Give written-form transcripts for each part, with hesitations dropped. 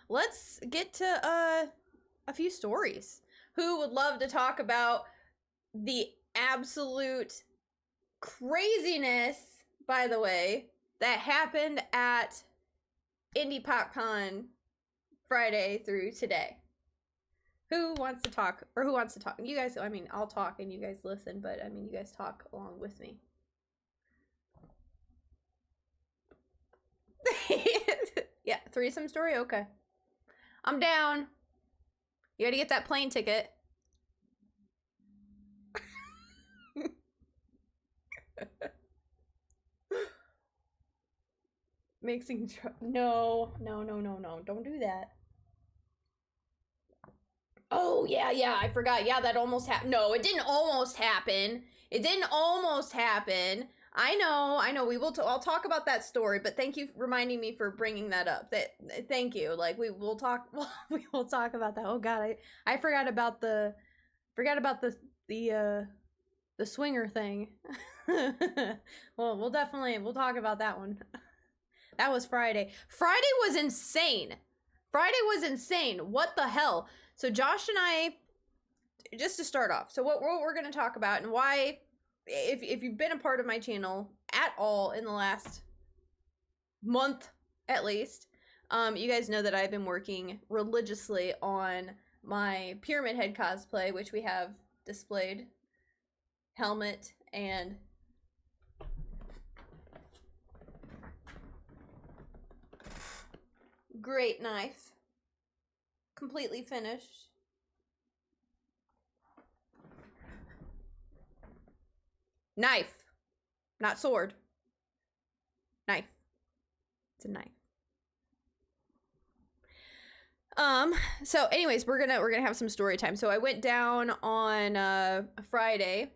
Let's get to a few stories. Who would love to talk about the absolute craziness, by the way, that happened at Indy PopCon Friday through today? Who wants to talk? Or who wants to talk? You guys, I mean, I'll talk and you guys listen, but I mean, you guys talk along with me. Yeah, threesome story? Okay. I'm down. You gotta get that plane ticket. Mixing no, don't do that. Oh, yeah, I forgot. Yeah, that almost happened. No, it didn't almost happen. It didn't almost happen. I know. I'll talk about that story, but thank you for reminding me for bringing that up. Thank you. Like, we will talk about that. Oh God, I forgot about the swinger thing. Well, we'll talk about that one. That was Friday. Friday was insane. What the hell? So Josh and I, just to start off, so what we're going to talk about and why, if you've been a part of my channel at all in the last month at least, you guys know that I've been working religiously on my Pyramid Head cosplay, which we have displayed. Helmet and great knife. Completely finished. Knife. Not sword. Knife. It's a knife. So anyways, we're gonna have some story time. So I went down on Friday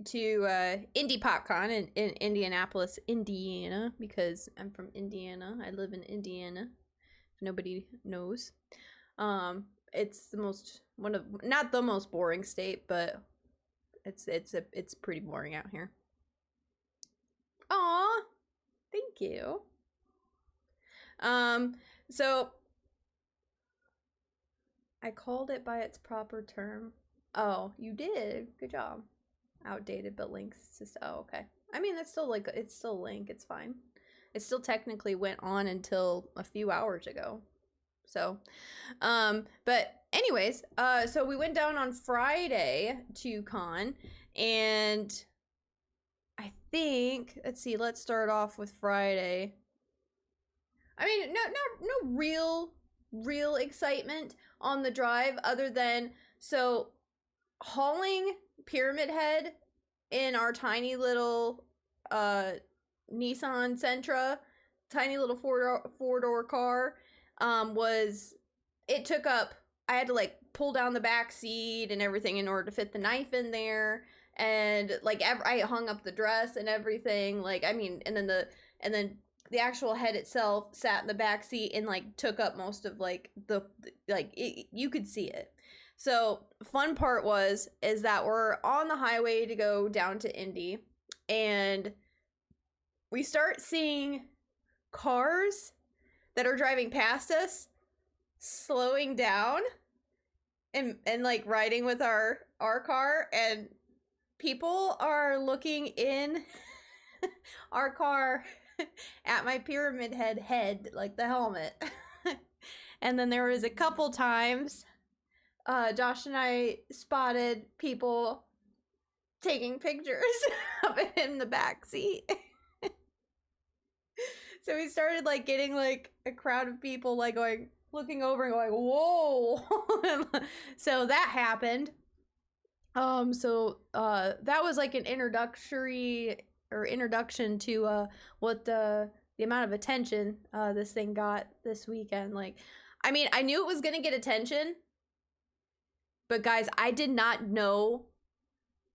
to Indy PopCon in Indianapolis, Indiana, because I'm from Indiana. I live in Indiana. If nobody knows. It's the most not the most boring state, but it's pretty boring out here. Aw, thank you. So I called it by its proper term. Oh, you did. Good job. Outdated, but Link's just, oh, okay. I mean, it's still like, it's still Link. It's fine. It still technically went on until a few hours ago. So, but anyways, so we went down on Friday to con, and I think, let's see, let's start off with Friday. I mean, no real excitement on the drive other than, so hauling Pyramid Head in our tiny little Nissan Sentra, tiny little four-door car, it took up, I had to like pull down the back seat and everything in order to fit the knife in there, and like I hung up the dress and everything, like, I mean, and then the actual head itself sat in the back seat and like took up most of like you could see it. So fun part is that we're on the highway to go down to Indy, and we start seeing cars that are driving past us slowing down and like riding with our car, and people are looking in our car at my Pyramid Head, like the helmet. And then there was a couple times Josh and I spotted people taking pictures of it in the back seat. So we started like getting like a crowd of people like going, looking over and going, whoa. So that happened. So that was like an introduction to what the amount of attention this thing got this weekend. Like, I mean, I knew it was gonna get attention, but guys, I did not know.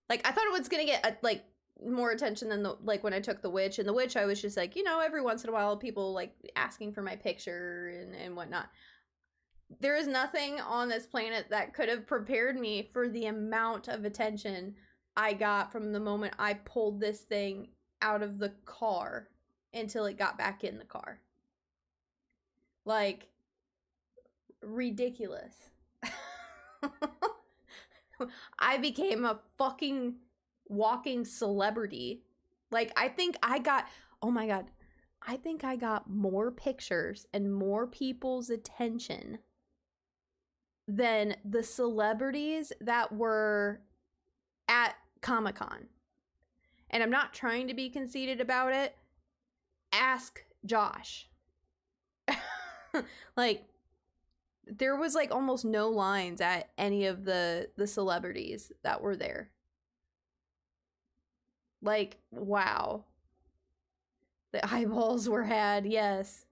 Like, I thought it was gonna get like more attention than like when I took the witch. And the witch, I was just like, you know, every once in a while people like asking for my picture and whatnot. There is nothing on this planet that could have prepared me for the amount of attention I got from the moment I pulled this thing out of the car until it got back in the car. Like, ridiculous. I became a fucking walking celebrity. Like, I think I got, oh my God, I think I got more pictures and more people's attention than the celebrities that were at Comic-Con. And I'm not trying to be conceited about it. Ask Josh. Like, there was like almost no lines at any of the celebrities that were there. Like, wow. The eyeballs were had, yes.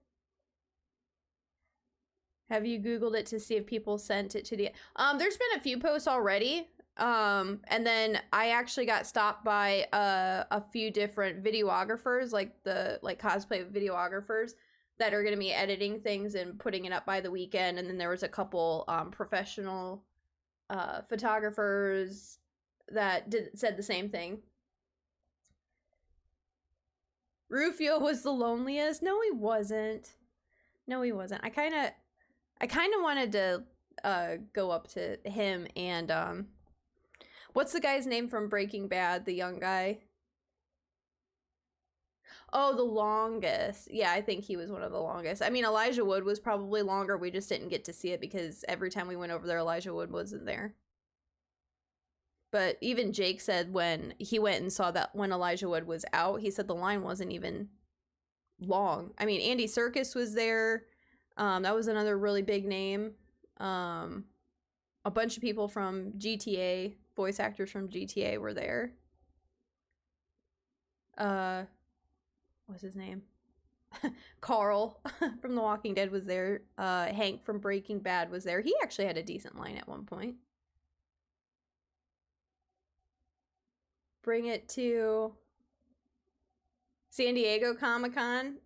Have you Googled it to see if people sent it to the... There's been a few posts already. And then I actually got stopped by a few different videographers, like cosplay videographers that are going to be editing things and putting it up by the weekend. And then there was a couple professional photographers that said the same thing. Rufio was the loneliest. No, he wasn't. No, he wasn't. I kind of wanted to go up to him and what's the guy's name from Breaking Bad, the young guy? Oh, the longest. Yeah, I think he was one of the longest. I mean, Elijah Wood was probably longer. We just didn't get to see it because every time we went over there, Elijah Wood wasn't there. But even Jake said when he went and saw that when Elijah Wood was out, he said the line wasn't even long. I mean, Andy Serkis was there. That was another really big name. A bunch of people from GTA, voice actors from GTA were there. What's his name? Carl from The Walking Dead was there. Hank from Breaking Bad was there. He actually had a decent line at one point. Bring it to San Diego Comic-Con.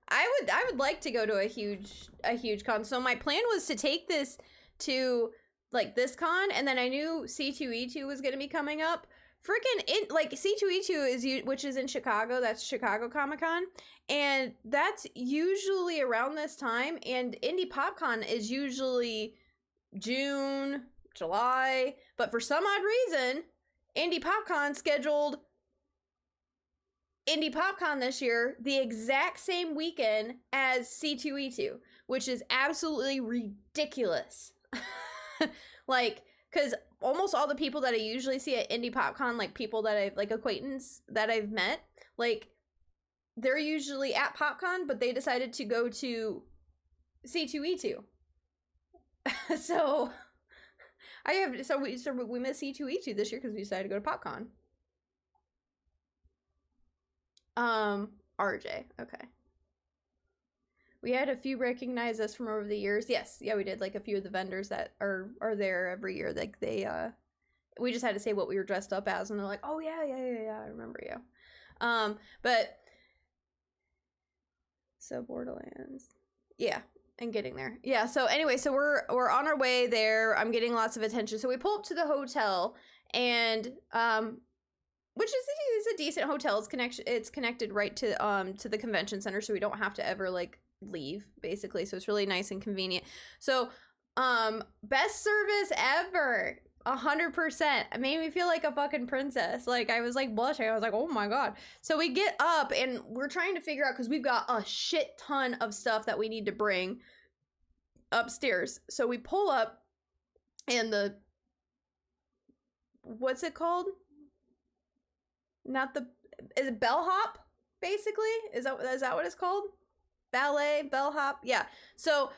I would like to go to a huge con. So my plan was to take this to like this con, and then I knew C2E2 was going to be coming up. Freaking like C2E2 which is in Chicago. That's Chicago Comic-Con, and that's usually around this time. And Indy PopCon is usually June, July, but for some odd reason, Indy PopCon scheduled Indy PopCon this year the exact same weekend as C2E2, which is absolutely ridiculous. Like, because almost all the people that I usually see at Indy PopCon, like people that I've, like acquaintance that I've met, like they're usually at PopCon, but they decided to go to C2E2. So we missed C2E2 this year because we decided to go to PopCon. RJ, okay. We had a few recognize us from over the years. Yes, yeah, we did. Like a few of the vendors that are there every year. Like they, we just had to say what we were dressed up as, and they're like, "Oh yeah, I remember you." But so Borderlands, yeah, and getting there, yeah. So anyway, so we're on our way there. I'm getting lots of attention. So we pull up to the hotel, and which is a decent hotel. It's connected right to the convention center, so we don't have to ever like leave basically. So it's really nice and convenient. So best service ever. 100%. It made me feel like a fucking princess. Like I was like blushing. I was like, oh my god. So we get up and we're trying to figure out, because we've got a shit ton of stuff that we need to bring upstairs. So we pull up, and what's it called? Is it bellhop, basically? Is that what it's called? Ballet, bellhop, yeah. So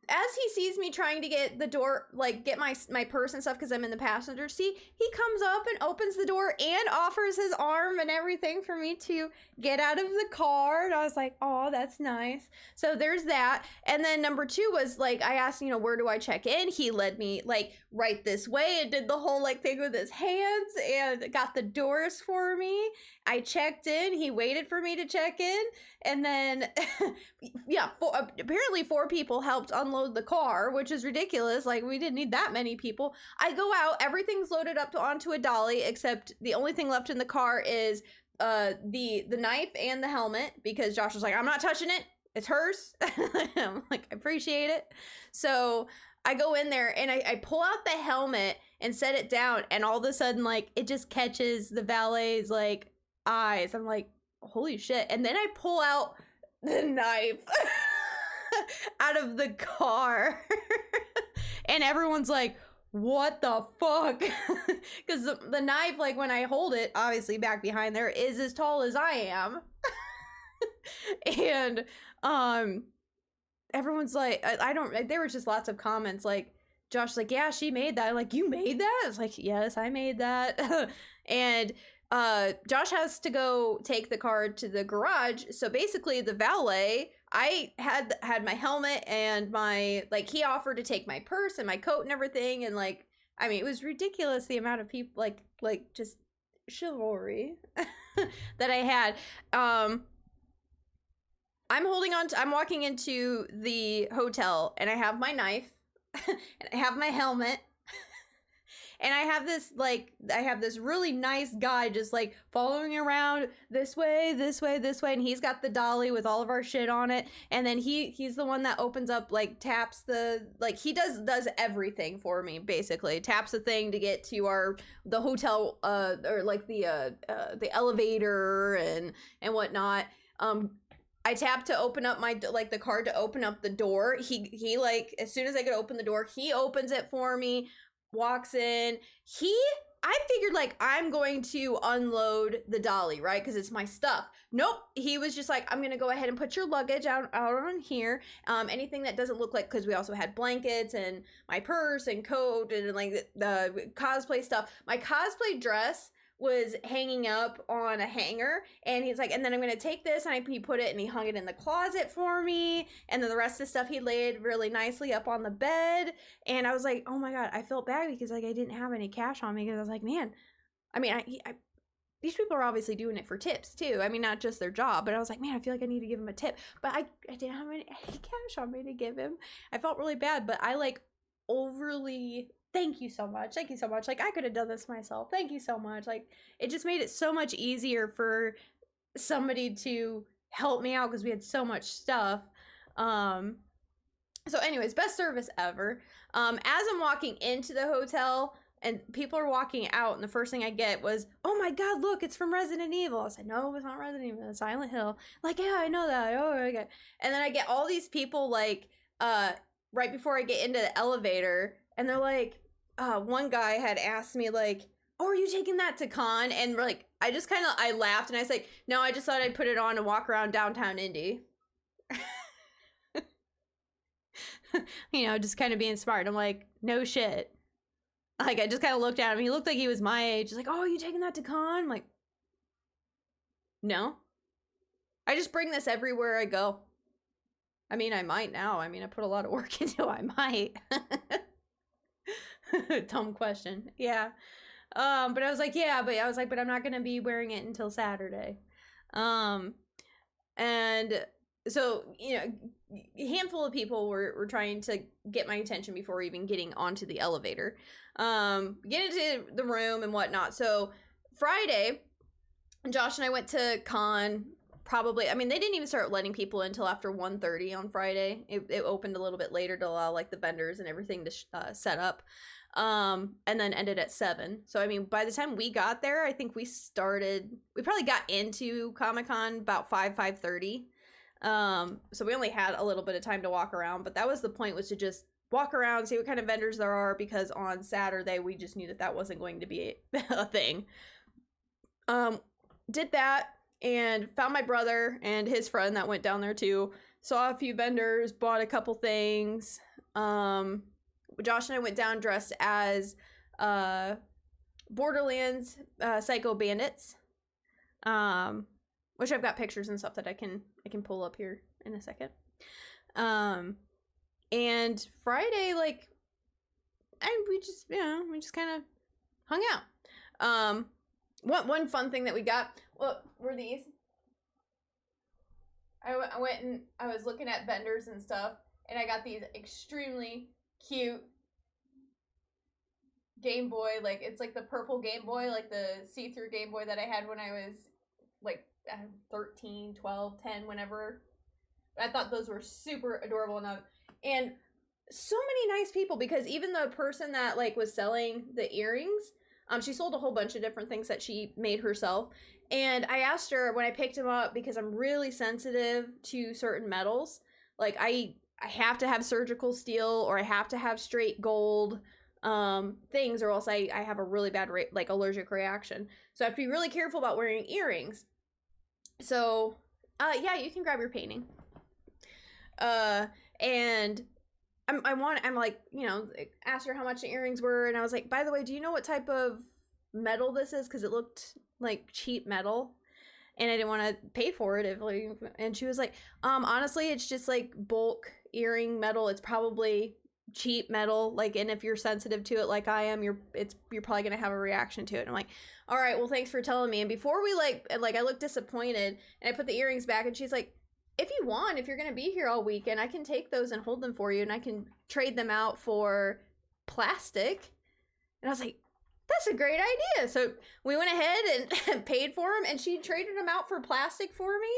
as he sees me trying to get the door, like get my purse and stuff because I'm in the passenger seat, he comes up and opens the door and offers his arm and everything for me to get out of the car. And I was like, oh, that's nice. So there's that. And then number two was like, I asked, where do I check in? He led me like right this way and did the whole like thing with his hands and got the doors for me. I checked in. He waited for me to check in. And then, yeah, apparently 4 people helped unload the car, which is ridiculous. Like, we didn't need that many people. I go out. Everything's loaded up onto a dolly, except the only thing left in the car is the knife and the helmet, because Josh was like, I'm not touching it. it's hers. I'm like, I appreciate it. So I go in there and I pull out the helmet and set it down, and all of a sudden, like, it just catches the valet's like eyes. I'm like, holy shit. And then I pull out the knife out of the car. And everyone's like, what the fuck? Because the knife, like, when I hold it, obviously back behind there, is as tall as I am. And everyone's like, I don't, there were just lots of comments like, Josh's like, yeah, she made that. I'm like, you made that? I was like, yes, I made that. And Josh has to go take the car to the garage. So basically the valet, I had my helmet and my, like, he offered to take my purse and my coat and everything. And like, I mean, it was ridiculous the amount of people, like just chivalry that I had. I'm walking into the hotel and I have my knife and I have my helmet. And I have this really nice guy just like following around this way, and he's got the dolly with all of our shit on it. And then he's the one that opens up, like, taps the, like, he does everything for me, basically. Taps the thing to get to the hotel, or like the elevator and whatnot. I tapped to open up the card to open up the door. He like, as soon as I could open the door, he opens it for me, walks in. I figured, like, I'm going to unload the dolly, right? Because it's my stuff. Nope. He was just like, I'm going to go ahead and put your luggage out on here. Anything that doesn't look like, because we also had blankets and my purse and coat and like the cosplay stuff. My cosplay dress was hanging up on a hanger, and he's like, and then I'm gonna take this, and he put it, and he hung it in the closet for me, and then the rest of the stuff he laid really nicely up on the bed. And I was like, oh my god, I felt bad because, like, I didn't have any cash on me, because I was like, man, I mean, these people are obviously doing it for tips too. I mean, not just their job, but I was like, man, I feel like I need to give him a tip, but I didn't have any cash on me to give him. I felt really bad, but I, like, overly, thank you so much, like, I could have done this myself, thank you so much. Like, it just made it so much easier for somebody to help me out because we had so much stuff. So anyways, best service ever. As I'm walking into the hotel and people are walking out, and the first thing I get was, oh my god, look, it's from Resident Evil. I said, no, it's not Resident Evil, it's Silent Hill. Like, yeah, I know that. Oh, okay. And then I get all these people, like, right before I get into the elevator, and they're like, one guy had asked me, like, oh, are you taking that to con? And like, I laughed, and I said, no, I just thought I'd put it on and walk around downtown Indy. You know, just kind of being smart. I'm like, no shit. Like, I just kind of looked at him. He looked like he was my age. He's like, oh, are you taking that to con? I'm like, no. I just bring this everywhere I go. I mean, I might now. I mean, I put a lot of work into it. I might. Dumb question. Yeah. But I was like, yeah, but I'm not going to be wearing it until Saturday. And so, you know, a handful of people were trying to get my attention before even getting onto the elevator. Get into the room and whatnot. So Friday, Josh and I went to con. Probably, I mean, they didn't even start letting people in until after 1:30 on Friday. It opened a little bit later to allow, like, the vendors and everything to set up. And then ended at 7. So, I mean, by the time we got there, I think we probably got into Comic-Con about 5:30. So we only had a little bit of time to walk around, but that was the point, was to just walk around, see what kind of vendors there are, because on Saturday, we just knew that wasn't going to be a thing. Did that. And found my brother and his friend that went down there too. Saw a few vendors, bought a couple things. Josh and I went down dressed as Borderlands Psycho Bandits, which I've got pictures and stuff that I can pull up here in a second. And Friday, like, we just kind of hung out. One fun thing that we got, what were these? I went and I was looking at vendors and stuff, and I got these extremely cute Game Boy, like, it's like the purple Game Boy, like the see-through Game Boy that I had when I was like 13, 12, 10, whenever I thought those were super adorable and so many nice people, because even the person that like was selling the earrings, she sold a whole bunch of different things that she made herself. And I asked her when I picked them up, because I'm really sensitive to certain metals. Like I have to have surgical steel, or I have to have straight gold things, or else I have a really bad like allergic reaction. So I have to be really careful about wearing earrings. So yeah, you can grab your painting. And I'm like, you know, asked her how much the earrings were, and I was like, by the way, do you know what type of metal this is? Because it looked like cheap metal, and I didn't want to pay for it. And she was like, honestly, it's just like bulk earring metal. It's probably cheap metal, like, and if you're sensitive to it like I am, you're probably gonna have a reaction to it. And I'm like, all right, well, thanks for telling me. And before we like I looked disappointed, and I put the earrings back, and she's like, if you want, if you're gonna be here all weekend, I can take those and hold them for you, and I can trade them out for plastic. And I was like, that's a great idea. So we went ahead and paid for them, and she traded them out for plastic for me.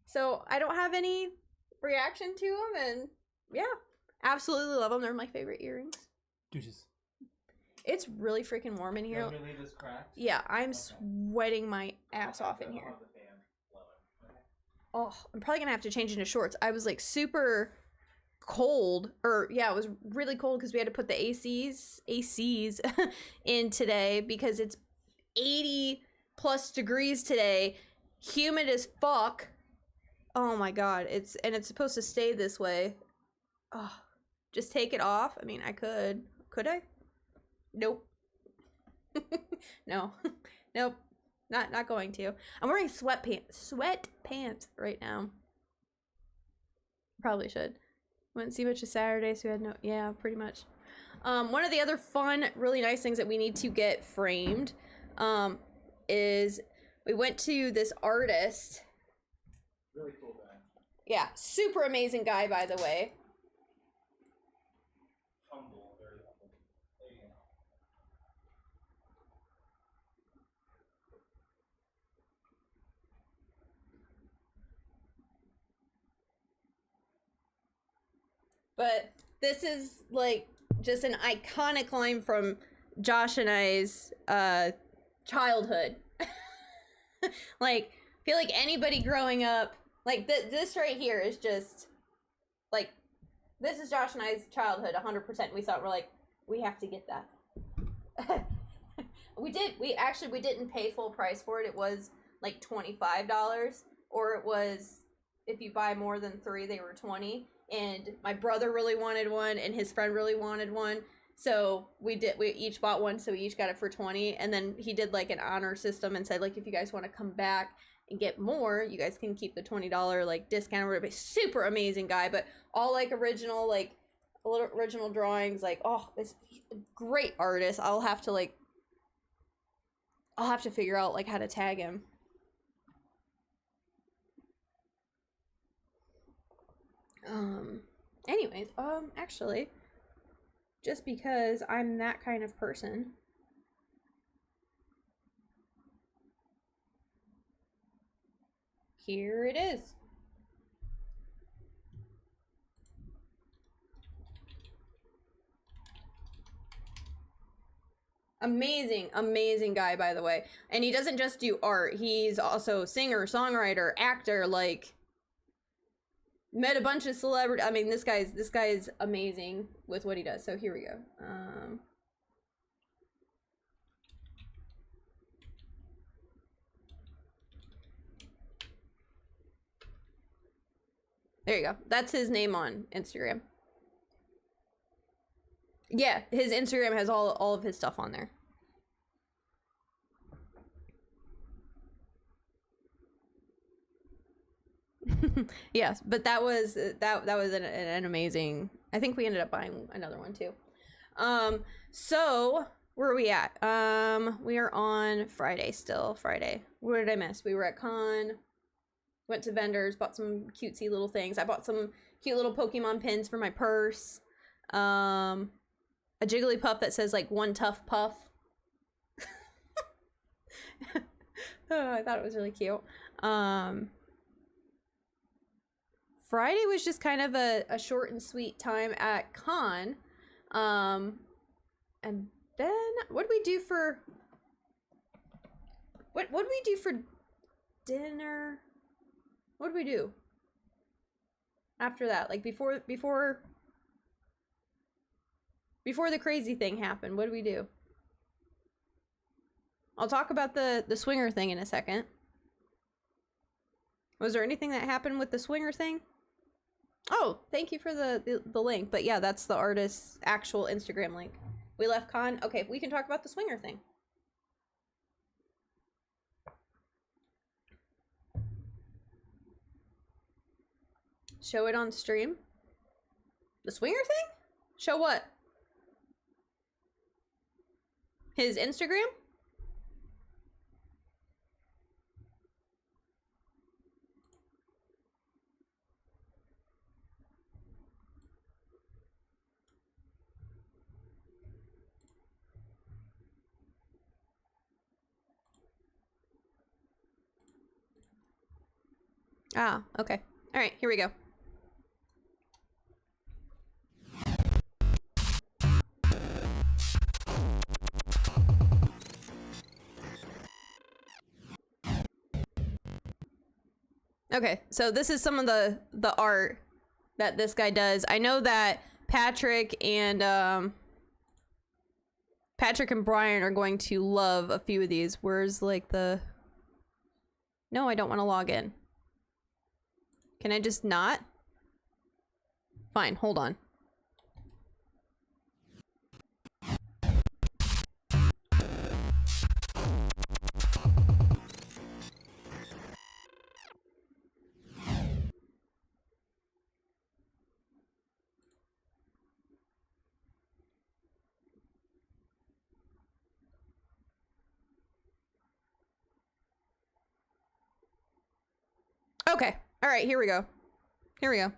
So I don't have any reaction to them, and yeah, absolutely love them. They're my favorite earrings. Deuces. It's really freaking warm in here. You want me to leave this cracked? Yeah, I'm sweating my ass off in here. Oh, I'm probably gonna have to change into shorts. I was like super cold, or yeah, it was really cold because we had to put the ACs in today, because it's 80 plus degrees today, humid as fuck. Oh my god, it's supposed to stay this way. Oh, just take it off. I mean, I could I? Nope. No. Nope. Not going to. I'm wearing sweatpants right now. Probably should. Wouldn't see much of Saturday, so we had no, yeah, pretty much. One of the other fun, really nice things that we need to get framed, is we went to this artist. Really cool guy. Yeah, super amazing guy, by the way. Humble, very humble. There you go. But this is like just an iconic line from Josh and I's childhood. Like, I feel like anybody growing up, like this right here is just like, this is Josh and I's childhood 100%. We thought, we're like, we have to get that. We didn't pay full price for it. It was like $25, or it was, if you buy more than 3, they were 20. And my brother really wanted one, and his friend really wanted one, so we each bought one, so we each got it for 20. And then he did like an honor system and said, like, if you guys want to come back and get more, you guys can keep the $20 like discount or whatever. Super amazing guy, but all like original, like little original drawings. Like, oh, this great artist. I'll have to figure out like how to tag him. Anyways, actually, just because I'm that kind of person, here it is. Amazing guy, by the way. And he doesn't just do art, he's also singer, songwriter, actor, like, met a bunch of celebrities. I mean, this guy's amazing with what he does. So here we go. There you go. That's his name on Instagram. Yeah, his Instagram has all of his stuff on there. Yes, but that was an amazing. I think we ended up buying another one too. So where are we at? We are on Friday still. Friday. What did I miss? We were at con. Went to vendors, bought some cutesy little things. I bought some cute little Pokemon pins for my purse. A Jigglypuff that says like one tough puff. Oh, I thought it was really cute. Friday was just kind of a short and sweet time at con. And then what did we do for what did we do for dinner? What did we do after that? Like before the crazy thing happened, what did we do? I'll talk about the swinger thing in a second. Was there anything that happened with the swinger thing? Oh, thank you for the link. But yeah, that's the artist's actual Instagram link. We left con. Okay, we can talk about the swinger thing. Show it on stream? The swinger thing? Show what? His Instagram? Ah, okay. All right, here we go. Okay, so this is some of the art that this guy does. I know that Patrick and Brian are going to love a few of these. Where's like the... No, I don't want to log in. Can I just not? Fine, hold on. Okay. All right, here we go. Here we go.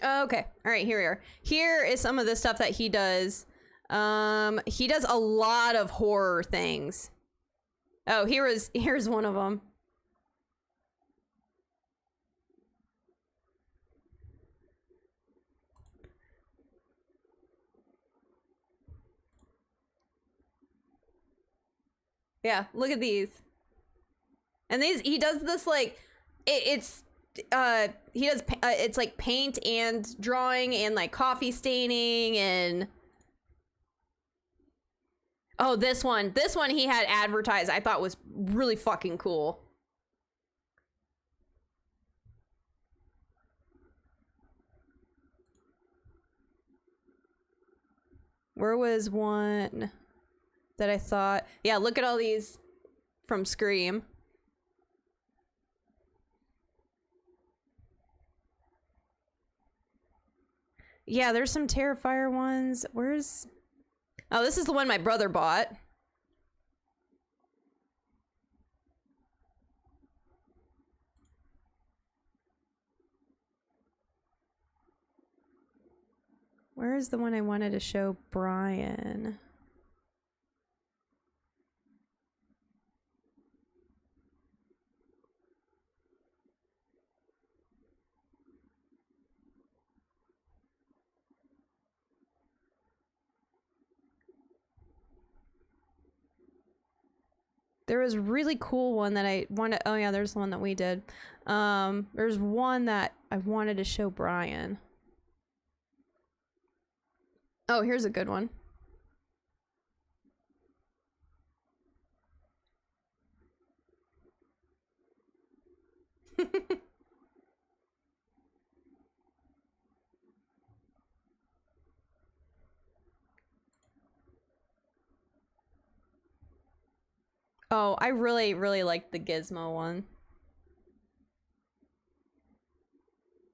Okay. All right, here we are. Here is some of the stuff that he does. He does a lot of horror things. Oh, here's one of them. Yeah, look at these. And these, he does this like, it's like paint and drawing and like coffee staining and... Oh, this one he had advertised, I thought was really fucking cool. Where was one that I thought... Yeah, look at all these from Scream. Yeah, there's some Terrifier ones. Where's... Oh, this is the one my brother bought. Where is the one I wanted to show Brian? There was a really cool one that I wanted... Oh yeah, there's the one that we did. There's one that I wanted to show Brian. Oh, here's a good one. Oh, I really, really liked the Gizmo one.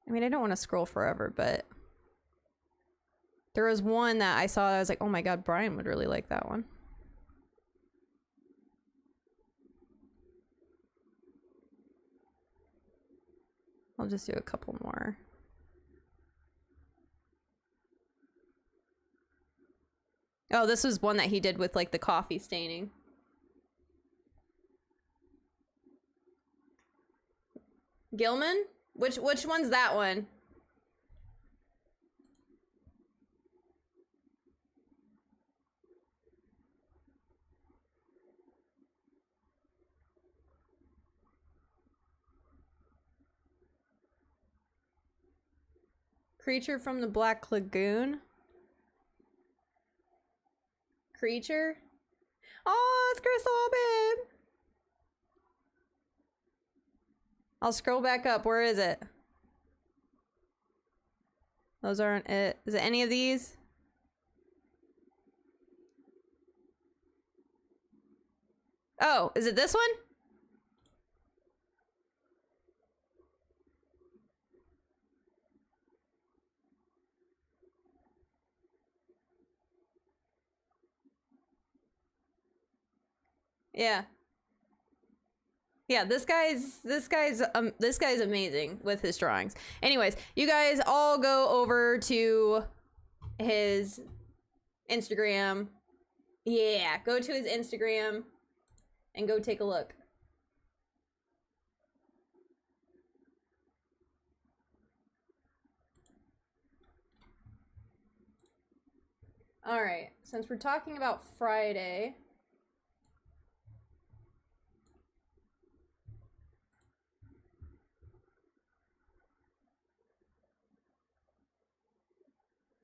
I mean, I don't want to scroll forever, but... There was one that I saw that I was like, oh my god, Brian would really like that one. I'll just do a couple more. Oh, this was one that he did with like the coffee staining. Gilman? Which one's that one? Creature from the Black Lagoon? Creature? Oh, it's Crystal, babe! I'll scroll back up. Where is it? Those aren't it. Is it any of these? Oh, is it this one? Yeah. Yeah, this guy's amazing with his drawings. Anyways, you guys all go over to his Instagram. Yeah, go to his Instagram and go take a look. All right, since we're talking about Friday,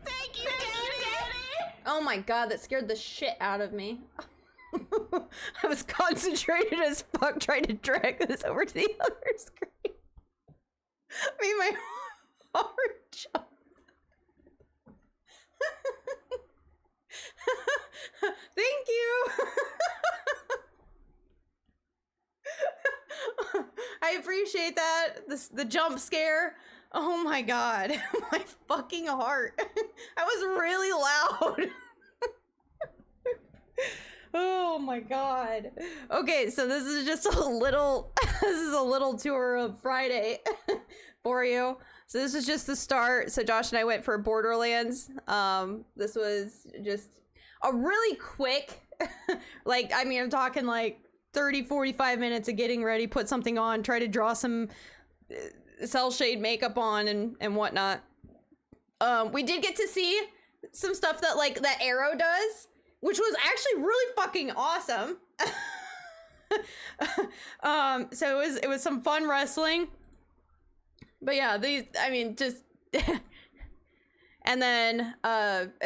Thank you, Daddy! oh my god, that scared the shit out of me. I was concentrated as fuck trying to drag this over to the other screen. Made my heart jump. Thank you. I appreciate that. The jump scare. Oh my god. My fucking heart. I was really loud. Oh my god. Okay, so this is just a little tour of Friday for you. So this is just the start. So Josh and I went for Borderlands. This was just a really quick, like, I mean, I'm talking like 30-45 minutes of getting ready, put something on, try to draw some cell shade makeup on and whatnot. We did get to see some stuff that like that Arrow does, which was actually really fucking awesome. So it was some fun wrestling. But yeah, these, I mean, just and then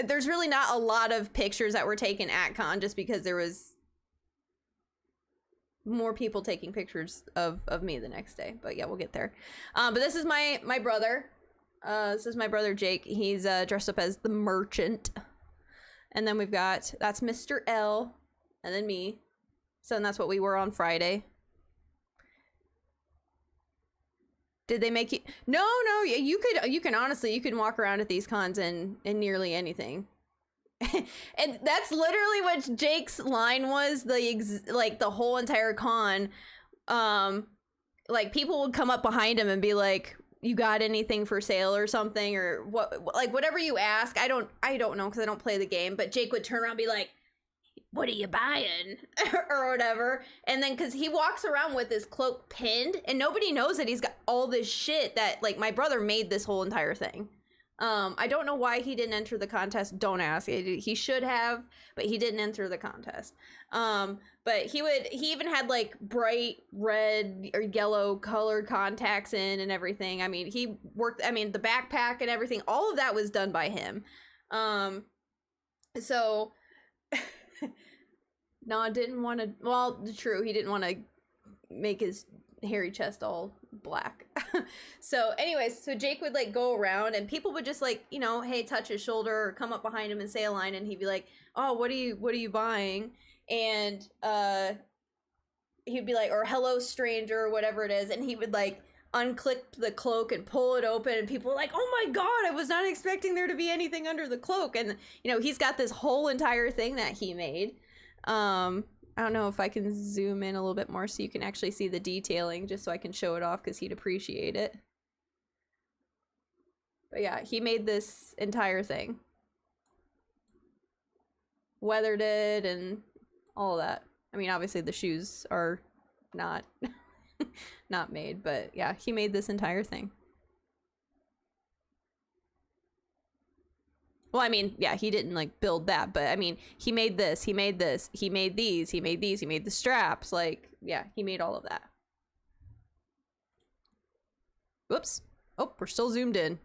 there's really not a lot of pictures that were taken at con, just because there was more people taking pictures of me the next day. But yeah, we'll get there. But this is my brother. This is my brother Jake. He's dressed up as the merchant. And then we've got, that's Mr. L, and then me. So and that's what we were on Friday. Did they make you? No, you can honestly, you can walk around at these cons in nearly anything. And that's literally what Jake's line was, like the whole entire con. Like people would come up behind him and be like, you got anything for sale or something, or what, like whatever you ask. I don't know, because I don't play the game, but Jake would turn around and be like, what are you buying? Or whatever. And then because he walks around with his cloak pinned and nobody knows that he's got all this shit that, like, my brother made this whole entire thing. I don't know why he didn't enter the contest. Don't ask. He should have, but he didn't enter the contest. But he even had like bright red or yellow colored contacts in and everything. I mean, he worked, I mean, the backpack and everything, all of that was done by him. So no, I didn't want to, well, true, he didn't want to make his hairy chest all black. So anyways, so Jake would like go around and people would just like, you know, hey, touch his shoulder or come up behind him and say a line, and he'd be like, oh, what are you buying? And he'd be like, or hello stranger, or whatever it is, and he would like unclick the cloak and pull it open, and people were like, oh my god, I was not expecting there to be anything under the cloak. And you know, he's got this whole entire thing that he made. I don't know if I can zoom in a little bit more so you can actually see the detailing, just so I can show it off, because he'd appreciate it. But yeah, he made this entire thing. weathered it and all of that. I mean, obviously the shoes are not not made, but yeah, he made this entire thing. Well, I mean, yeah, he didn't like build that, but I mean, he made this, he made this, he made these, he made these, he made the straps, like, yeah, he made all of that. Whoops. Oh, we're still zoomed in.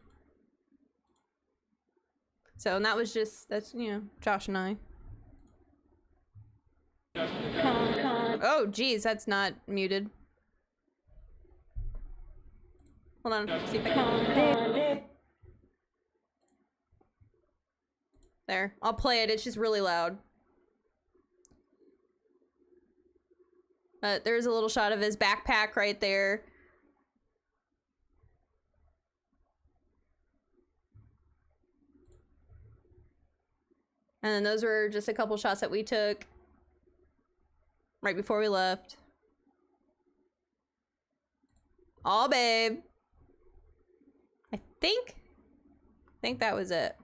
So, and that was just, that's, you know, Josh and I. Oh, geez, that's not muted. Hold on, see if I can. There, I'll play it, it's just really loud. There's a little shot of his backpack right there. And then those were just a couple shots that we took right before we left. Aw, babe. I think that was it.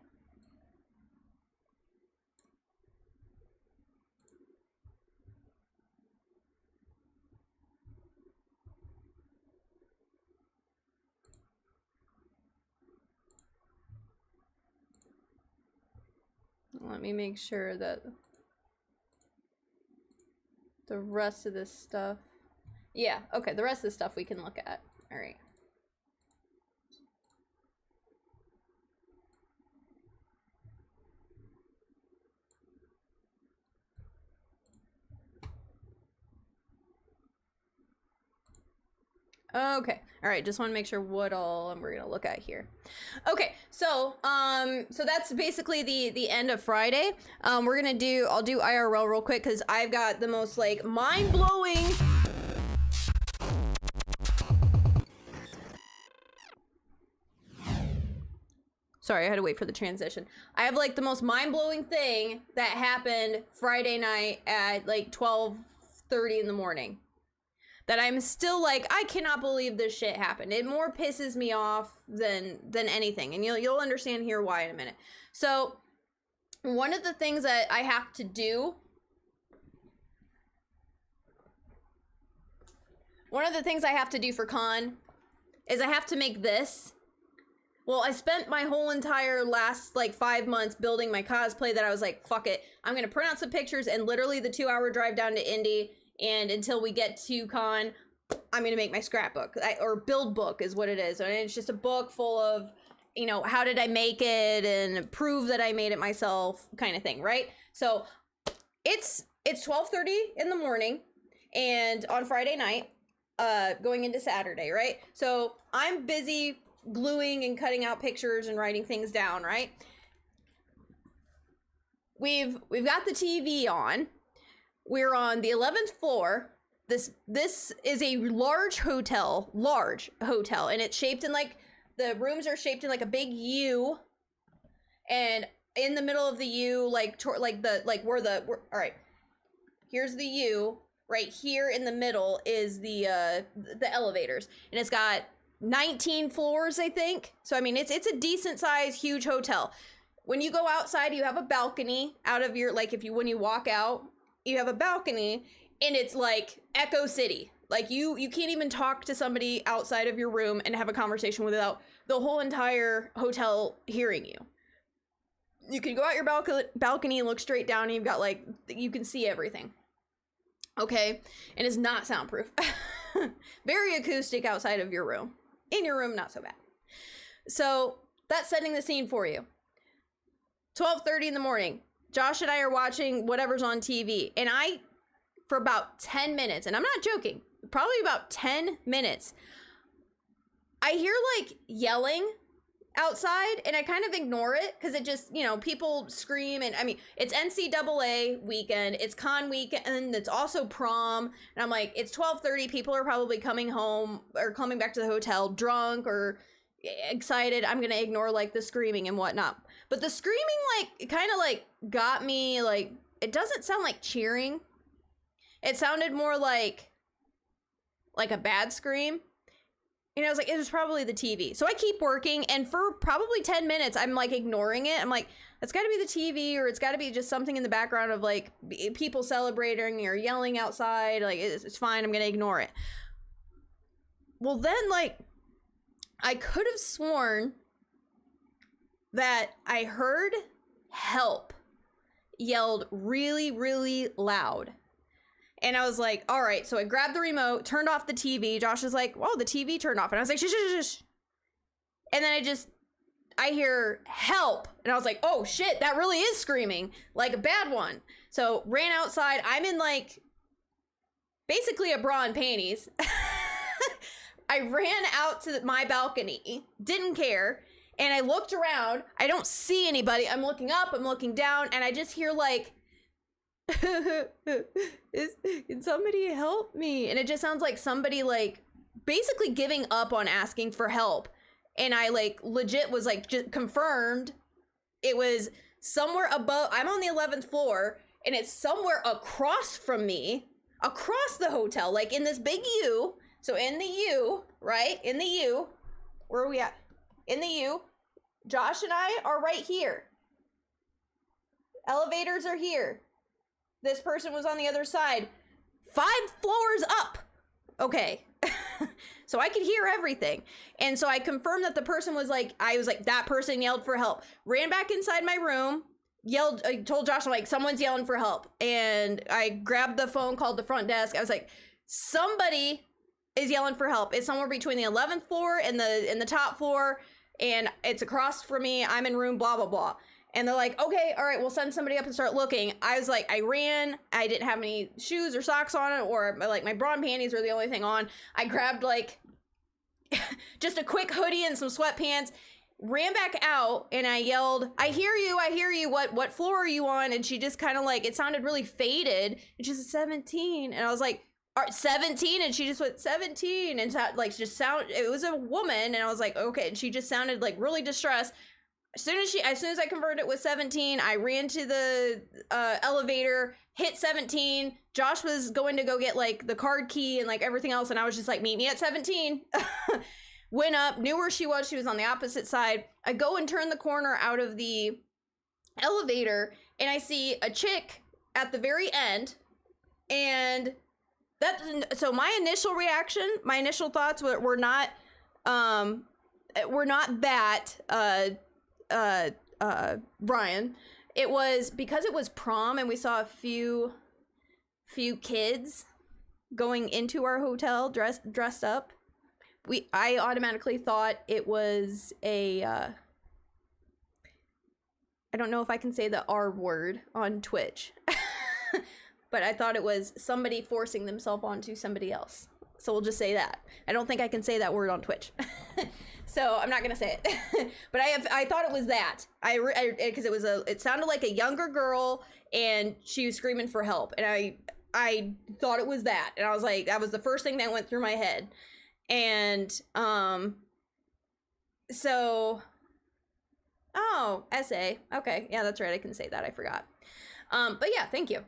Let me make sure that the rest of this stuff. Yeah, okay, the rest of the stuff we can look at. All right. Okay, all right, just want to make sure what all we're gonna look at here. Okay, so so that's basically the end of Friday. I'll do IRL real quick because I've got the most like mind-blowing sorry, I had to wait for the transition. I have like the most mind-blowing thing that happened Friday night at like 12:30 in the morning. That I'm still like, I cannot believe this shit happened. It more pisses me off than anything, and you'll understand here why in a minute. So, one of the things that I have to do, for con is I have to make this. Well, I spent my whole entire last like 5 months building my cosplay that I was like, fuck it, I'm gonna print out some pictures and literally the 2-hour drive down to Indy. And until we get to con, I'm gonna make my scrapbook, or build book is what it is. And it's just a book full of, you know, how did I make it and prove that I made it myself kind of thing, right? So it's 12:30 in the morning and on Friday night, going into Saturday, right? So I'm busy gluing and cutting out pictures and writing things down, right? We've got the TV on. We're on the 11th floor. This is a large hotel, and it's shaped in like, the rooms are shaped in like a big U, and in the middle of the U, all right, here's the U, right here in the middle is the elevators, and it's got 19 floors, I think. So I mean, it's a decent size, huge hotel. When you go outside, you have a balcony out of your, like, when you walk out, you have a balcony, and it's like Echo City. Like you can't even talk to somebody outside of your room and have a conversation without the whole entire hotel hearing you. You can go out your balcony and look straight down, and you've got like, you can see everything. Okay, and it's not soundproof. Very acoustic outside of your room. In your room, not so bad. So that's setting the scene for you. 12:30 in the morning. Josh and I are watching whatever's on TV, and for about 10 minutes, and I'm not joking, probably about 10 minutes, I hear like yelling outside, and I kind of ignore it because it just, you know, people scream, and I mean, it's NCAA weekend, it's con weekend, and it's also prom, and I'm like, it's 12:30, people are probably coming home or coming back to the hotel drunk or excited. I'm gonna ignore like the screaming and whatnot. But the screaming, like, it kind of like got me, like, it doesn't sound like cheering. It sounded more like a bad scream. And I was like, it was probably the TV. So I keep working, and for probably 10 minutes, I'm like ignoring it. I'm like, it's got to be the TV, or it's got to be just something in the background of like people celebrating or yelling outside. Like, it's fine. I'm going to ignore it. Well, then, like, I could have sworn that I heard help yelled really, really loud. And I was like, all right. So I grabbed the remote, turned off the TV. Josh was like, whoa, the TV turned off. And I was like, shh, shh, shh. And then I hear help. And I was like, oh shit, that really is screaming, like a bad one. So ran outside. I'm in like basically a bra and panties. I ran out to my balcony, didn't care. And I looked around. I don't see anybody. I'm looking up, I'm looking down, and I just hear like, can somebody help me? And it just sounds like somebody like basically giving up on asking for help. And I like legit was like just confirmed it was somewhere above. I'm on the 11th floor, and it's somewhere across from me, across the hotel, like in this big U. So in the U, right? In the U, where are we at? In the U, Josh and I are right here. Elevators are here. This person was on the other side, 5 floors up. Okay. So I could hear everything. And so I confirmed that the person was like, I was like, that person yelled for help. Ran back inside my room, yelled, I told Josh, I'm like, someone's yelling for help. And I grabbed the phone, called the front desk. I was like, somebody is yelling for help. It's somewhere between the 11th floor and the top floor. And it's across from me. I'm in room, blah, blah, blah. And they're like, okay, all right, we'll send somebody up and start looking. I was like, I ran. I didn't have any shoes or socks on it, or like my bra and panties were the only thing on. I grabbed like just a quick hoodie and some sweatpants, ran back out, and I yelled, I hear you. What floor are you on? And she just kind of like, it sounded really faded. And she said 17. And I was like, 17. And she just went 17. And like just sound, it was a woman. And I was like, okay. And she just sounded like really distressed. As soon as I converted it with 17, I ran to the elevator, hit 17. Josh was going to go get like the card key and like everything else, and I was just like, meet me at 17. Went up, knew where she was. She was on the opposite side. I go and turn the corner out of the elevator, and I see a chick at the very end. And so my initial reaction, my initial thoughts were not that Brian. It was because it was prom and we saw a few kids going into our hotel dressed up. I automatically thought it was a I don't know if I can say the R word on Twitch. But I thought it was somebody forcing themselves onto somebody else. So we'll just say that. I don't think I can say that word on Twitch. So I'm not gonna say it. But I thought it was that. Because it sounded like a younger girl and she was screaming for help. And I thought it was that. And I was like, that was the first thing that went through my head. And so essay. Okay, yeah, that's right. I can say that. I forgot. But yeah, thank you.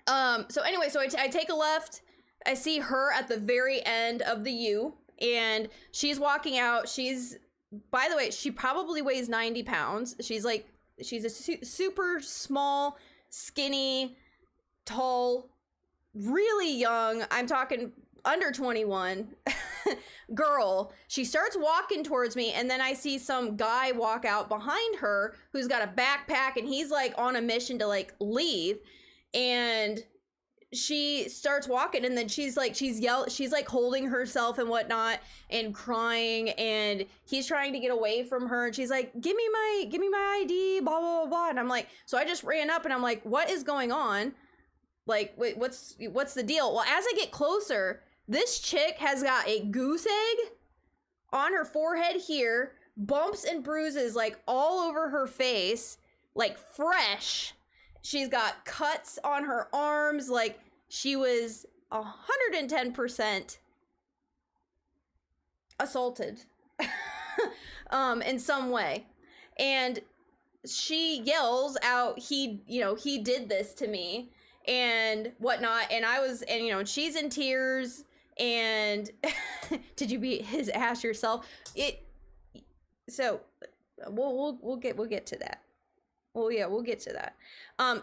So anyway, so I take a left. I see her at the very end of the U, and she's walking out. By the way, she probably weighs 90 pounds. She's a super small, skinny, tall, really young. I'm talking under 21 girl. She starts walking towards me, and then I see some guy walk out behind her who's got a backpack, and he's like on a mission to like leave. And she starts walking, and then she's like holding herself and whatnot and crying, and he's trying to get away from her, and she's like, give me my ID, blah, blah, blah, blah. And I'm like, so I just ran up and I'm like, what is going on? Like, wait, what's the deal? Well, as I get closer, this chick has got a goose egg on her forehead here, bumps and bruises like all over her face, like fresh. She's got cuts on her arms, like she was 110% assaulted in some way. And she yells out, he did this to me and whatnot. And she's in tears, And did you beat his ass yourself? So we'll get to that. Well, yeah, we'll get to that.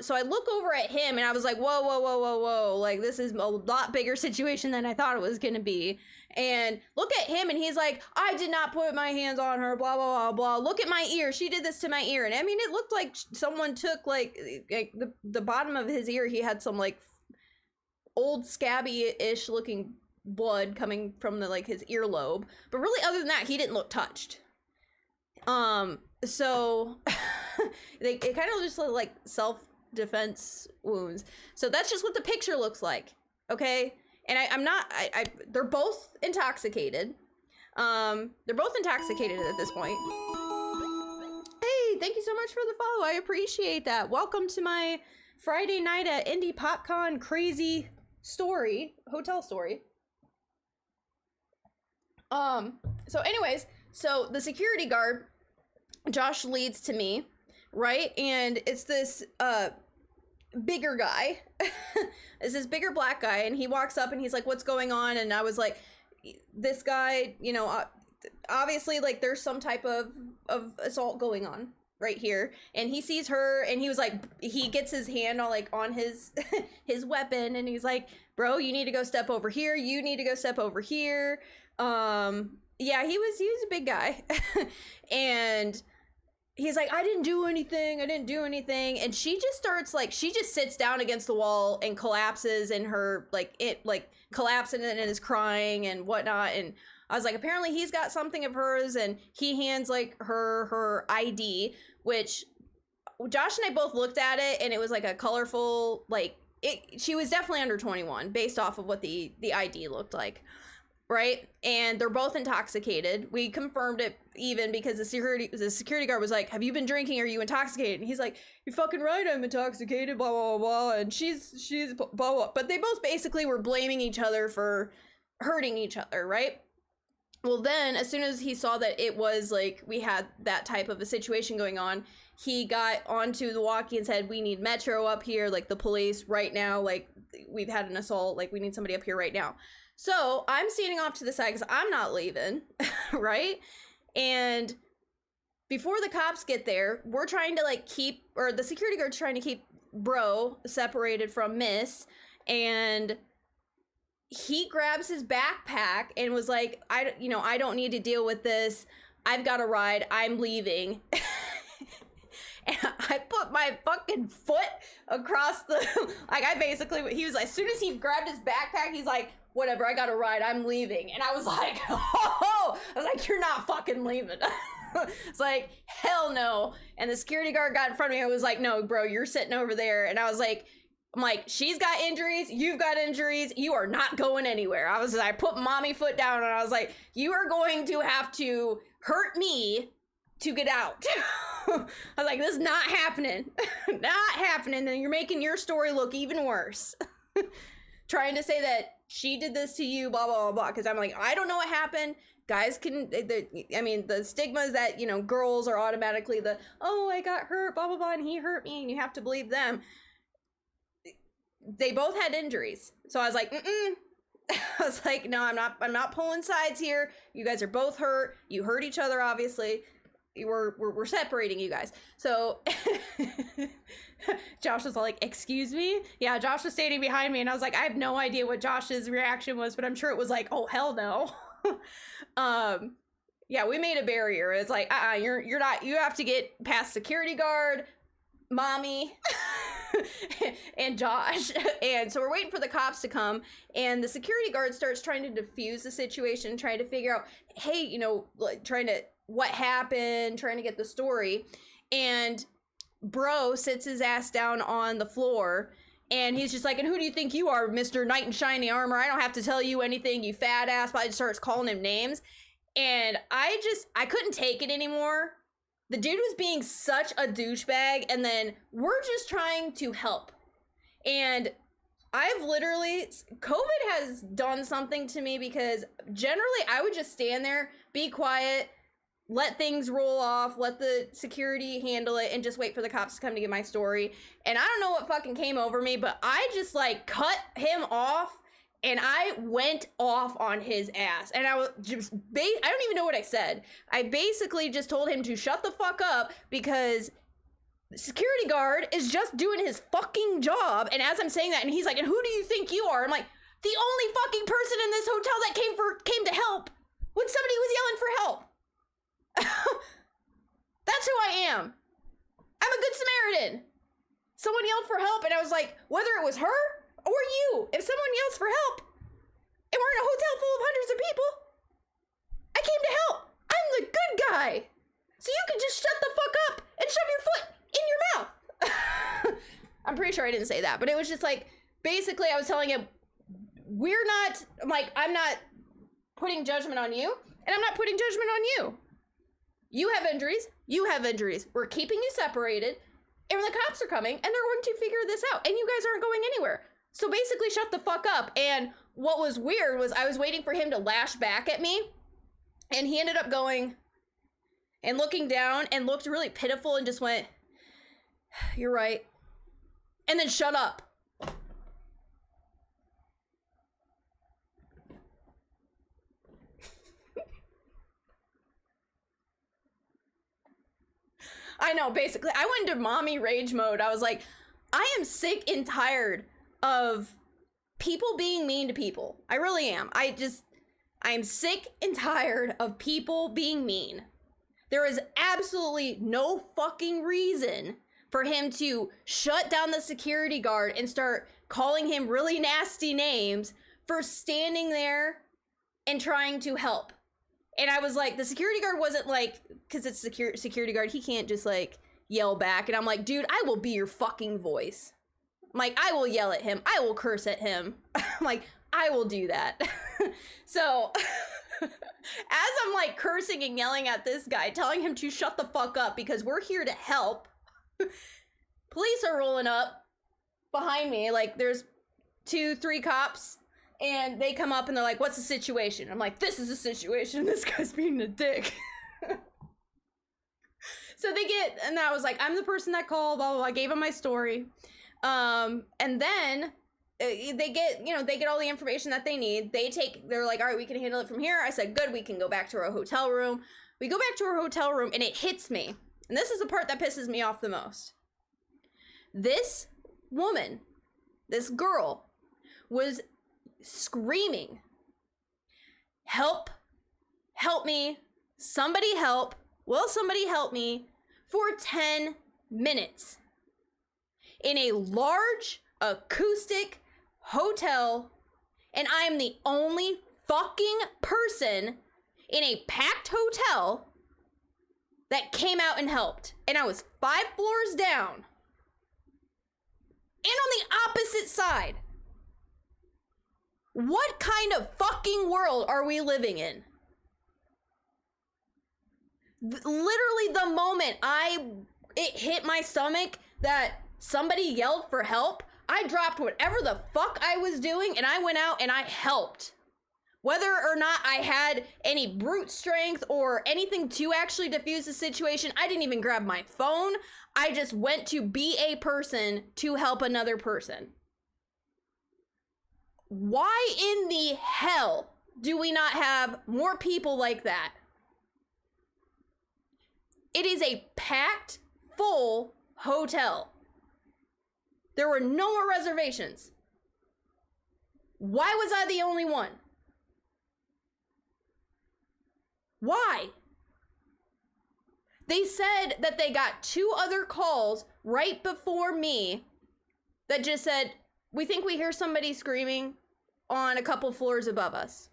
So I look over at him and I was like, whoa. Like, this is a lot bigger situation than I thought it was going to be. And look at him and he's like, I did not put my hands on her, blah, blah, blah, blah. Look at my ear. She did this to my ear. And I mean, it looked like someone took like the bottom of his ear. He had some like old scabby-ish looking blood coming from the like his earlobe. But really, other than that, he didn't look touched. So it kind of just looked like self-defense wounds. So that's just what the picture looks like. Okay. And they're both intoxicated. They're both intoxicated at this point. Hey, thank you so much for the follow. I appreciate that. Welcome to my Friday night at Indy PopCon crazy hotel story. So anyways, so the security guard, Josh, leads to me, right? And it's this bigger guy. It's this bigger black guy, and he walks up and he's like, what's going on? And I was like, this guy, you know, obviously like there's some type of assault going on right here. And he sees her and he was like, he gets his hand on his his weapon, and he's like, bro, you need to go step over here, you need to go step over here. Yeah, he was a big guy. And he's like, I didn't do anything. And she just sits down against the wall and collapses, and her collapsing and is crying and whatnot. And I was like, apparently he's got something of hers, and he hands like her ID, which Josh and I both looked at it, and it was like a colorful, she was definitely under 21 based off of what the ID looked like. Right? And they're both intoxicated. We confirmed it even because the security guard was like, have you been drinking? Are you intoxicated? And he's like, you're fucking right, I'm intoxicated, blah, blah, blah, blah. And she's blah, blah. But they both basically were blaming each other for hurting each other, right? Well, then as soon as he saw that it was like we had that type of a situation going on, he got onto the walkie and said, we need Metro up here, like the police right now, like we've had an assault, like we need somebody up here right now. So I'm standing off to the side because I'm not leaving, right? And before the cops get there, we're trying to the security guard's trying to keep bro separated from Miss, and he grabs his backpack and was like, I don't need to deal with this. I've got a ride. I'm leaving. And I put my fucking foot across he was like, as soon as he grabbed his backpack, he's like, whatever, I got a ride, I'm leaving. And I was like, you're not fucking leaving. It's like, hell no. And the security guard got in front of me. I was like, no, bro, you're sitting over there. And I'm like, she's got injuries, you've got injuries, you are not going anywhere. I put mommy foot down, and I was like, you are going to have to hurt me to get out. I was like, this is not happening. Not happening. And you're making your story look even worse. Trying to say that she did this to you, blah, blah, blah, blah. Because I'm like, I don't know what happened. Guys the stigma is that, girls are automatically I got hurt, blah, blah, blah, and he hurt me, and you have to believe them. They both had injuries. So I was like, I was like, no, I'm not pulling sides here. You guys are both hurt. You hurt each other, obviously. We're separating you guys. So Josh was like, excuse me? Yeah, Josh was standing behind me, and I was like, I have no idea what Josh's reaction was, but I'm sure it was like, oh, hell no. Yeah, we made a barrier. It's like, you're not, you have to get past security guard, mommy, and Josh. And so we're waiting for the cops to come, and the security guard starts trying to defuse the situation, trying to figure out, hey, what happened, trying to get the story. And bro sits his ass down on the floor, and he's just like, and who do you think you are, Mr. Knight in Shiny Armor? I don't have to tell you anything, you fat ass. But I just starts calling him names, and I couldn't take it anymore. The dude was being such a douchebag, and then we're just trying to help. And COVID has done something to me, because generally I would just stand there, be quiet, let things roll off, let the security handle it, and just wait for the cops to come to get my story. And I don't know what fucking came over me, but I just cut him off And I went off on his ass. And I was just, I don't even know what I said. I basically just told him to shut the fuck up because the security guard is just doing his fucking job. And as I'm saying that, and he's like, and who do you think you are? I'm like, the only fucking person in this hotel that came to help when somebody was yelling for help. That's who I am. I'm a good Samaritan. Someone yelled for help, and I was like, whether it was her or you, if someone yells for help, and we're in a hotel full of hundreds of people, I came to help. I'm the good guy. So you can just shut the fuck up and shove your foot in your mouth. I'm pretty sure I didn't say that, but it was just like, basically I was telling him, I'm not putting judgment on you, and I'm not putting judgment on you. You have injuries, you have injuries. We're keeping you separated, and the cops are coming, and they're going to figure this out, and you guys aren't going anywhere. So basically, shut the fuck up. And what was weird was I was waiting for him to lash back at me, and he ended up going and looking down and looked really pitiful and just went, "You're right," and then shut up. I know, basically, I went into mommy rage mode. I was like, I am sick and tired of people being mean to people. I really am. I am sick and tired of people being mean. There is absolutely no fucking reason for him to shut down the security guard and start calling him really nasty names for standing there and trying to help. And I was like, the security guard wasn't like, because it's security guard, he can't just like yell back. And I'm like, dude, I will be your fucking voice. I'm like, I will yell at him. I will curse at him. I'm like, I will do that. So as I'm like cursing and yelling at this guy, telling him to shut the fuck up because we're here to help, police are rolling up behind me. Like there's 2-3 cops. And they come up and they're like, what's the situation? I'm like, this is a situation. This guy's being a dick. So they get, and I was like, I'm the person that called, blah, blah, blah. I gave him my story. And then they get all the information that they need. They're like, all right, we can handle it from here. I said, good, we can go back to our hotel room. We go back to our hotel room and it hits me. And this is the part that pisses me off the most. This woman, this girl, was screaming, help me, somebody help, will somebody help me, for 10 minutes in a large acoustic hotel, and I am the only fucking person in a packed hotel that came out and helped, and I was 5 floors down and on the opposite side. What kind of fucking world are we living in? Literally the moment it hit my stomach that somebody yelled for help, I dropped whatever the fuck I was doing and I went out and I helped. Whether or not I had any brute strength or anything to actually diffuse the situation, I didn't even grab my phone. I just went to be a person to help another person. Why in the hell do we not have more people like that? It is a packed, full hotel. There were no more reservations. Why was I the only one? Why? They said that they got 2 other calls right before me that just said, we think we hear somebody screaming on a couple floors above us.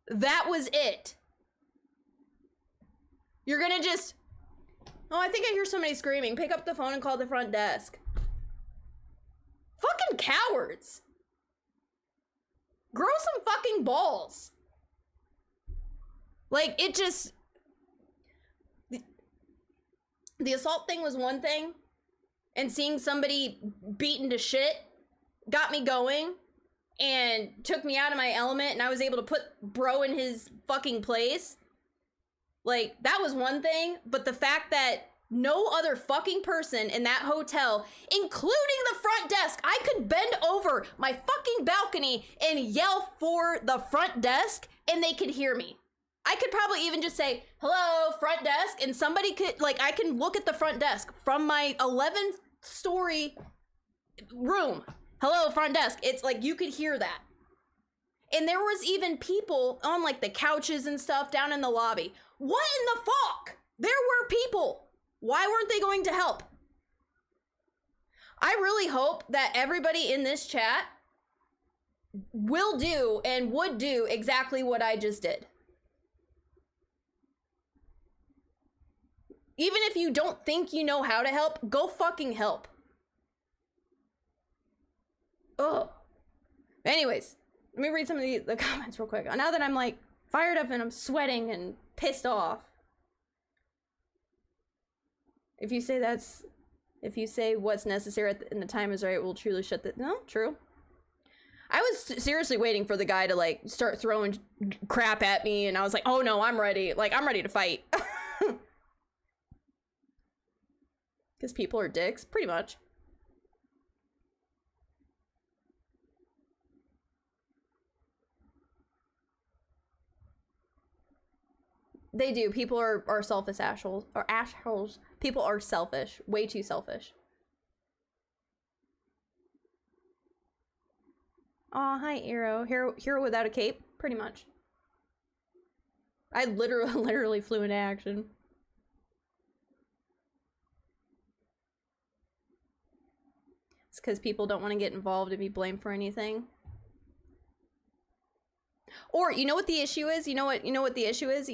That was it. You're gonna just, oh, I think I hear somebody screaming. Pick up the phone and call the front desk. Fucking cowards. Grow some fucking balls. Like, it just, the assault thing was one thing, and seeing somebody beaten to shit got me going and took me out of my element, and I was able to put bro in his fucking place. Like, that was one thing, but the fact that No other fucking person in that hotel, including the front desk. I could bend over my fucking balcony and yell for the front desk and they could hear me. I could probably even just say, hello, front desk, and somebody could, like, I can look at the front desk from my 11th story room. Hello, front desk. It's like, you could hear that. And there was even people on, like, the couches and stuff down in the lobby. What in the fuck? There were people. Why weren't they going to help? I really hope that everybody in this chat will do and would do exactly what I just did. Even if you don't think you know how to help, go fucking help. Ugh. Anyways, let me read some of the comments real quick. Now that I'm like fired up and I'm sweating and pissed off. If you say what's necessary and the time is right, we'll truly shut the, no, true. I was seriously waiting for the guy to like start throwing crap at me and I was like, oh no, I'm ready. Like, I'm ready to fight. Because people are dicks, pretty much. They do. People are selfish assholes. Or assholes. People are selfish. Way too selfish. Aw, hi, Hero. Hero without a cape. Pretty much. I literally flew into action. It's because people don't want to get involved and be blamed for anything. Or, you know what the issue is? You know what the issue is?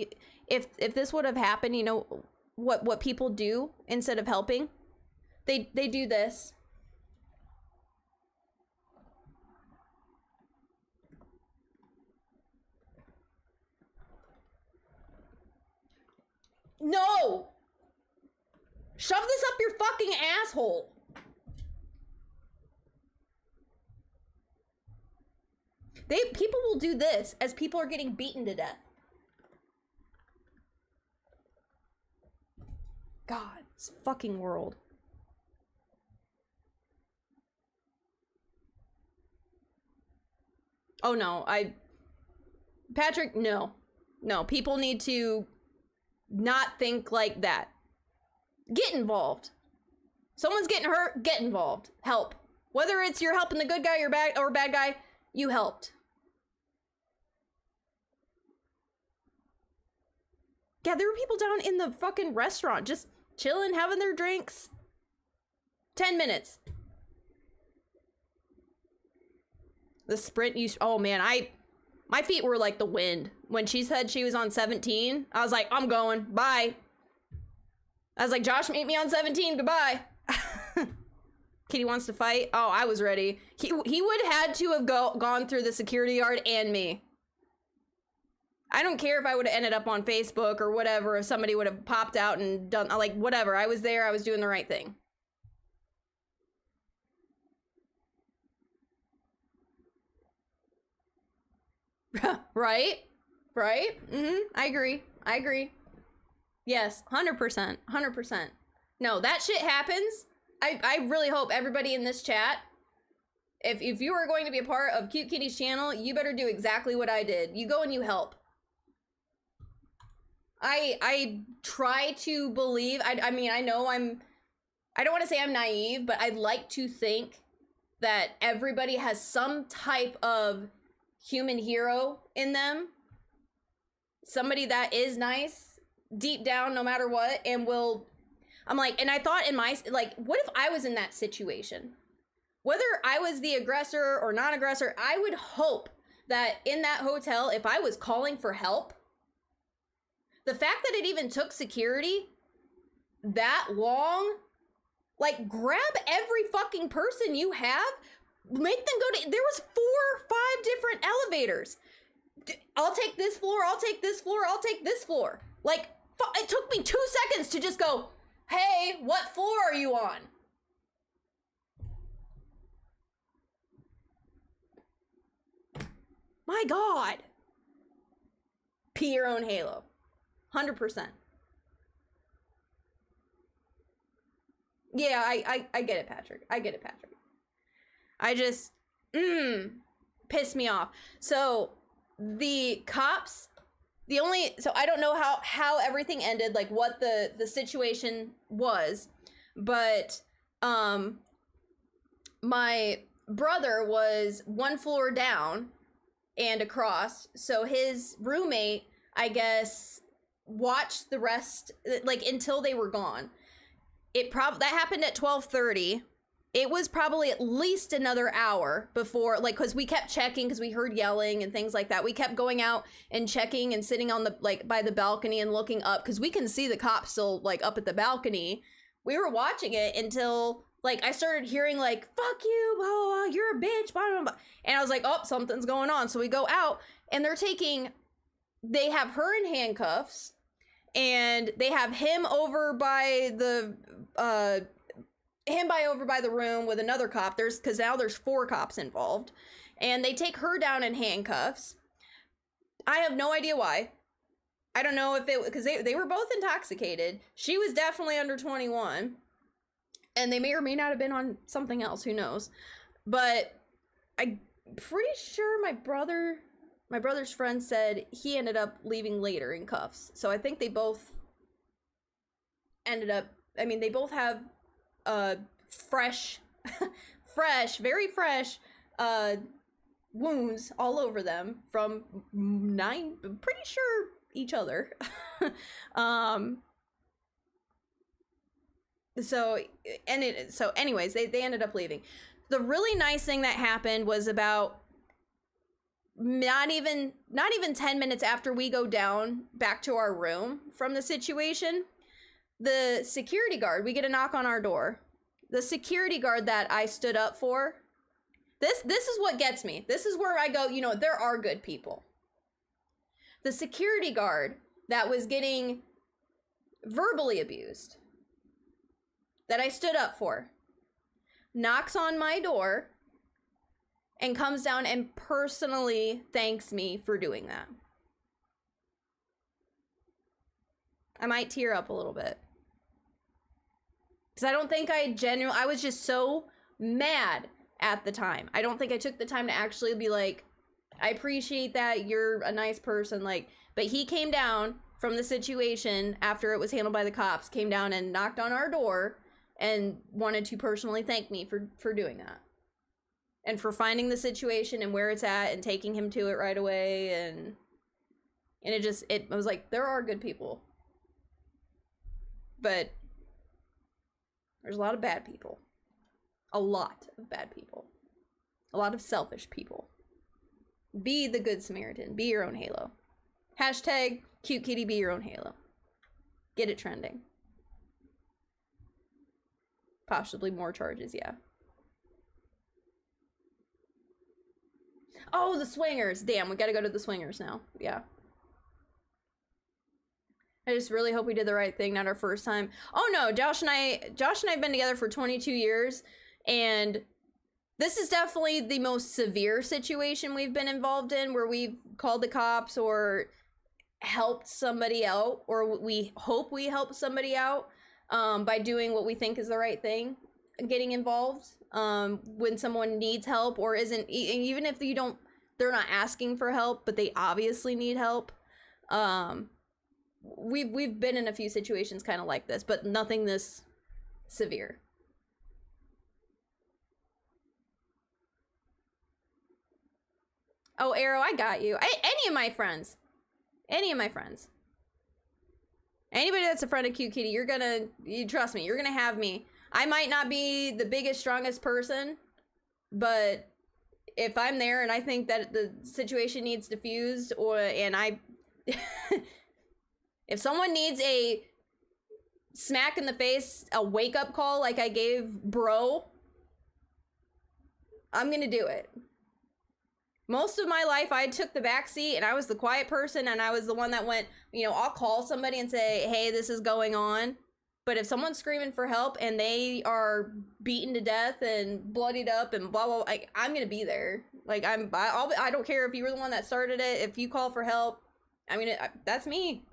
If this would have happened, you know what people do instead of helping? They do this. No! Shove this up your fucking asshole. People will do this as people are getting beaten to death. God, this fucking world. Oh no, Patrick, no. No, people need to not think like that. Get involved. Someone's getting hurt, get involved. Help. Whether it's you're helping the good guy or bad guy, you helped. Yeah, there were people down in the fucking restaurant just chilling, having their drinks. 10 minutes. The sprint oh man, my feet were like the wind. When she said she was on 17, I was like, I'm going, bye. I was like, Josh, meet me on 17, goodbye. Kitty wants to fight. Oh, I was ready. He would have had to have gone through the security yard and me. I don't care if I would have ended up on Facebook or whatever, if somebody would have popped out and done, like, whatever. I was there, I was doing the right thing. Right? Right? I agree. Yes, 100%. 100%. No, that shit happens. I really hope everybody in this chat, if you are going to be a part of KuteKitti's channel, you better do exactly what I did. You go and you help. I try to believe, I mean, I know I don't want to say I'm naive, but I'd like to think that everybody has some type of human hero in them. Somebody that is nice, deep down, no matter what, and I'm like, and I thought in my, like, what if I was in that situation? Whether I was the aggressor or non-aggressor, I would hope that in that hotel, if I was calling for help, the fact that it even took security that long, like, grab every fucking person you have, make them go to, there was 4 or 5 different elevators. I'll take this floor, I'll take this floor, I'll take this floor. Like, it took me 2 seconds to just go, hey, what floor are you on? My God. Pee your own halo. 100%. Yeah, I get it, Patrick. I get it, Patrick. I just, pissed me off. So, the cops, so I don't know how everything ended, like what the situation was, but, my brother was one floor down and across, so his roommate, I guess, watched the rest, like, until they were gone. That happened at 12:30. It was probably at least another hour before, like, because we kept checking because we heard yelling and things like that. We kept going out and checking and sitting on the, like, by the balcony and looking up because we can see the cops still, like, up at the balcony. We were watching it until, like, I started hearing, like, fuck you, blah, blah, blah, you're a bitch, blah, blah, blah. And I was like, oh, something's going on. So we go out and they have her in handcuffs and they have him over by the room with another cop. Because now there's 4 cops involved, and they take her down in handcuffs. I have no idea why. I don't know if because they were both intoxicated. She was definitely under 21, and they may or may not have been on something else. Who knows? But I'm pretty sure my brother's friend said he ended up leaving later in cuffs. So I think they both ended up. I mean, they both have very fresh wounds all over them from pretty sure each other. So anyways, they ended up leaving. The really nice thing that happened was about not even 10 minutes after we go down back to our room from the situation, the security guard, we get a knock on our door. The security guard that I stood up for, this is what gets me. This is where I go, you know, there are good people. The security guard that was getting verbally abused, that I stood up for, knocks on my door and comes down and personally thanks me for doing that. I might tear up a little bit. Because I don't think I was just so mad at the time. I don't think I took the time to actually be like, I appreciate that, you're a nice person, like, but he came down from the situation after it was handled by the cops, came down and knocked on our door and wanted to personally thank me for doing that. And for finding the situation and where it's at and taking him to it right away, and I was like, there are good people. But there's a lot of bad people. A lot of bad people. A lot of selfish people. Be the good Samaritan. Be your own Halo. Hashtag KuteKitti, be your own Halo. Get it trending. Possibly more charges, yeah. Oh, the swingers. Damn, we gotta go to the swingers now. Yeah. I just really hope we did the right thing, not our first time. Oh no, Josh and I have been together for 22 years, and this is definitely the most severe situation we've been involved in, where we've called the cops or helped somebody out, or we hope we help somebody out by doing what we think is the right thing, getting involved when someone needs help or isn't, even if they're not asking for help, but they obviously need help. We've been in a few situations kind of like this, but nothing this severe. Oh, Arrow, I got you. Any of my friends. Anybody that's a friend of KuteKitti, you trust me, you're gonna have me. I might not be the biggest, strongest person, but if I'm there and I think that the situation needs diffused, if someone needs a smack in the face, a wake-up call like I gave bro, I'm gonna do it. Most of my life, I took the back seat and I was the quiet person, and I was the one that went, I'll call somebody and say, hey, this is going on. But if someone's screaming for help and they are beaten to death and bloodied up and blah, blah, blah, I'm gonna be there. Like, I don't care if you were the one that started it. If you call for help, that's me.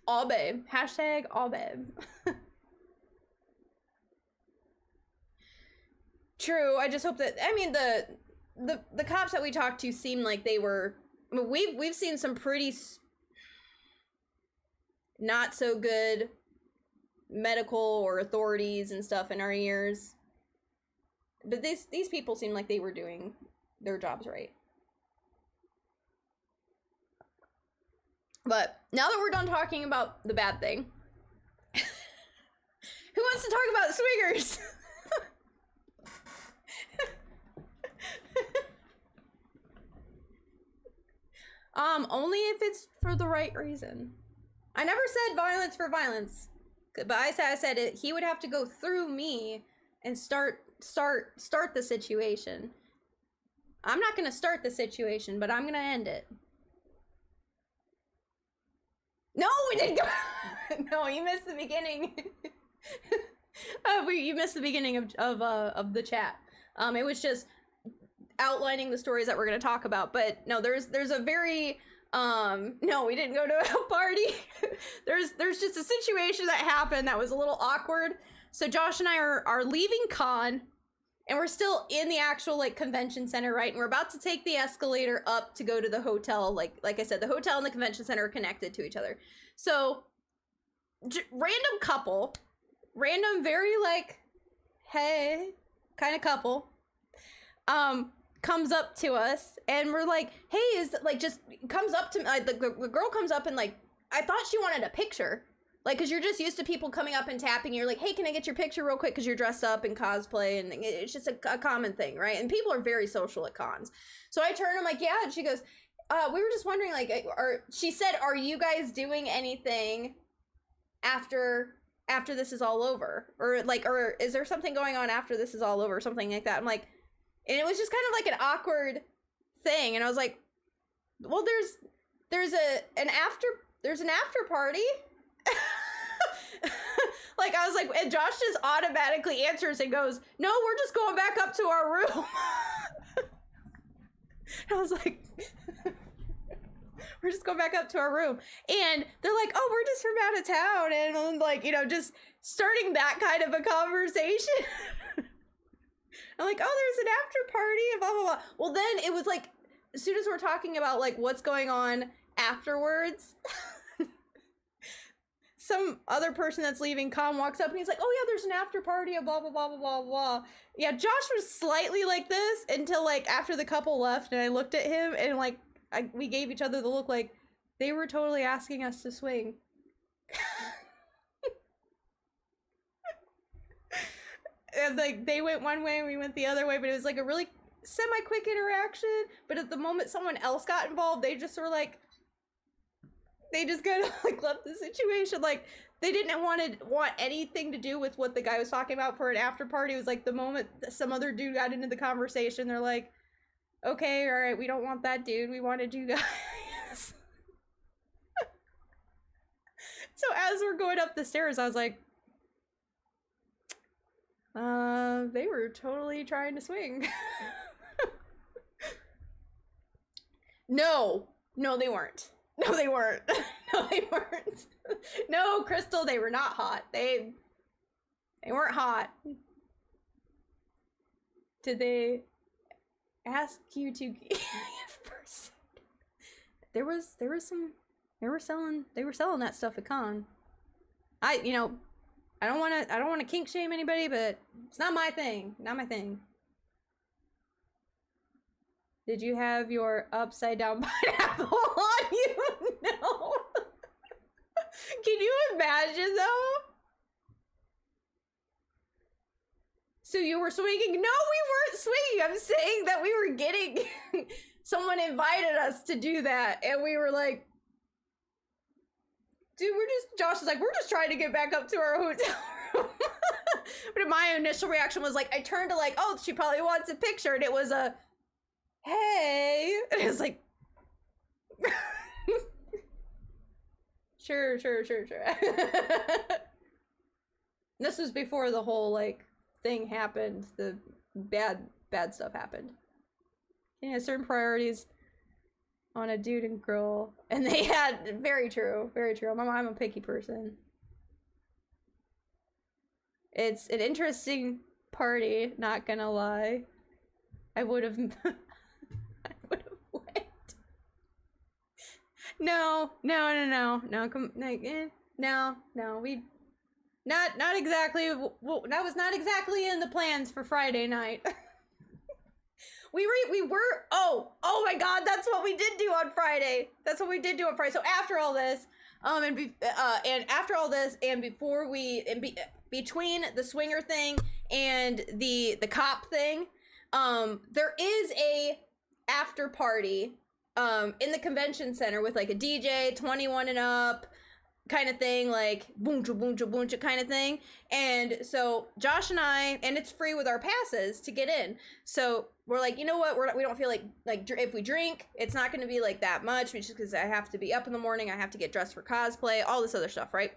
All babe. Hashtag all babe. True. I just hope that, I mean, the cops that we talked to seemed like they were, I mean, we've seen some pretty not so good medical or authorities and stuff in our ears. But these people seem like they were doing their jobs right. But now that we're done talking about the bad thing, who wants to talk about swingers? Only if it's for the right reason. I never said violence for violence, but I said it, he would have to go through me and start the situation. I'm not gonna start the situation, but I'm gonna end it. No, we didn't go. No, you missed the beginning. You missed the beginning of the chat. It was just outlining the stories that we're gonna talk about. But no, there's a very no, we didn't go to a party. there's just a situation that happened that was a little awkward. So Josh and I are leaving con, and we're still in the actual like convention center, right? And we're about to take the escalator up to go to the hotel. Like I said, the hotel and the convention center are connected to each other. So random couple, random very like, hey, kind of couple, comes up to us, and we're like, hey, is like, just comes up to me, like the girl comes up and like, I thought she wanted a picture. Like, cause you're just used to people coming up and tapping. You're like, hey, can I get your picture real quick? Cause you're dressed up in cosplay, and it's just a common thing, right? And people are very social at cons. So I turn, I'm like, yeah. And she goes, we were just wondering, like, she said, are you guys doing anything after this is all over? Or like, or is there something going on after this is all over? Or something like that. I'm like, and it was just kind of like an awkward thing. And I was like, well, there's an after party. Like, I was like, and Josh just automatically answers and goes, no, we're just going back up to our room. I was like, we're just going back up to our room. And they're like, oh, we're just from out of town. And I'm like, you know, just starting that kind of a conversation. I'm like, oh, there's an after party and blah, blah, blah. Well, then it was like, as soon as we're talking about like what's going on afterwards, some other person that's leaving con walks up and he's like, oh yeah, there's an after party of blah, blah, blah, blah, blah, blah. Yeah, Josh was slightly like this until like after the couple left, and I looked at him and like, we gave each other the look like they were totally asking us to swing. And like, they went one way and we went the other way, but it was like a really semi-quick interaction. But at the moment someone else got involved, they just were like, they just kind of like left the situation. Like, they didn't want anything to do with what the guy was talking about for an after party. It was like the moment some other dude got into the conversation, they're like, okay, all right, we don't want that dude. We wanted you guys. So as we're going up the stairs, I was like, they were totally trying to swing. No, they weren't. No, they weren't. No, they weren't. No, Crystal, they were not hot. They weren't hot. Did they ask you to first? They were selling that stuff at con. I don't want to kink shame anybody, but it's not my thing. Not my thing. Did you have your upside down pineapple on you? No. Can you imagine though? So you were swinging? No, we weren't swinging. I'm saying that we were getting, someone invited us to do that. And we were like, dude, Josh is like, we're just trying to get back up to our hotel room. But my initial reaction was like, I turned to like, oh, she probably wants a picture. And it was a, hey. And it was like, sure. This was before the whole like thing happened. The bad stuff happened. Yeah, certain priorities. on a dude and girl, and they had, very true, very true. I'm a picky person. It's an interesting party, not gonna lie. I would have I would have went. No, come, like, no, we not exactly, well, that was not exactly in the plans for Friday night. we were, oh my god, that's what we did do on Friday. That's what we did do on Friday. So after all this, and after all this, and before we, between the swinger thing and the cop thing, there is a after party in the convention center with like a DJ, 21 and up kind of thing, like booncha booncha booncha kind of thing. And so Josh and I, and it's free with our passes to get in, so we're like, you know what, we don't feel like if we drink, it's not going to be like that much, just because I have to be up in the morning, I have to get dressed for cosplay, all this other stuff, right?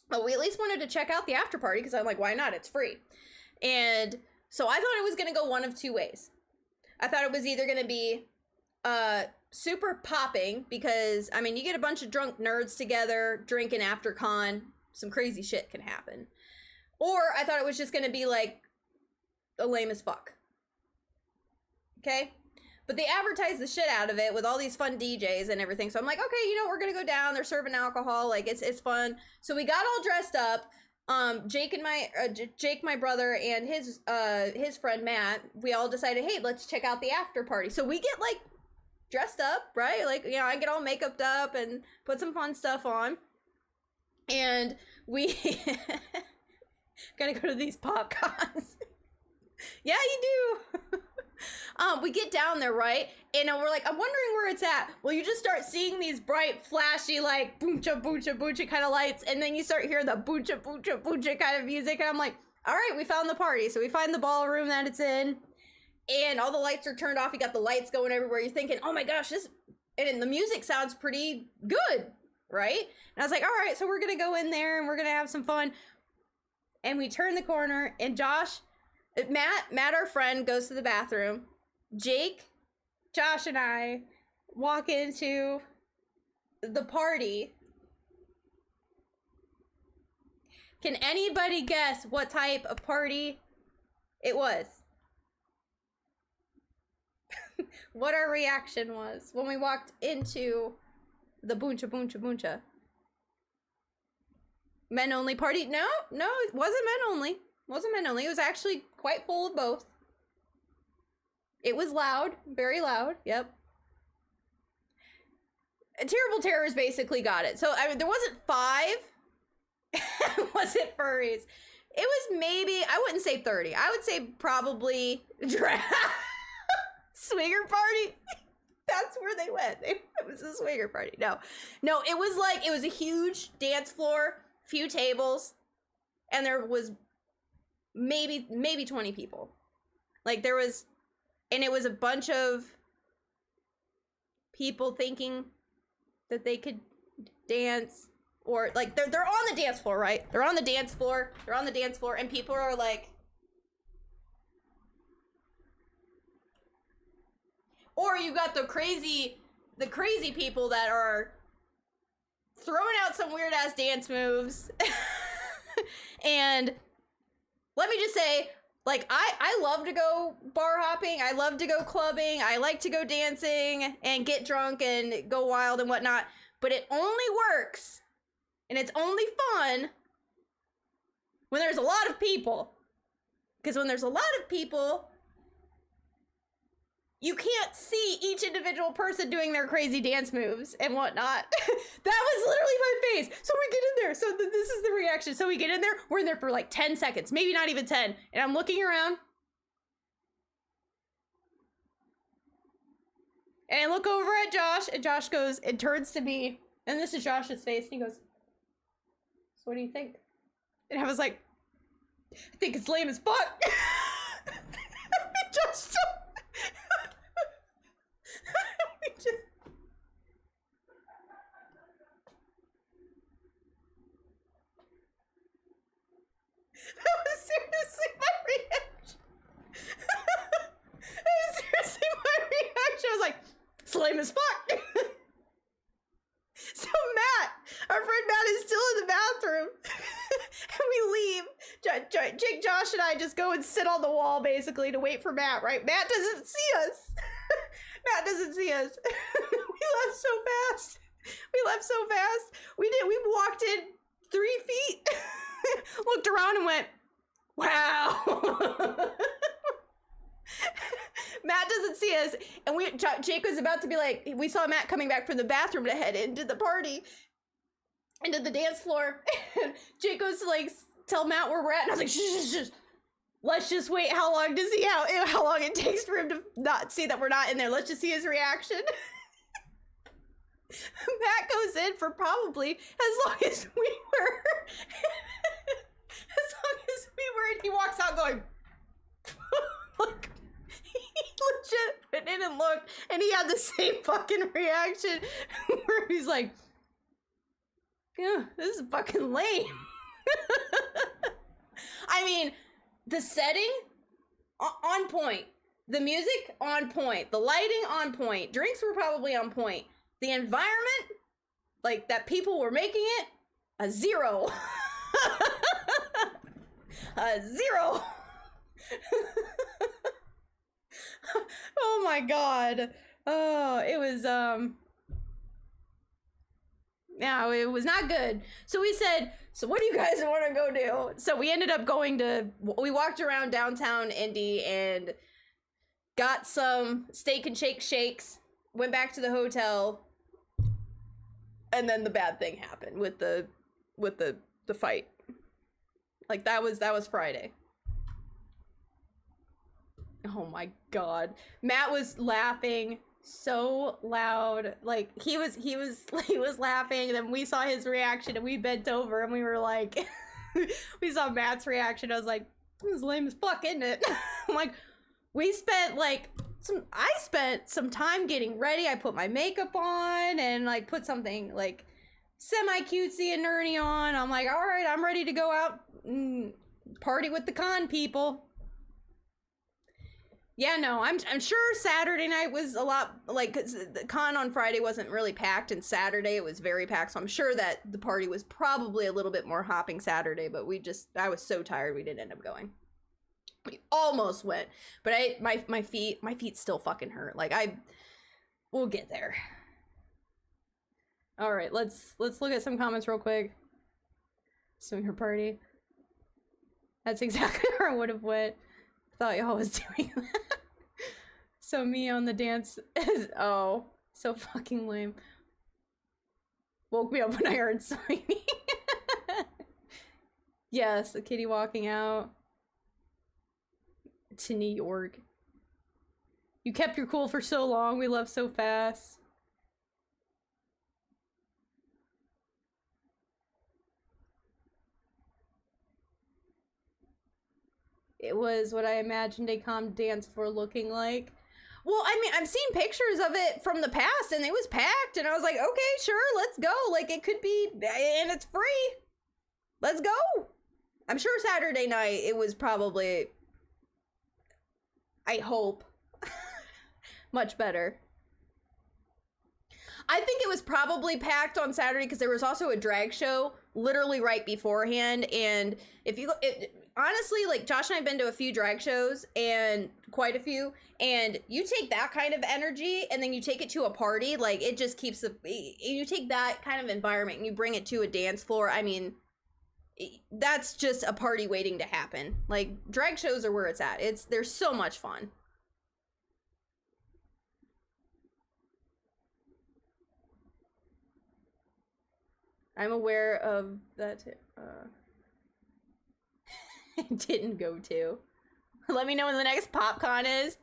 But we at least wanted to check out the after party, because I'm like, why not? It's free. And so I thought it was going to go one of two ways. I thought it was either going to be super popping, because, I mean, you get a bunch of drunk nerds together, drinking after con, some crazy shit can happen. Or I thought it was just going to be, like, a lame as fuck. Okay? But they advertised the shit out of it with all these fun DJs and everything. So I'm like, okay, you know, we're going to go down. They're serving alcohol. Like, it's fun. So we got all dressed up. Jake, my brother, and his friend Matt, we all decided, hey, let's check out the after party. So we get, like, dressed up, right? Like, you know, I get all makeuped up and put some fun stuff on. And we gotta go to these PopCons. Yeah, you do. We get down there, right? And we're like, I'm wondering where it's at. Well, you just start seeing these bright, flashy, like, booncha, booncha, booncha kind of lights. And then you start hearing the booncha, booncha, booncha kind of music. And I'm like, all right, we found the party. So we find the ballroom that it's in. And all the lights are turned off. You got the lights going everywhere. You're thinking, oh my gosh, and the music sounds pretty good, right? And I was like, all right, so we're going to go in there and we're going to have some fun. And we turn the corner, and Matt, our friend, goes to the bathroom. Jake, Josh, and I walk into the party. Can anybody guess what type of party it was? What our reaction was when we walked into the booncha booncha booncha. Men only party? No, it wasn't men only. Wasn't men only. It was actually quite full of both. It was loud, very loud. Yep. Terrible Terrors basically got it. So I mean, there wasn't 5. It wasn't furries. It was maybe, I wouldn't say 30. I would say probably swinger party. That's where they went. It was a swinger party. No, it was like, it was a huge dance floor, few tables, and there was maybe 20 people. Like, there was, and it was a bunch of people thinking that they could dance, or like they're on the dance floor, right? They're on the dance floor, and people are like, or you got the crazy people that are throwing out some weird ass dance moves. And let me just say, like, I love to go bar hopping, I love to go clubbing, I like to go dancing and get drunk and go wild and whatnot, but it only works and it's only fun when there's a lot of people. Because when there's a lot of people, you can't see each individual person doing their crazy dance moves and whatnot. That was literally my face. So we get in there. So this is the reaction. So we get in there. We're in there for like 10 seconds, maybe not even 10. And I'm looking around. And I look over at Josh, and Josh goes, and turns to me. And this is Josh's face. And he goes, so what do you think? And I was like, I think it's lame as fuck. Josh, that was seriously my reaction. That was seriously my reaction. I was like, it's lame as fuck. I just go and sit on the wall basically to wait for Matt, right? Matt doesn't see us. Matt doesn't see us. We left so fast. We walked in 3 feet, looked around and went, wow. Matt doesn't see us, and Jake was about to be like, we saw Matt coming back from the bathroom to head into the party, into the dance floor, and Jake goes to like tell Matt where we're at, and I was like, shh. Let's just wait how long it takes for him to not see that we're not in there. Let's just see his reaction. Matt goes in for probably as long as we were. And he walks out going, look, he legit went in and looked, and he had the same fucking reaction where he's like, yeah, this is fucking lame. I mean, the setting, on point. The music, on point. The lighting, on point. Drinks were probably on point. The environment, like that people were making it, a 0. A 0. Oh my god. Oh, it was, no, it was not good. So we said, so what do you guys want to go do? So we ended up we walked around downtown Indy and got some steak and shake shakes, went back to the hotel, and then the bad thing happened with the fight. Like that was Friday. Oh my god. Matt was laughing so loud. Like he was laughing, and then we saw his reaction and we bent over and we were like we saw Matt's reaction. I was like, this is lame as fuck, isn't it? I'm like, I spent some time getting ready. I put my makeup on and like put something like semi cutesy and nerdy on. I'm like, all right, I'm ready to go out and party with the con people. Yeah, no, I'm sure Saturday night was a lot, like, 'cause the con on Friday wasn't really packed, and Saturday it was very packed, so I'm sure that the party was probably a little bit more hopping Saturday, but I was so tired we didn't end up going. We almost went, but my feet still fucking hurt. Like, we'll get there. All right, let's look at some comments real quick. Swinger party. That's exactly where I would have went. Thought y'all was doing that. So me on the dance is, oh, so fucking lame. Woke me up when I heard swinging. Yes, the kitty walking out to New York. You kept your cool for so long, we left so fast. It was what I imagined a calm dance floor looking like. Well, I mean, I've seen pictures of it from the past, and it was packed, and I was like, okay, sure, let's go. Like, it could be, and it's free. Let's go. I'm sure Saturday night, it was probably, I hope, much better. I think it was probably packed on Saturday because there was also a drag show literally right beforehand, and honestly, like, Josh and I have been to a few drag shows, and quite a few, and you take that kind of energy and then you take it to a party, like, it just keeps you take that kind of environment and you bring it to a dance floor. I mean, that's just a party waiting to happen. Like, drag shows are where it's at. They're so much fun. I'm aware of that. Didn't go to. Let me know when the next PopCon is.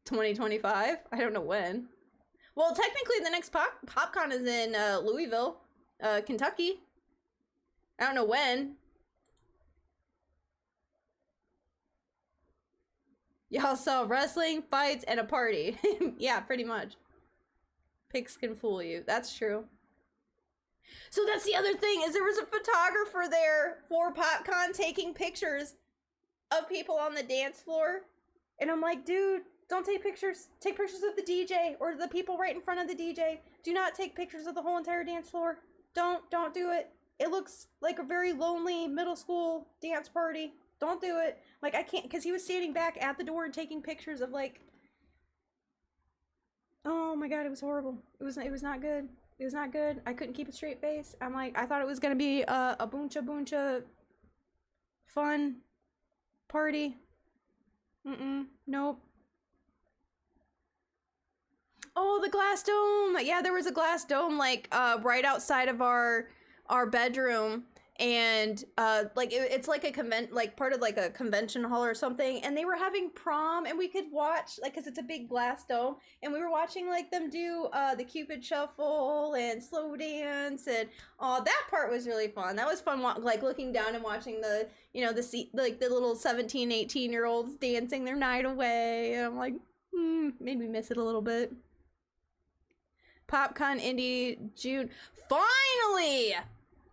2025. I don't know when. Well, technically the next PopCon is in Louisville, Kentucky. I don't know when. Y'all saw wrestling, fights, and a party. Yeah, pretty much. Pics can fool you. That's true. So that's the other thing, is there was a photographer there for PopCon taking pictures of people on the dance floor. And I'm like, dude, don't take pictures. Take pictures of the DJ or the people right in front of the DJ. Do not take pictures of the whole entire dance floor. Don't do it. It looks like a very lonely middle school dance party. Don't do it. Like, I can't, because he was standing back at the door and taking pictures of, like, oh my god, it was horrible. It was not good. It was not good. I couldn't keep a straight face. I'm like, I thought it was gonna be a buncha fun party. Nope. Oh, the glass dome. Yeah, there was a glass dome, like, right outside of our bedroom. And like it's like part of like a convention hall or something, and they were having prom, and we could watch, like, because it's a big glass dome, and we were watching like them do the Cupid shuffle and slow dance, and that part was really fun. That was fun, like looking down and watching the, you know, like the little 17, 18-year-olds dancing their night away, and I'm like, made me miss it a little bit. PopCon Indy June, finally.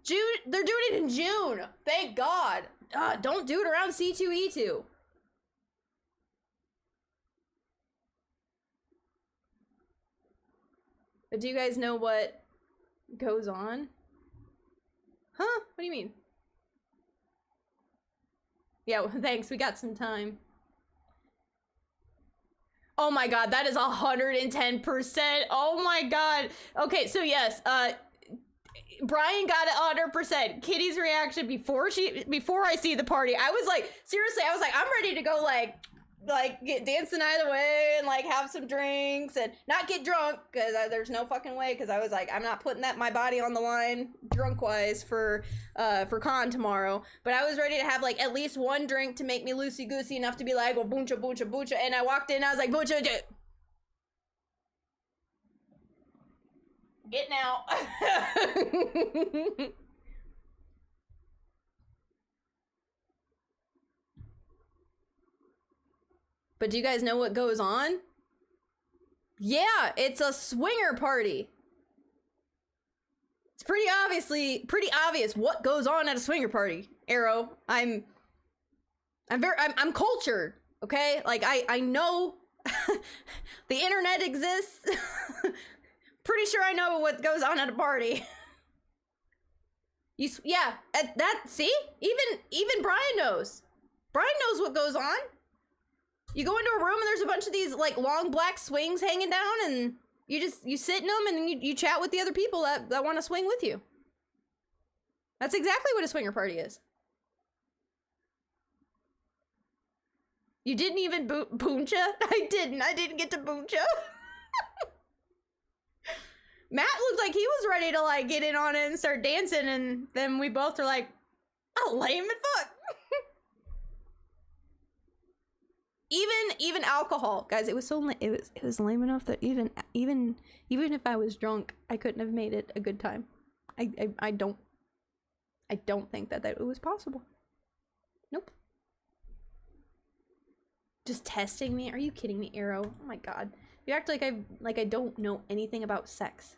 June, they're doing it in June. Thank God. Don't do it around C2E2. But do you guys know what goes on? Huh? What do you mean? Yeah, well, thanks. We got some time. Oh my God, that is 110%. Oh my God. Okay, so yes, Brian got it 100%. Kitty's reaction before I see the party, I was like, seriously, I was like, I'm ready to go like get dancing either way and like have some drinks and not get drunk, because there's no fucking way, because I was like, I'm not putting my body on the line drunk wise for con tomorrow. But I was ready to have like at least one drink to make me loosey goosey enough to be like, well, buncha buncha buncha, and I walked in, I was like, buncha. Getting out. But do you guys know what goes on? Yeah, it's a swinger party. It's pretty obvious what goes on at a swinger party. Arrow, I'm cultured, okay? Like I know the internet exists. Pretty sure I know what goes on at a party. Yeah, at that, see? Even Brian knows. Brian knows what goes on. You go into a room and there's a bunch of these like long black swings hanging down, and you sit in them, and then you chat with the other people that want to swing with you. That's exactly what a swinger party is. You didn't even booncha? I didn't get to booncha. Matt looked like he was ready to like get in on it and start dancing, and then we both are like, oh, lame as fuck. Even alcohol, guys, it was so it was lame enough that even if I was drunk, I couldn't have made it a good time. I don't think that it was possible. Nope. Just testing me? Are you kidding me, Arrow? Oh my God. You act like I don't know anything about sex.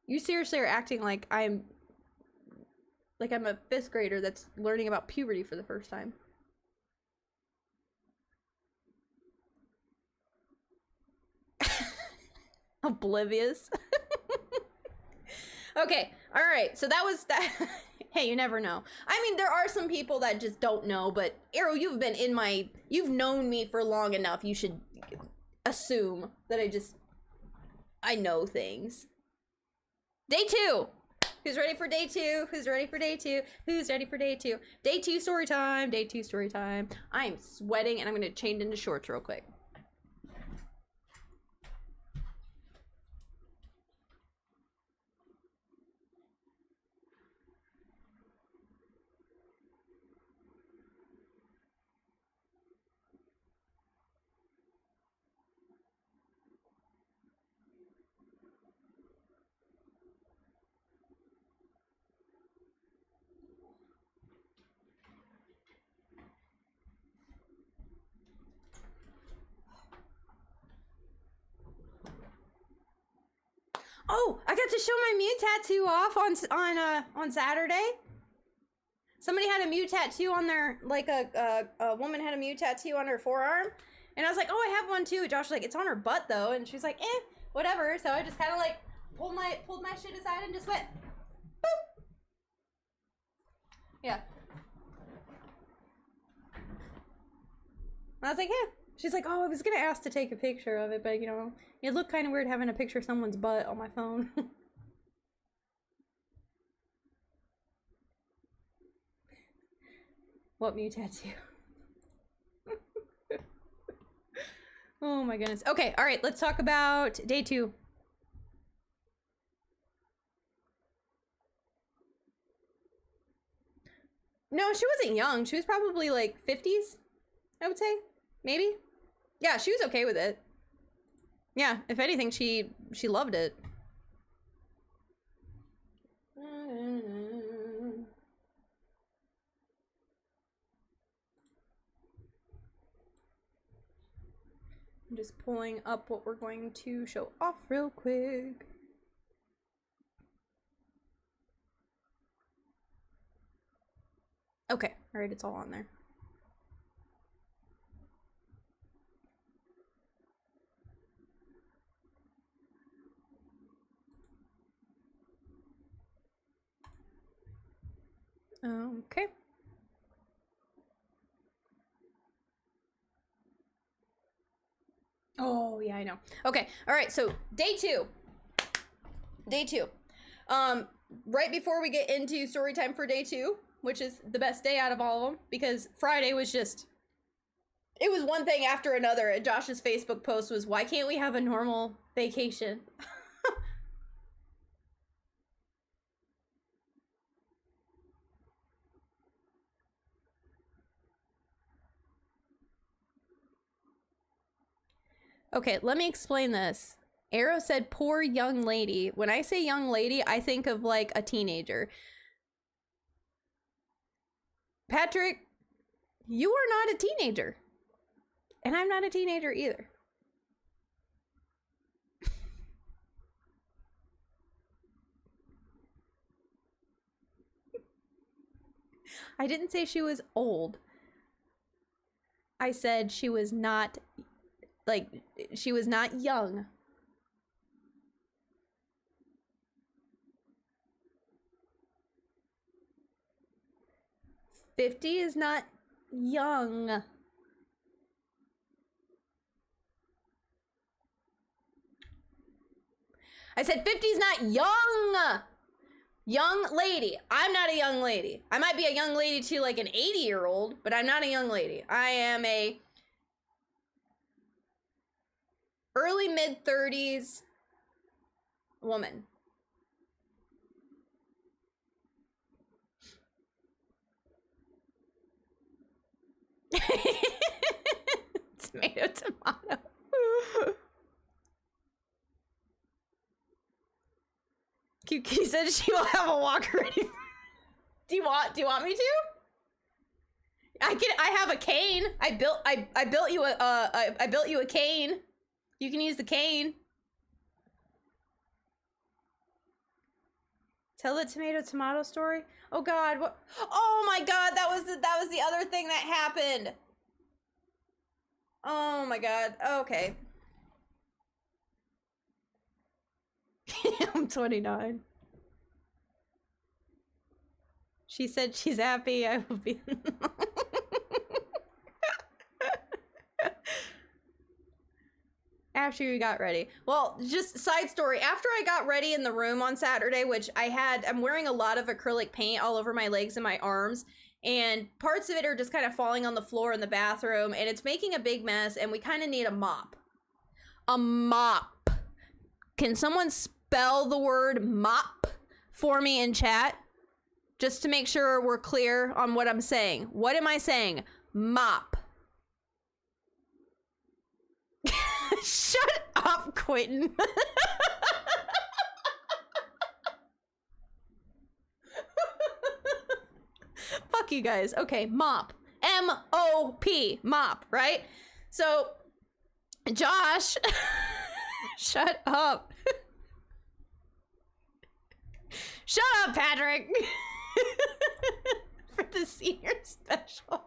You seriously are acting like I'm a 5th grader that's learning about puberty for the first time. Oblivious. Okay, all right. So that was that. Hey, you never know. I mean, there are some people that just don't know, but Arrow, you've known me for long enough. You should assume that I know things. Day 2. Who's ready for day 2? Who's ready for day 2? Who's ready for day 2? Day 2 story time. Day 2 story time. I'm sweating, and I'm gonna change into shorts real quick. Oh, I got to show my Mew tattoo off on Saturday. Somebody had a Mew tattoo on their, like a woman had a Mew tattoo on her forearm, and I was like, oh, I have one too. Josh was like, it's on her butt though, and she's like, whatever. So I just kind of like pulled my shit aside and just went, boop. Yeah. I was like, yeah. She's like, oh, I was gonna ask to take a picture of it, but you know, it looked kind of weird having a picture of someone's butt on my phone. What Mew tattoo? Oh my goodness. Okay, all right, let's talk about day 2. No, she wasn't young. She was probably like 50s, I would say. Maybe. Yeah, she was okay with it. Yeah, if anything, she loved it. I'm just pulling up what we're going to show off real quick. Okay, all right, it's all on there. Okay. Oh, yeah, I know. Okay, all right, so day 2. Day 2. Right before we get into story time for day 2, which is the best day out of all of them, because Friday was just, it was one thing after another, and Josh's Facebook post was, why can't we have a normal vacation? Okay, let me explain this. Arrow said, poor young lady. When I say young lady, I think of like a teenager. Patrick, you are not a teenager. And I'm not a teenager either. I didn't say she was old. I said she was not, like, she was not young. "50 is not young." I said 50 is not young. Young lady. I'm not a young lady. I might be a young lady to like an 80-year-old, but I'm not a young lady. I am a early mid-30s woman. Tomato, tomato. KuteKitti said she will have a walk ready. Do you want me to? I have a cane. I built you a cane. You can use the cane. Tell the tomato story. Oh God, what? Oh my God, that was the other thing that happened. Oh my God. Okay. I'm 29. She said she's happy. I will be. After you got ready. Well, just side story. After I got ready in the room on Saturday, which I'm wearing a lot of acrylic paint all over my legs and my arms, and parts of it are just kind of falling on the floor in the bathroom, and it's making a big mess, and we kind of need a mop. A mop. Can someone spell the word mop for me in chat? Just to make sure we're clear on what I'm saying. What am I saying? Mop. Shut up, Quentin. Fuck you guys. Okay, mop. M-O-P. Mop, right? So, Josh. Shut up. Shut up, Patrick. For the senior special.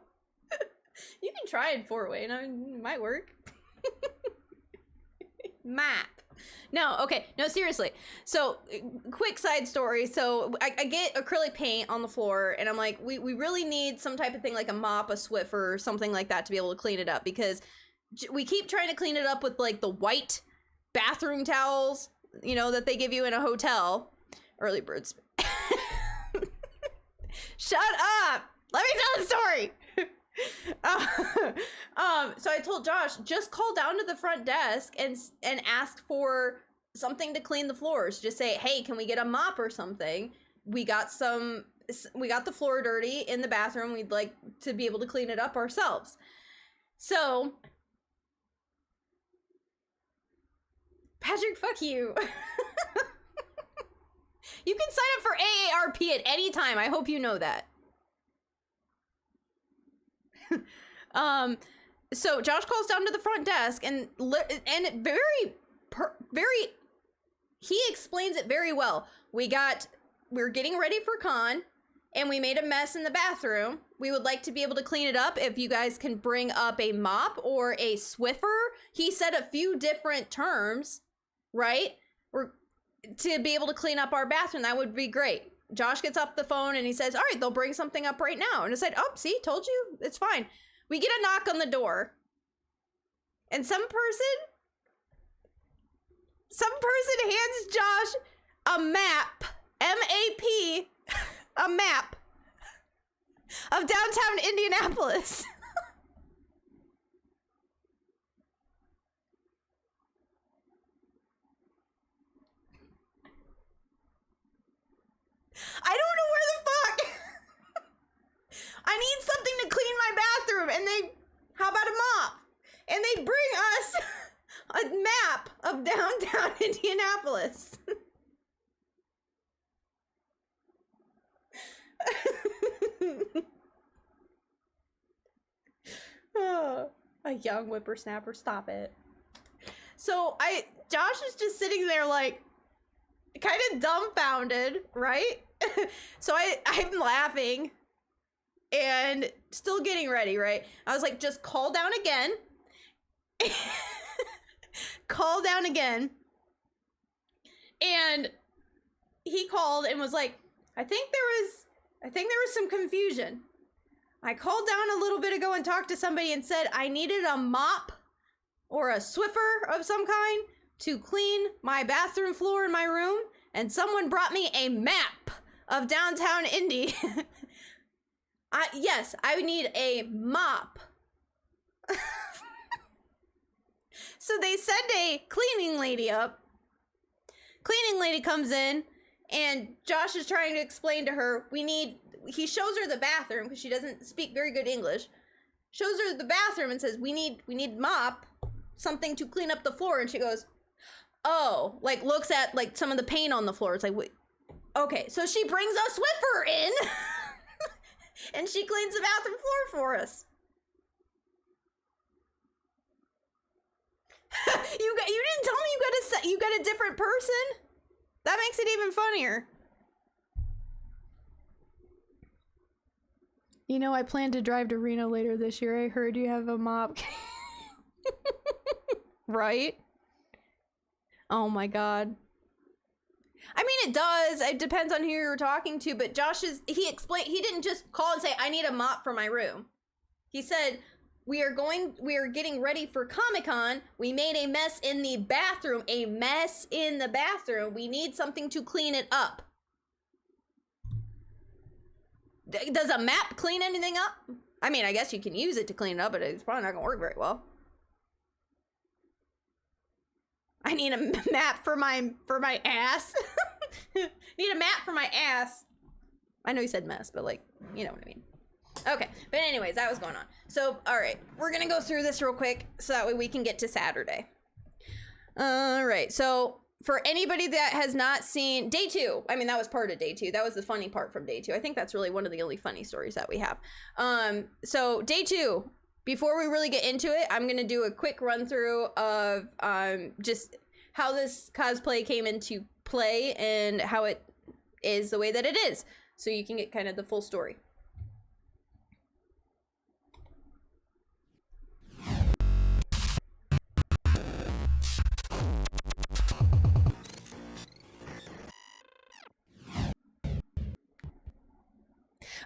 You can try it 4-way. It might work. Map. No, okay. No, seriously. So, quick side story. So, I get acrylic paint on the floor, and I'm like, we really need some type of thing like a mop, a Swiffer, or something like that to be able to clean it up, because we keep trying to clean it up with, like, the white bathroom towels, you know, that they give you in a hotel. Early birds. Shut up! Let me tell the story! So I told Josh, just call down to the front desk and ask for something to clean the floors. Just say, hey, can we get a mop or something? We got the floor dirty in the bathroom. We'd like to be able to clean it up ourselves. So, Patrick, fuck you. You can sign up for AARP at any time. I hope you know that. So Josh calls down to the front desk and he explains it very well. We're getting ready for con, and we made a mess in the bathroom. We would like to be able to clean it up. If you guys can bring up a mop or a Swiffer. He said a few different terms, right? To be able to clean up our bathroom, that would be great. Josh gets up the phone and he says, all right, they'll bring something up right now. And I said, oh, see, told you, it's fine. We get a knock on the door. And some person hands Josh a map, M-A-P, a map of downtown Indianapolis. I don't know where the fuck. I need something to clean my bathroom, and how about a mop? And they bring us a map of downtown Indianapolis. Oh, a young whippersnapper, stop it. So Josh is just sitting there like, kind of dumbfounded, right? So I'm laughing and still getting ready, right? I was like, just call down again. Call down again. And he called and was like, I think there was some confusion. I called down a little bit ago and talked to somebody and said I needed a mop or a Swiffer of some kind to clean my bathroom floor in my room, and someone brought me a map of downtown Indy. Yes, I would need a mop. So they send a cleaning lady up. Cleaning lady comes in, and Josh is trying to explain to her, he shows her the bathroom because she doesn't speak very good English. Shows her the bathroom and says, we need mop, something to clean up the floor. And she goes, oh, like looks at like some of the paint on the floor. It's like, wait, okay. So she brings a Swiffer in and she cleans the bathroom floor for us. You didn't tell me you got a different person? That makes it even funnier. You know, I plan to drive to Reno later this year. I heard you have a mop. Right? Oh my god. I mean, it does. It depends on who you're talking to, but he didn't just call and say, I need a mop for my room. He said, we are getting ready for Comic-Con. We made a mess in the bathroom. A mess in the bathroom. We need something to clean it up. Does a map clean anything up? I mean, I guess you can use it to clean it up, but it's probably not gonna work very well. I need a map for my ass. Need a map for my ass. I know you said mess, but like, you know what I mean. Okay, but anyways, that was going on. So, all right, we're gonna go through this real quick so that way we can get to Saturday. All right, so for anybody that has not seen day 2, I mean, that was part of day 2. That was the funny part from day 2. I think that's really one of the only funny stories that we have. So day 2, before we really get into it, I'm gonna do a quick run through of just how this cosplay came into play and how it is the way that it is, so you can get kind of the full story.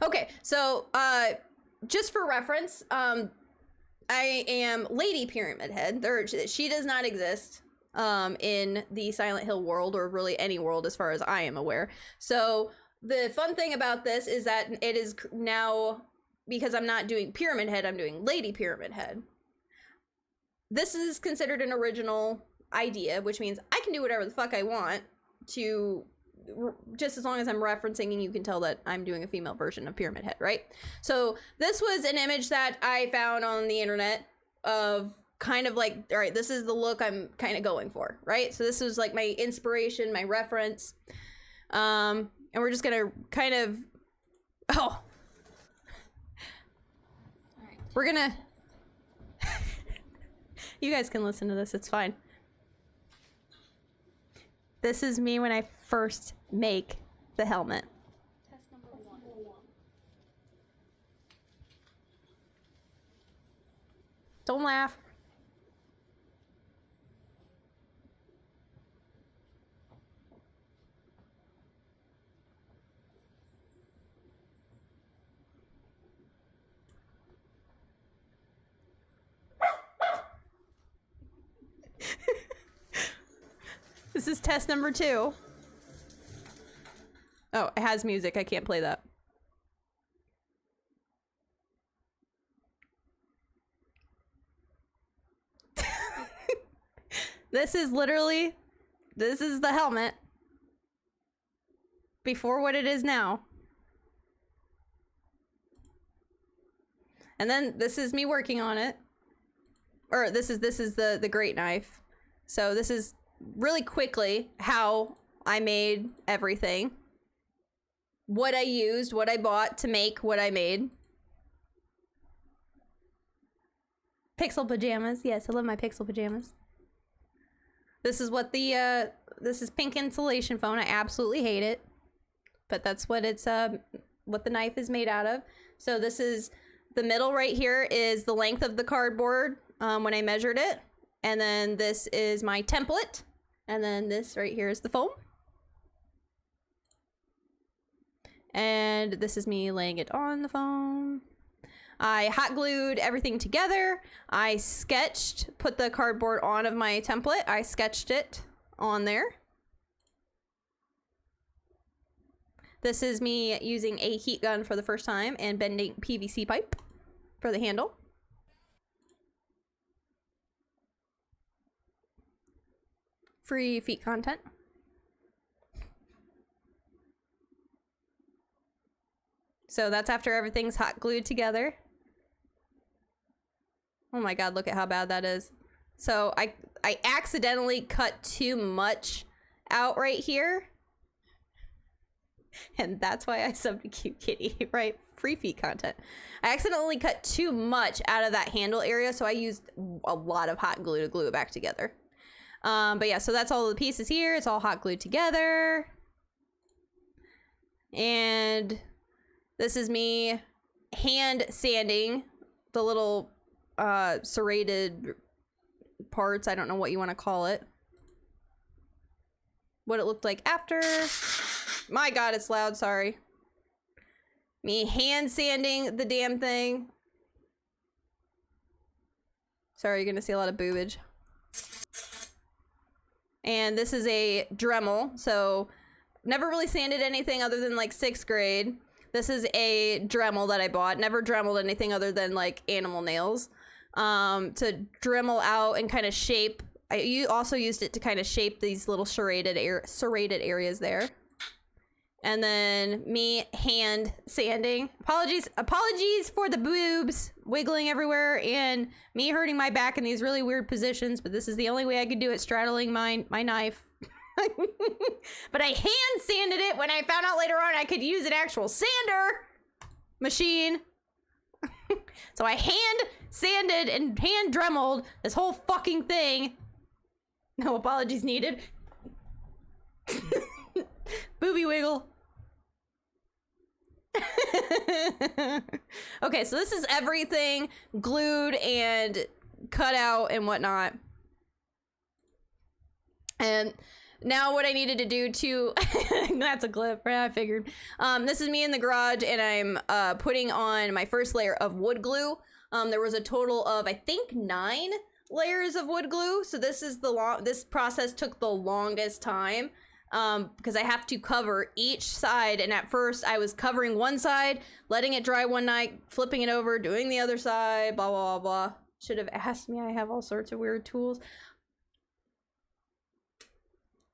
Okay, so just for reference, I am Lady Pyramid Head. She does not exist in the Silent Hill world, or really any world as far as I am aware. So the fun thing about this is that it is now, because I'm not doing Pyramid Head, I'm doing Lady Pyramid Head. This is considered an original idea, which means I can do whatever the fuck I want to, just as long as I'm referencing and you can tell that I'm doing a female version of Pyramid Head, right? So this was an image that I found on the internet of kind of like, all right, this is the look I'm kind of going for, right? So this was like my inspiration, my reference. And we're just gonna kind of, we're gonna, you guys can listen to this, it's fine. This is me when I first make the helmet. Test number 1. Don't laugh. This is test number 2. Oh, it has music. I can't play that. This is the helmet before what it is now. And then this is me working on it. Or this is the great knife. So this is really quickly how I made everything. What I used, what I bought to make what I made. Pixel pajamas. Yes, I love my pixel pajamas. This is what this is pink insulation foam. I absolutely hate it. But that's what it's, what the knife is made out of. So this is, the middle right here is the length of the cardboard when I measured it. And then this is my template. And then this right here is the foam. And this is me laying it on the foam. I hot glued everything together. I sketched, put the cardboard on of my template. I sketched it on there. This is me using a heat gun for the first time and bending PVC pipe for the handle. Free feet content. So that's after everything's hot glued together. Oh my god, look at how bad that is. So I accidentally cut too much out right here. And that's why I subbed to KuteKitti, right? Free feet content. I accidentally cut too much out of that handle area, so I used a lot of hot glue to glue it back together. But yeah, so that's all the pieces here. It's all hot glued together. And this is me hand sanding the little serrated parts. I don't know what you want to call it. What it looked like after. My god, it's loud, sorry. Me hand sanding the damn thing. Sorry, you're gonna see a lot of boobage. And this is a Dremel, so never really sanded anything other than like 6th grade. This is a Dremel that I bought. Never Dremeled anything other than like animal nails. To Dremel out and kind of shape. You also used it to kind of shape these little serrated areas there. And then me hand sanding. Apologies for the boobs wiggling everywhere and me hurting my back in these really weird positions, but this is the only way I could do it, straddling my knife. But I hand sanded it when I found out later on I could use an actual sander machine. So I hand sanded and hand Dremeled this whole fucking thing. No apologies needed. Booby wiggle. Okay, so this is everything glued and cut out and whatnot. And now what I needed to do to, that's a clip, right? I figured. This is me in the garage, and I'm putting on my first layer of wood glue. There was a total of, I think, 9 layers of wood glue. So this is this process took the longest time, because I have to cover each side. And at first I was covering one side, letting it dry one night, flipping it over, doing the other side, blah, blah, blah, blah. Should have asked me. I have all sorts of weird tools.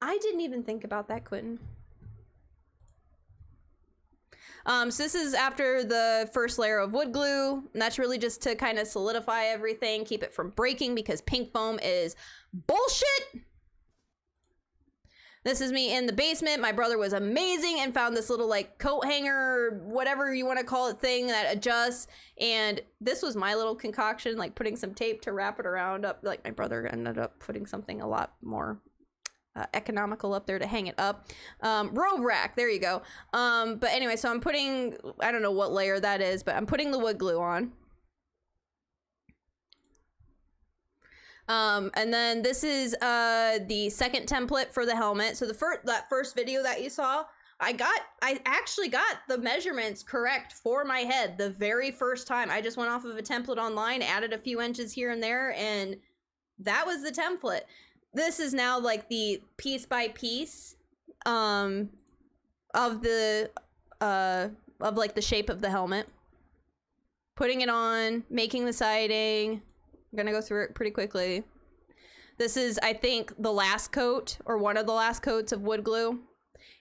I didn't even think about that, Quentin. So this is after the first layer of wood glue, and that's really just to kind of solidify everything, keep it from breaking, because pink foam is bullshit. This is me in the basement. My brother was amazing and found this little like coat hanger, whatever you want to call it, thing that adjusts. And this was my little concoction, like putting some tape to wrap it around up. Like my brother ended up putting something a lot more economical up there to hang it up. Robe rack, there you go. But anyway, so I'm putting, I don't know what layer that is, but I'm putting the wood glue on. And then this is the second template for the helmet. So that first video that you saw, I actually got the measurements correct for my head the very first time. I just went off of a template online, added a few inches here and there, and that was the template. This is now like the piece by piece of the of like the shape of the helmet. Putting it on, making the siding. I'm gonna go through it pretty quickly. This is, I think, the last coat, or one of the last coats of wood glue.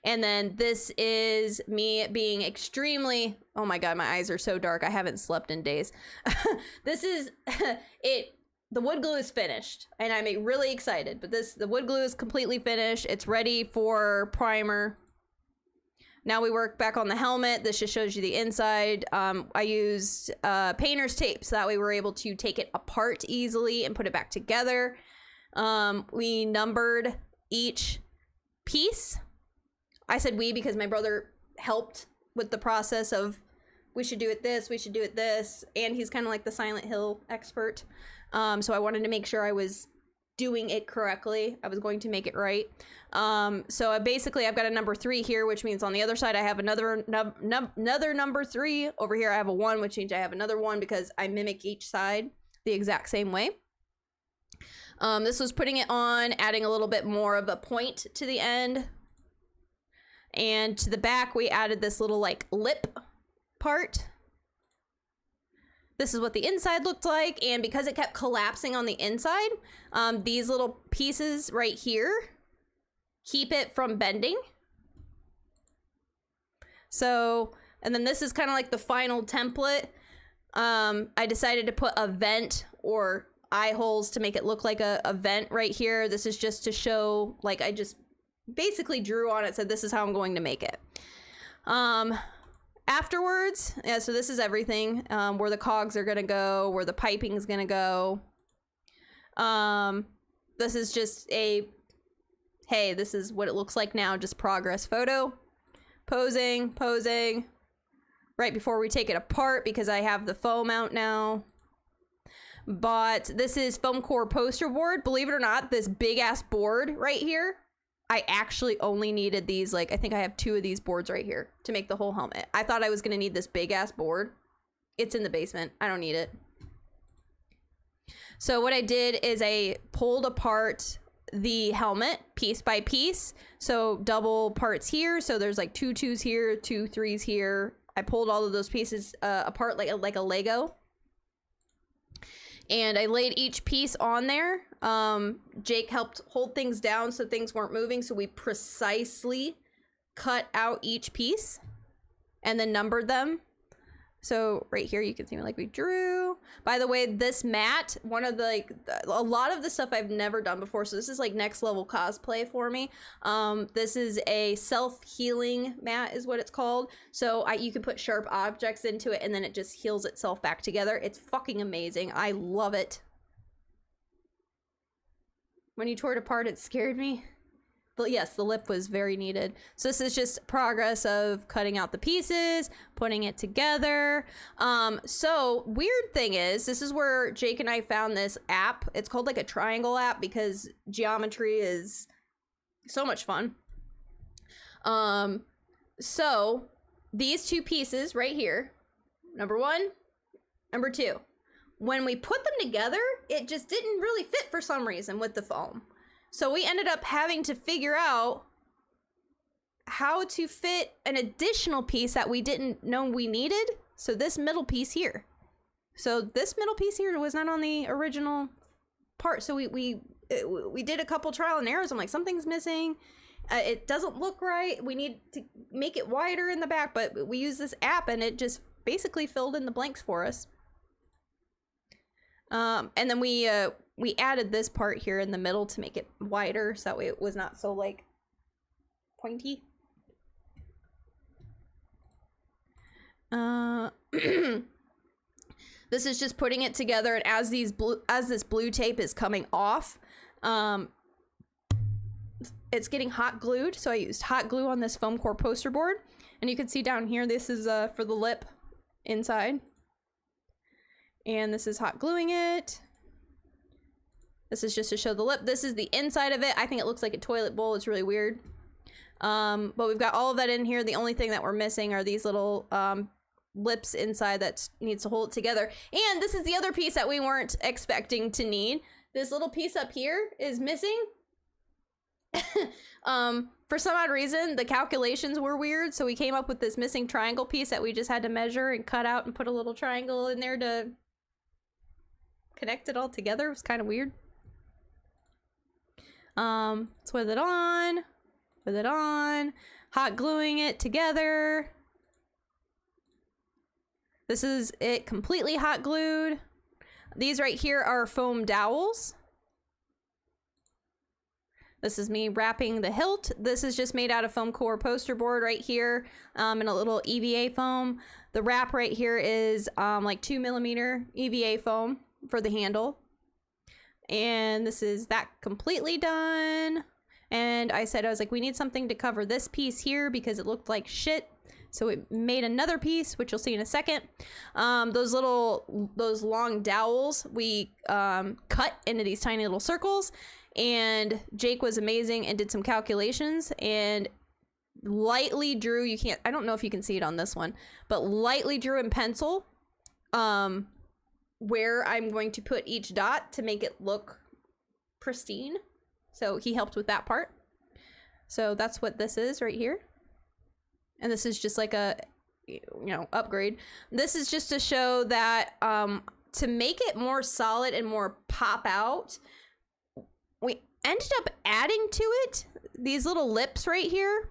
And then this is me being extremely, oh my god, my eyes are so dark, I haven't slept in days. This is it. The wood glue is finished, and I'm really excited, but the wood glue is completely finished. It's ready for primer. Now we work back on the helmet. This just shows you the inside. I used painter's tape, so that way we're able to take it apart easily and put it back together. We numbered each piece. I said we because my brother helped with the process of, we should do it this, we should do it this, and he's kind of like the Silent Hill expert. So I wanted to make sure I was doing it correctly. I was going to make it right. So basically I've got a number 3 here, which means on the other side I have another number 3. Over here I have a 1, which means I have another 1 because I mimic each side the exact same way. This was putting it on, adding a little bit more of a point to the end. And to the back we added this little like lip part. This is what the inside looked like, and because it kept collapsing on the inside, these little pieces right here keep it from bending. So, and then this is kind of like the final template. I decided to put a vent or eye holes to make it look like a vent right here. This is just to show, like, I just basically drew on it, said this is how I'm going to make it. Afterwards, yeah, so this is everything, where the cogs are gonna go, where the piping is gonna go. This is just a, hey, this is what it looks like now, just progress photo. Posing, right before we take it apart because I have the foam out now. But this is foam core poster board. Believe it or not, this big ass board right here, I actually only needed these, like, I think I have 2 of these boards right here to make the whole helmet. I thought I was going to need this big ass board. It's in the basement. I don't need it. So what I did is I pulled apart the helmet piece by piece. So double parts here. So there's like 2 2s here, 2 3s here. I pulled all of those pieces apart like a Lego. And I laid each piece on there. Jake helped hold things down so things weren't moving. So we precisely cut out each piece and then numbered them. So right here, you can see like we drew. By the way, this mat, one of the, like, a lot of the stuff I've never done before. So this is like next level cosplay for me. This is a self-healing mat is what it's called. So you can put sharp objects into it and then it just heals itself back together. It's fucking amazing. I love it. When you tore it apart, it scared me. But yes, the lip was very needed. So this is just progress of cutting out the pieces, putting it together. So weird thing is, this is where Jake and I found this app. It's called like a triangle app because geometry is So much fun. So these two pieces right here, number 1, number 2, when we put them together, it just didn't really fit for some reason with the foam. So we ended up having to figure out how to fit an additional piece that we didn't know we needed. So this middle piece here. So this middle piece here was not on the original part. So we did a couple trial and errors. I'm like, something's missing. It doesn't look right. We need to make it wider in the back, but we use this app and it just basically filled in the blanks for us. And then we added this part here in the middle to make it wider, so that way it was not so like pointy. This is just putting it together, and as this blue tape is coming off, it's getting hot glued. So I used hot glue on this foam core poster board, and you can see down here, this is for the lip inside, and this is hot gluing it. This is just to show the lip. This is the inside of it. I think it looks like a toilet bowl. It's really weird. But we've got all of that in here. The only thing that we're missing are these little lips inside that needs to hold it together. And this is the other piece that we weren't expecting to need. This little piece up here is missing. For some odd reason, the calculations were weird, so we came up with this missing triangle piece that we just had to measure and cut out and put a little triangle in there to connect it all together. It was kind of weird. Let's with it on, hot gluing it together. This is it completely hot glued. These right here are foam dowels. This is me wrapping the hilt. This is just made out of foam core poster board right here, and a little EVA foam. The wrap right here is like 2mm EVA foam for the handle. And this is that completely done. And I was like, we need something to cover this piece here because it looked like shit. So we made another piece, which you'll see in a second. Those long dowels, we cut into these tiny little circles. And Jake was amazing and did some calculations and lightly drew, I don't know if you can see it on this one, but lightly drew in pencil where I'm going to put each dot to make it look pristine. So he helped with that part. So that's what this is right here. And this is just like a, upgrade. This is just to show that to make it more solid and more pop out, we ended up adding to it these little lips right here.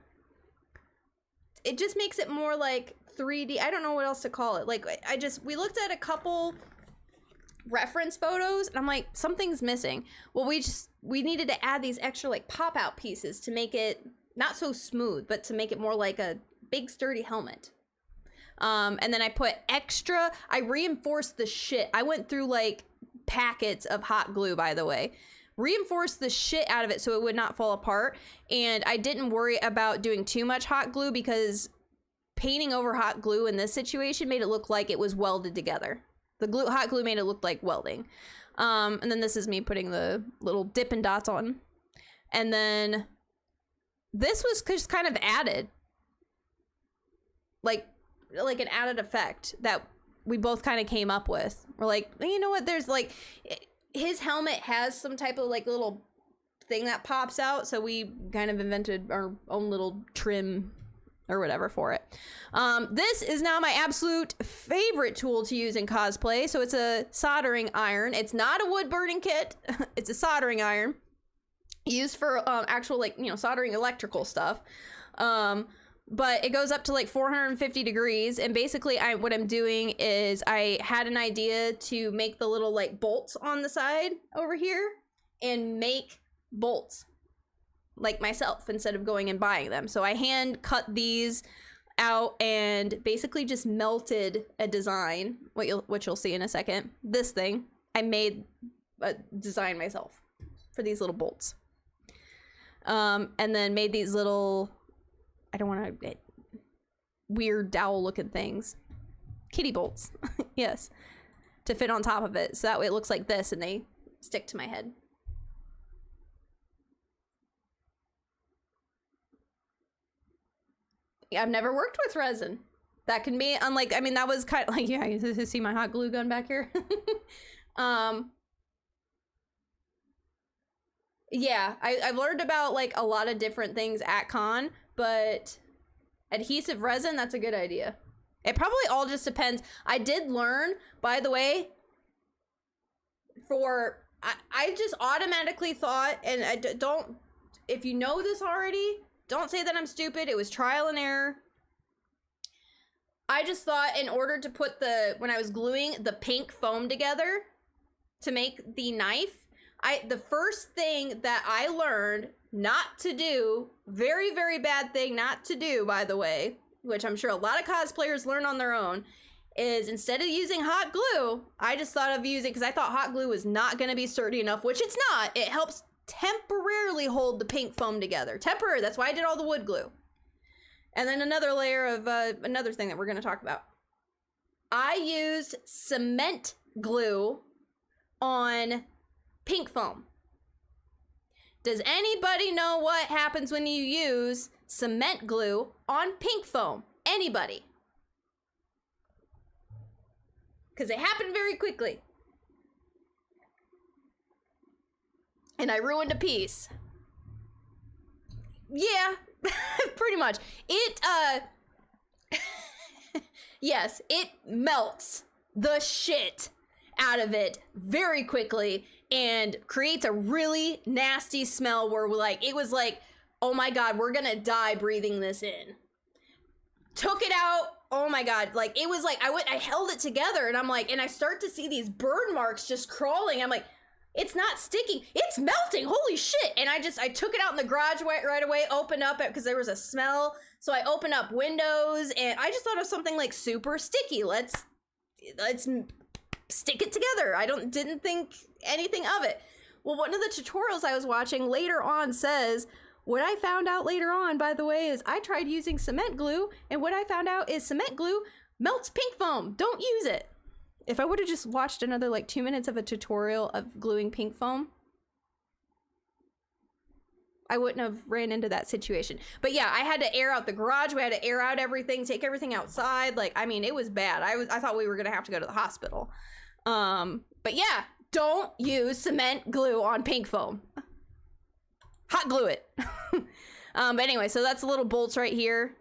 It just makes it more like 3D. I don't know what else to call it. Like, we looked at a couple reference photos and I'm like, something's missing. Well, we needed to add these extra like pop out pieces to make it not so smooth, but to make it more like a big sturdy helmet. And then I reinforced the shit. I went through like packets of hot glue, by the way. Reinforced the shit out of it so it would not fall apart. And I didn't worry about doing too much hot glue because painting over hot glue in this situation made it look like it was welded together. The hot glue made it look like welding. And then this is me putting the little Dippin' Dots on. And then this was just kind of added. Like an added effect that we both kind of came up with. We're like, you know what, there's like, his helmet has some type of like little thing that pops out, so we kind of invented our own little trim or whatever for it. This is now my absolute favorite tool to use in cosplay. So it's a soldering iron. It's not a wood burning kit. It's a soldering iron used for actual like, soldering electrical stuff. But it goes up to like 450 degrees. And basically what I'm doing is I had an idea to make the little like bolts on the side over here and make bolts like myself instead of going and buying them. So I hand cut these out and basically just melted a design, which you'll see in a second. This thing, I made a design myself for these little bolts. And then made these little, I don't want to, weird dowel looking things. Kitty bolts, yes, to fit on top of it. So that way it looks like this and they stick to my head. I've never worked with resin. That can be unlike, I mean, that was kind of like, yeah, you see my hot glue gun back here? Yeah, I've learned about like a lot of different things at con, but adhesive resin, that's a good idea. It probably all just depends. I did learn, by the way, I just automatically thought, and I don't, if you know this already, don't say that I'm stupid. It was trial and error. I just thought in order to put when I was gluing the pink foam together to make the knife, the first thing that I learned not to do, very, very bad thing not to do, by the way, which I'm sure a lot of cosplayers learn on their own, is instead of using hot glue, I just thought of using, because I thought hot glue was not going to be sturdy enough, which it's not. It helps temporarily hold the pink foam together. Temporary, that's why I did all the wood glue. And then another layer of, another thing that we're going to talk about. I used cement glue on pink foam. Does anybody know what happens when you use cement glue on pink foam? Anybody? Because it happened very quickly. And I ruined a piece. Yeah, pretty much. Yes, it melts the shit out of it very quickly and creates a really nasty smell where it was like, oh my God, we're gonna die breathing this in. Took it out, oh my God, like it was like, I held it together and I'm like, and I start to see these burn marks just crawling. I'm like, it's not sticking, it's melting, holy shit. And I took it out in the garage right away, opened up it because there was a smell. So I opened up windows and I just thought of something like super sticky. Let's stick it together. I didn't think anything of it. Well, one of the tutorials I was watching later on says, what I found out later on, by the way, is I tried using cement glue, and what I found out is cement glue melts pink foam. Don't use it. If I would have just watched another like 2 minutes of a tutorial of gluing pink foam, I wouldn't have ran into that situation. But yeah, I had to air out the garage. We had to air out everything, take everything outside. Like, I mean, it was bad. I thought we were gonna have to go to the hospital. But yeah, don't use cement glue on pink foam. Hot glue it. But anyway, so that's the little bolts right here,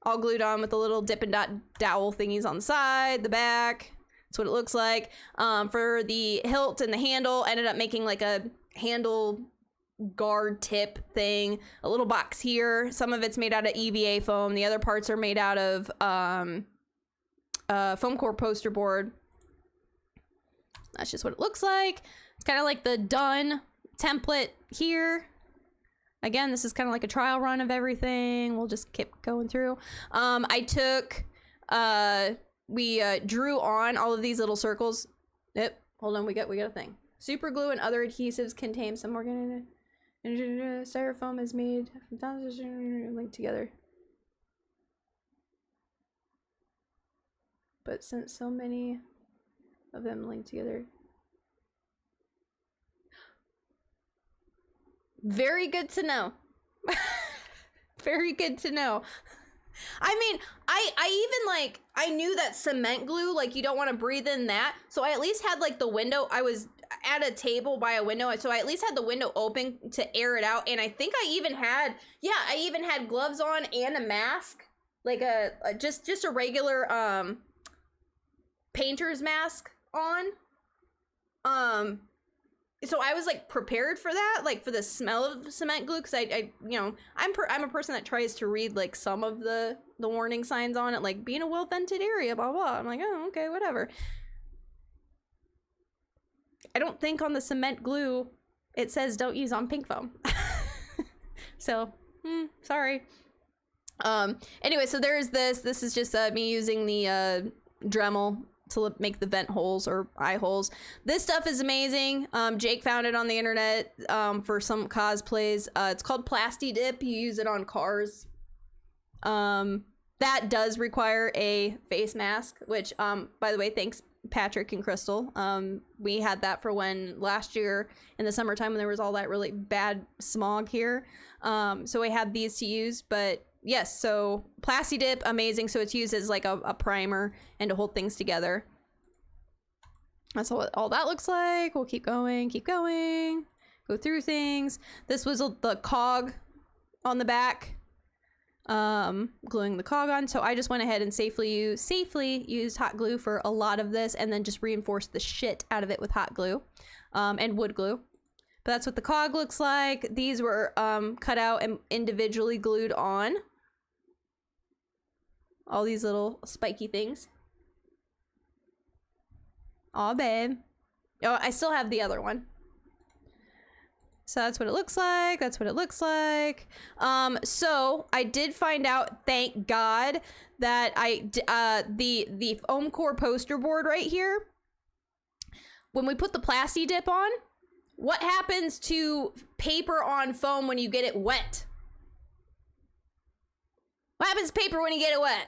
all glued on with the little Dippin' Dot dowel thingies on the side, the back. That's what it looks like. For the hilt and the handle, ended up making like a handle guard tip thing. A little box here. Some of it's made out of EVA foam. The other parts are made out of foam core poster board. That's just what it looks like. It's kind of like the done template here. Again, this is kind of like a trial run of everything. We'll just keep going through. We drew on all of these little circles. Yep, hold on, we got a thing. Super glue and other adhesives contain some organic styrofoam is made linked together. But since so many of them linked together. Very good to know. Very good to know. I mean, I even I knew that cement glue, like you don't want to breathe in that. So I at least had like the window, I was at a table by a window. So I at least had the window open to air it out. And I think I even had gloves on and a mask, like just a regular, painter's mask on. So I was like prepared for that, like for the smell of cement glue, because I'm a person that tries to read like some of the warning signs on it, like being a well vented area, blah blah. I'm like, oh okay, whatever. I don't think on the cement glue it says don't use on pink foam. So sorry. Anyway, so there's this is just me using the Dremel to make the vent holes or eye holes. This stuff is amazing. Jake found it on the internet for some cosplays. It's called Plasti Dip. You use it on cars. That does require a face mask, which by the way, thanks Patrick and Crystal. We had that for when last year in the summertime when there was all that really bad smog here. So we had these to use, but yes, so Plasti Dip, amazing. So it's used as like a primer and to hold things together. That's what all that looks like. We'll keep going, go through things. This was the cog on the back, gluing the cog on. So I just went ahead and safely used hot glue for a lot of this, and then just reinforced the shit out of it with hot glue and wood glue. But that's what the cog looks like. These were cut out and individually glued on. All these little spiky things. Aw, babe. Oh, I still have the other one. So that's what it looks like. That's what it looks like. So I did find out, thank God, that the foam core poster board right here, when we put the Plasti Dip on, what happens to paper on foam when you get it wet? What happens to paper when you get it wet?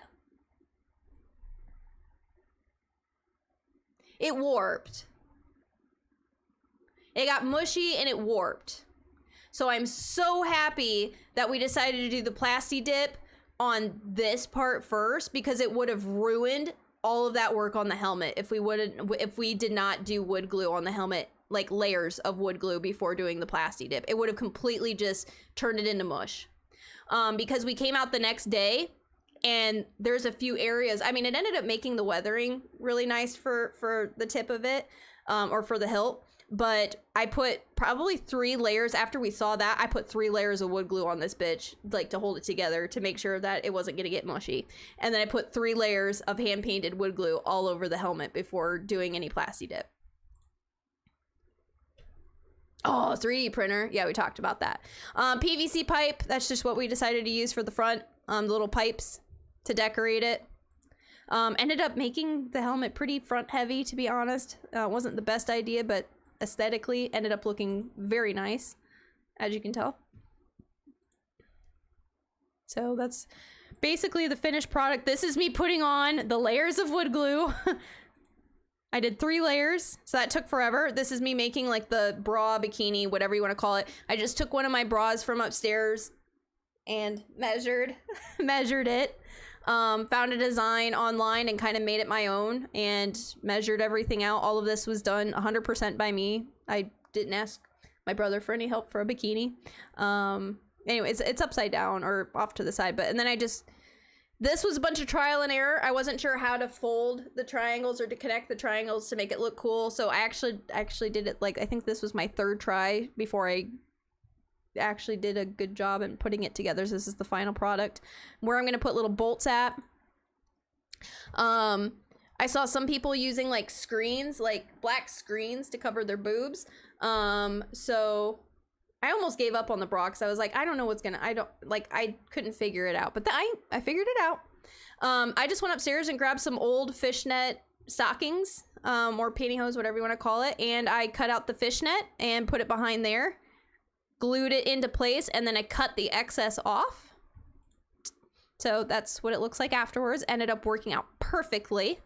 It warped. It got mushy and it warped. So I'm so happy that we decided to do the Plasti Dip on this part first, because it would have ruined all of that work on the helmet if we did not do wood glue on the helmet, like layers of wood glue before doing the Plasti Dip. It would have completely just turned it into mush. Because we came out the next day and there's a few areas. I mean, it ended up making the weathering really nice for the tip of it, or for the hilt. But I put probably 3 layers after we saw that. I put 3 layers of wood glue on this bitch, like to hold it together, to make sure that it wasn't going to get mushy. And then I put 3 layers of hand painted wood glue all over the helmet before doing any Plasti Dip. Oh, 3D printer. Yeah, we talked about that. PVC pipe. That's just what we decided to use for the front. The little pipes to decorate it. Ended up making the helmet pretty front heavy, to be honest. Wasn't the best idea, but aesthetically ended up looking very nice, as you can tell. So that's basically the finished product. This is me putting on the layers of wood glue. I did 3 layers, so that took forever. This is me making like the bra, bikini, whatever you want to call it. I just took one of my bras from upstairs and measured it. Found a design online and kind of made it my own and measured everything out. All of this was done 100% by me. I didn't ask my brother for any help for a bikini. Anyways, it's upside down or off to the side, and then this was a bunch of trial and error. I wasn't sure how to fold the triangles or to connect the triangles to make it look cool. So I actually did it, like, I think this was my 3rd try before I actually did a good job in putting it together. So this is the final product where I'm going to put little bolts at. I saw some people using like screens, like black screens to cover their boobs. So I almost gave up on the bra because I was like, I don't know what's gonna, I couldn't figure it out, but I figured it out. I just went upstairs and grabbed some old fishnet stockings, or pantyhose, whatever you want to call it. And I cut out the fishnet and put it behind there. Glued it into place, and then I cut the excess off. So that's what it looks like afterwards. Ended up working out perfectly.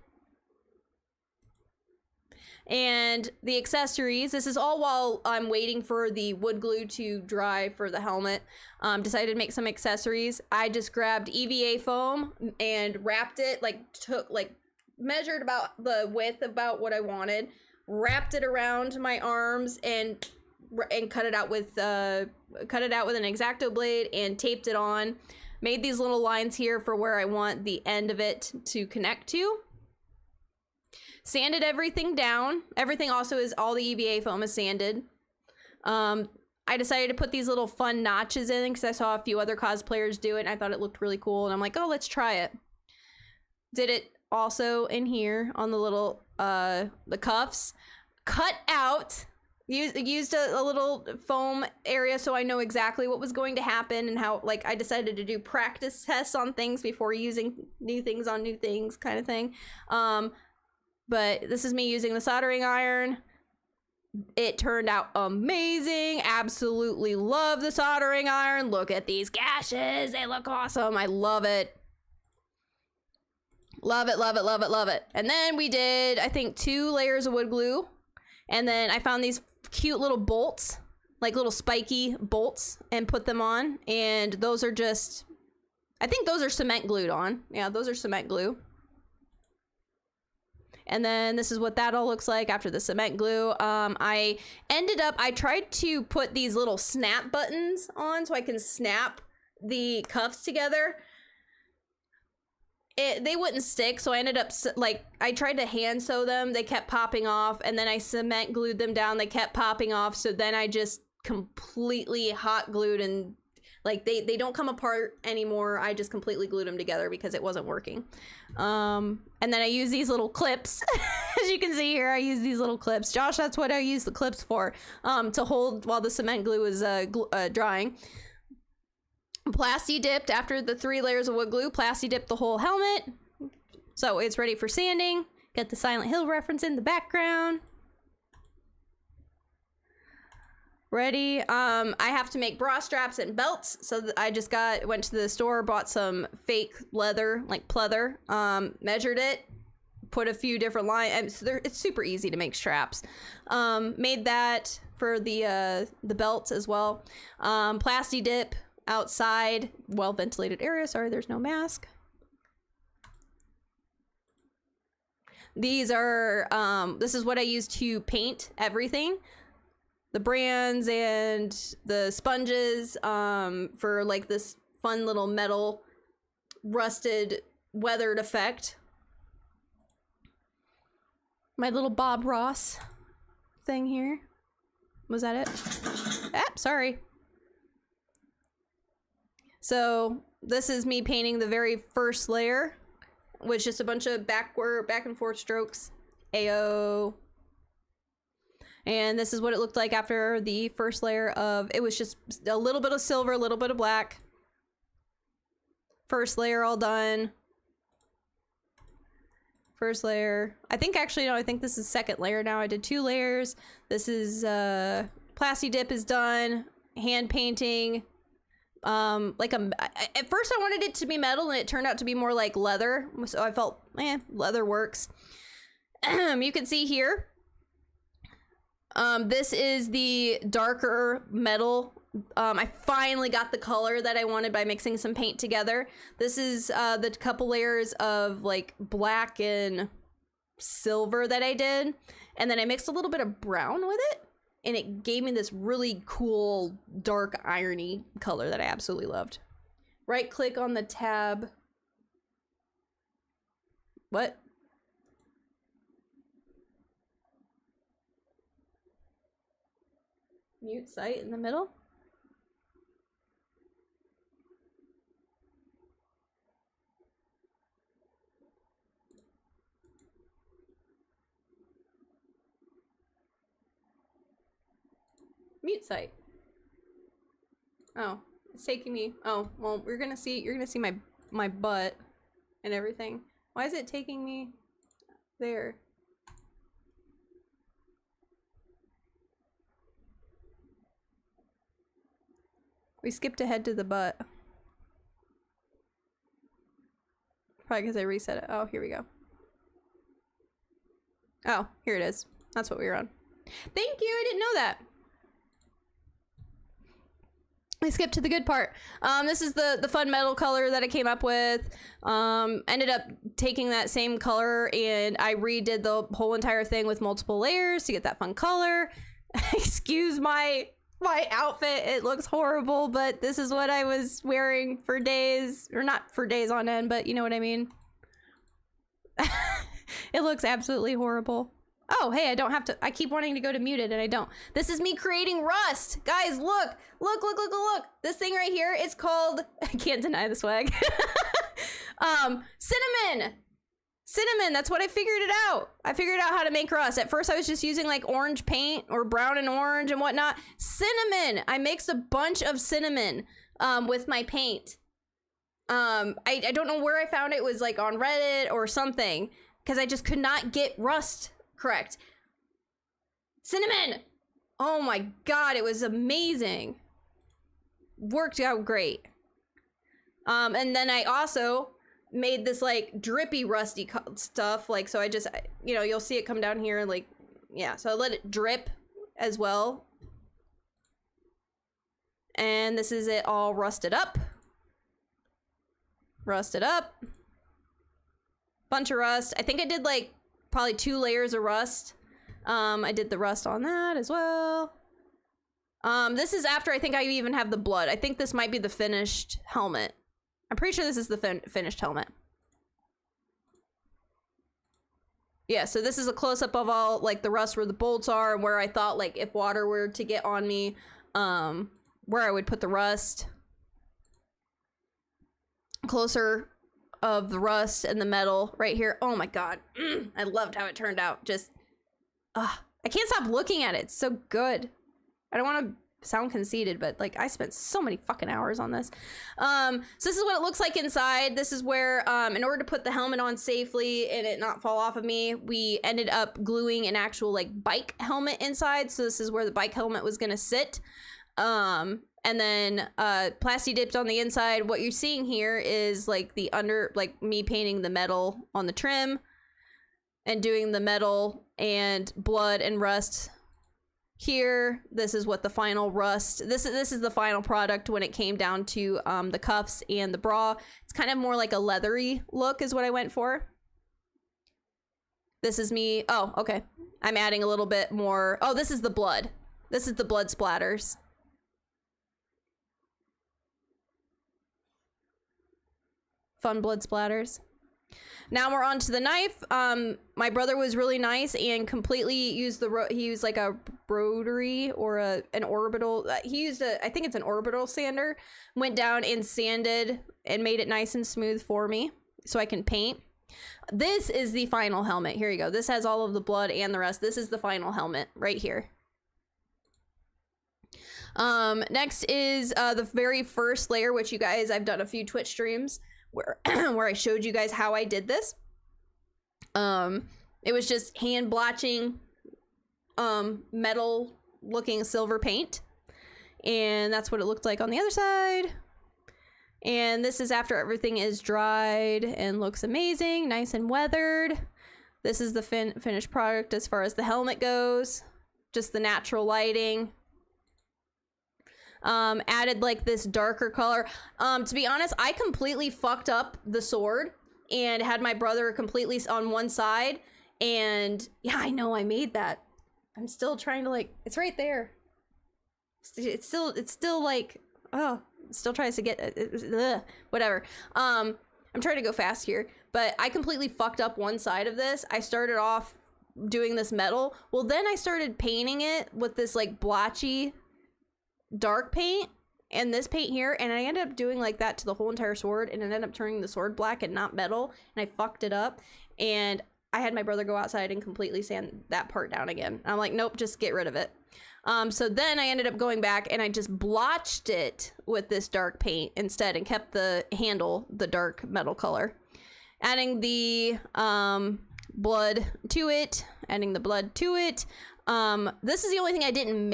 And the accessories, this is all while I'm waiting for the wood glue to dry for the helmet. Decided to make some accessories. I just grabbed EVA foam and wrapped it, measured about the width about what I wanted, wrapped it around my arms and cut it out with an X-Acto blade and taped it on. Made these little lines here for where I want the end of it to connect to. Sanded everything down. Everything also is, all the EVA foam is sanded. I decided to put these little fun notches in because I saw a few other cosplayers do it and I thought it looked really cool, and I'm like, oh, let's try it. Did it also in here on the little the cuffs. Cut out, used a little foam area so I know exactly what was going to happen and how, like, I decided to do practice tests on things before using new things on new things kind of thing. But this is me using the soldering iron. It turned out amazing. Absolutely love the soldering iron. Look at these gashes. They look awesome. I love it. Love it, love it, love it, love it. And then we did, I think, 2 layers of wood glue. And then I found these cute little bolts, like little spiky bolts, and put them on. And those are just I think those are cement glued on. Yeah, those are cement glue. And then this is what that all looks like after the cement glue. I tried to put these little snap buttons on so I can snap the cuffs together. They wouldn't stick, so I ended up, like, I tried to hand sew them. They kept popping off, and then I cement glued them down. They kept popping off, so then I just completely hot glued, and like they don't come apart anymore. I just completely glued them together because it wasn't working. And then I use these little clips. As you can see here, I use these little clips. Josh, that's what I use the clips for, to hold while the cement glue is drying. Plasti dipped after the 3 layers of wood glue. Plasti dipped the whole helmet, so it's ready for sanding. Get the Silent Hill reference in the background. Ready. I have to make bra straps and belts, so I just went to the store, bought some fake leather, like pleather, measured it, put a few different lines. So it's super easy to make straps. Made that for the belts as well. Plasti dip outside, well ventilated area. Sorry, there's no mask. These are this is what I use to paint everything. The brands and the sponges for like this fun little metal rusted weathered effect. My little Bob Ross thing here. Was that it? Ah, sorry. So this is me painting the very first layer, which is just a bunch of back and forth strokes. Ayo. And this is what it looked like after the first layer of, it was just a little bit of silver, a little bit of black. First layer all done. First layer. I think actually, no, I think this is second layer now. I did 2 layers. This is, Plasti dip is done. Hand painting. Like at first I wanted it to be metal and it turned out to be more like leather. So I felt, leather works. You can see here. This is the darker metal. I finally got the color that I wanted by mixing some paint together. This is the couple layers of like black and silver that I did. And then I mixed a little bit of brown with it. And it gave me this really cool dark irony color that I absolutely loved. Right click on the tab. What? Mute site in the middle. Mute site. Oh, it's taking me. Oh, well, you're gonna see my butt and everything. Why is it taking me there? We skipped ahead to the butt. Probably because I reset it. Oh, here we go. Oh, here it is. That's what we were on. Thank you, I didn't know that. I skipped to the good part. This is the fun metal color that I came up with. Ended up taking that same color and I redid the whole entire thing with multiple layers to get that fun color. Excuse my outfit, it looks horrible, but this is what I was wearing for days, or not for days on end, but you know what I mean. It looks absolutely horrible. Oh, hey, I don't have to, I keep wanting to go to muted and I don't. This is me creating rust. Guys, look. This thing right here is called, I can't deny the swag. Cinnamon, that's what I figured it out. I figured out how to make rust. At first I was just using like orange paint or brown and orange and whatnot. Cinnamon, I mixed a bunch of cinnamon with my paint. I don't know where I found it. It was like on Reddit or something because I just could not get rust correct. Cinnamon! Oh my god, it was amazing. Worked out great. And then I also made this like drippy rusty stuff, like, so I just, you know, you'll see it come down here, like, yeah, so I let it drip as well. And this is it all rusted up. Rusted up. Bunch of rust. I think I did like probably 2 layers of rust. I did the rust on that as well. This is after I think I even have the blood. I think this might be the finished helmet. I'm pretty sure this is the finished helmet. Yeah, so this is a close-up of all, like, the rust where the bolts are and where I thought, like, if water were to get on me, where I would put the rust. Closer of the rust and the metal right here. Oh my god. I loved how it turned out. Just, I can't stop looking at it. It's so good. I don't want to sound conceited, but like I spent so many fucking hours on this. So this is what it looks like inside. This is where in order to put the helmet on safely and it not fall off of me, we ended up gluing an actual like bike helmet inside. So this is where the bike helmet was gonna sit. And then plasti dipped on the inside. What you're seeing here is like the like me painting the metal on the trim and doing the metal and blood and rust here. This is what the final rust, this is the final product when it came down to the cuffs and the bra. It's kind of more like a leathery look is what I went for. This is me. Oh, okay. I'm adding a little bit more. Oh, this is the blood. This is the blood splatters. Fun blood splatters. Now we're on to the knife. My brother was really nice and completely used he used like a rotary or an orbital. He used I think it's an orbital sander. Went down and sanded and made it nice and smooth for me so I can paint. This is the final helmet. Here you go. This has all of the blood and the rest. This is the final helmet right here. Next is the very first layer, which you guys, I've done a few Twitch streams where where I showed you guys how I did this. It was just hand blotching metal looking silver paint, and that's what it looked like on the other side. And this is after everything is dried and looks amazing, nice and weathered. This is the finished product as far as the helmet goes, just the natural lighting. Added like this darker color. To be honest, I completely fucked up the sword and had my brother completely on one side. And yeah, I know I made that. I'm still trying to like, it's right there. It's still like, oh, still tries to get, whatever. I'm trying to go fast here, but I completely fucked up one side of this. I started off doing this metal. Well, then I started painting it with this like blotchy dark paint and this paint here, and I ended up doing like that to the whole entire sword, and it ended up turning the sword black and not metal, and I fucked it up. And I had my brother go outside and completely sand that part down again. I'm like, nope, just get rid of it. So then I ended up going back and I just blotched it with this dark paint instead and kept the handle the dark metal color. Adding the blood to it, this is the only thing I didn't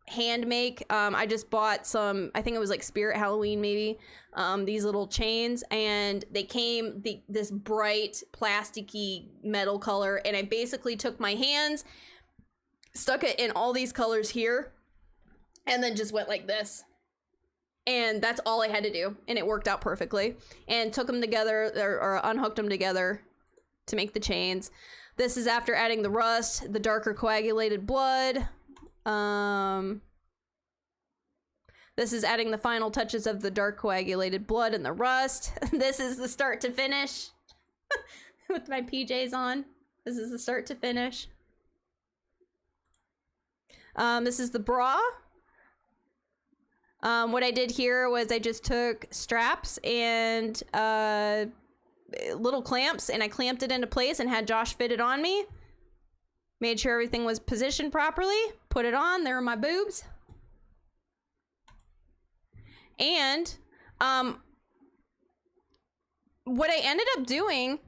hand make. I just bought some, I think it was like Spirit Halloween maybe, these little chains, and they came this bright plasticky metal color, and I basically took my hands, stuck it in all these colors here, and then just went like this, and that's all I had to do, and it worked out perfectly. And took them together or unhooked them together to make the chains. This is after adding the rust, the darker coagulated blood. This is adding the final touches of the dark coagulated blood and the rust. This is the start to finish with my PJs on. This is the start to finish. This is the bra. What I did here was I just took straps and little clamps, and I clamped it into place and had Josh fit it on me. Made sure everything was positioned properly. Put it on. There are my boobs. And what I ended up doing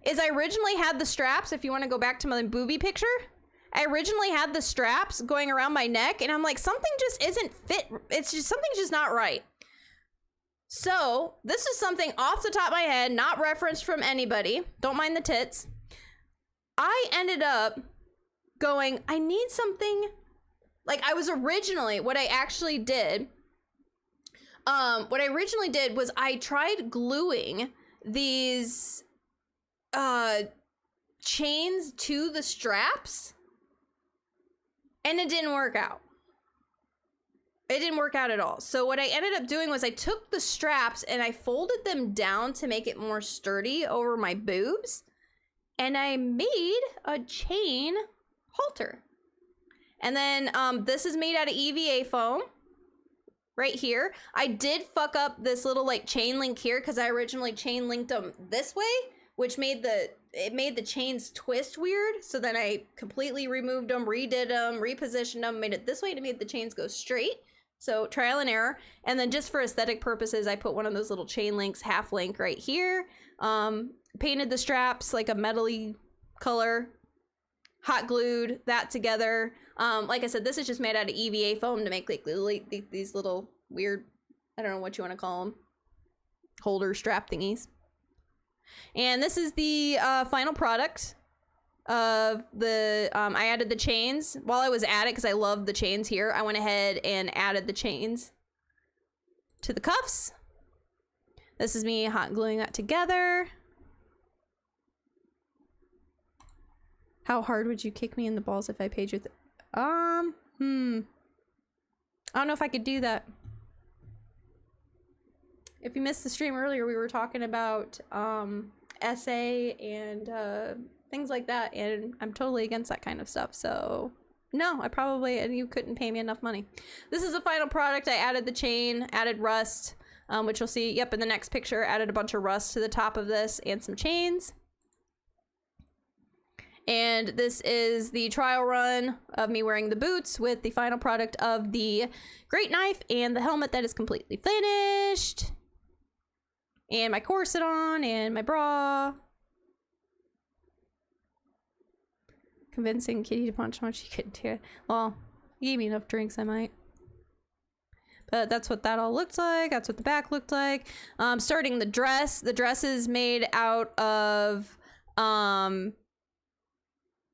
is I originally had the straps, if you want to go back to my boobie picture, I originally had the straps going around my neck, and I'm like, something just isn't fit. Something's just not right. So this is something off the top of my head, not referenced from anybody. Don't mind the tits. I ended up going, I need something, like I was originally, what I actually did, What I originally did was I tried gluing these chains to the straps, and it didn't work out. It didn't work out at all. So what I ended up doing was I took the straps and I folded them down to make it more sturdy over my boobs, and I made a chain halter. And then this is made out of EVA foam right here. I did fuck up this little like chain link here because I originally chain linked them this way, which made the chains twist weird. So then I completely removed them, redid them, repositioned them, made it this way, and it made the chains go straight. So trial and error. And then just for aesthetic purposes, I put one of those little chain links, half link right here. Painted the straps like a metally color, hot glued that together. Like I said, this is just made out of EVA foam to make like these little weird, I don't know what you want to call them, holder strap thingies. And this is the final product of the, I added the chains while I was at it because I love the chains here. I went ahead and added the chains to the cuffs. This is me hot gluing that together. How hard would you kick me in the balls if I paid you? I don't know if I could do that. If you missed the stream earlier, we were talking about essay and things like that, and I'm totally against that kind of stuff. So no, and you couldn't pay me enough money. This is the final product. I added the chain, added rust, which you'll see. Yep, in the next picture, added a bunch of rust to the top of this and some chains. And this is the trial run of me wearing the boots with the final product of the great knife and the helmet that is completely finished. And my corset on and my bra. Convincing Kitty to punch how much she couldn't do it. Well, you gave me enough drinks, I might. But that's what that all looked like. That's what the back looked like. Starting the dress. The dress is made out of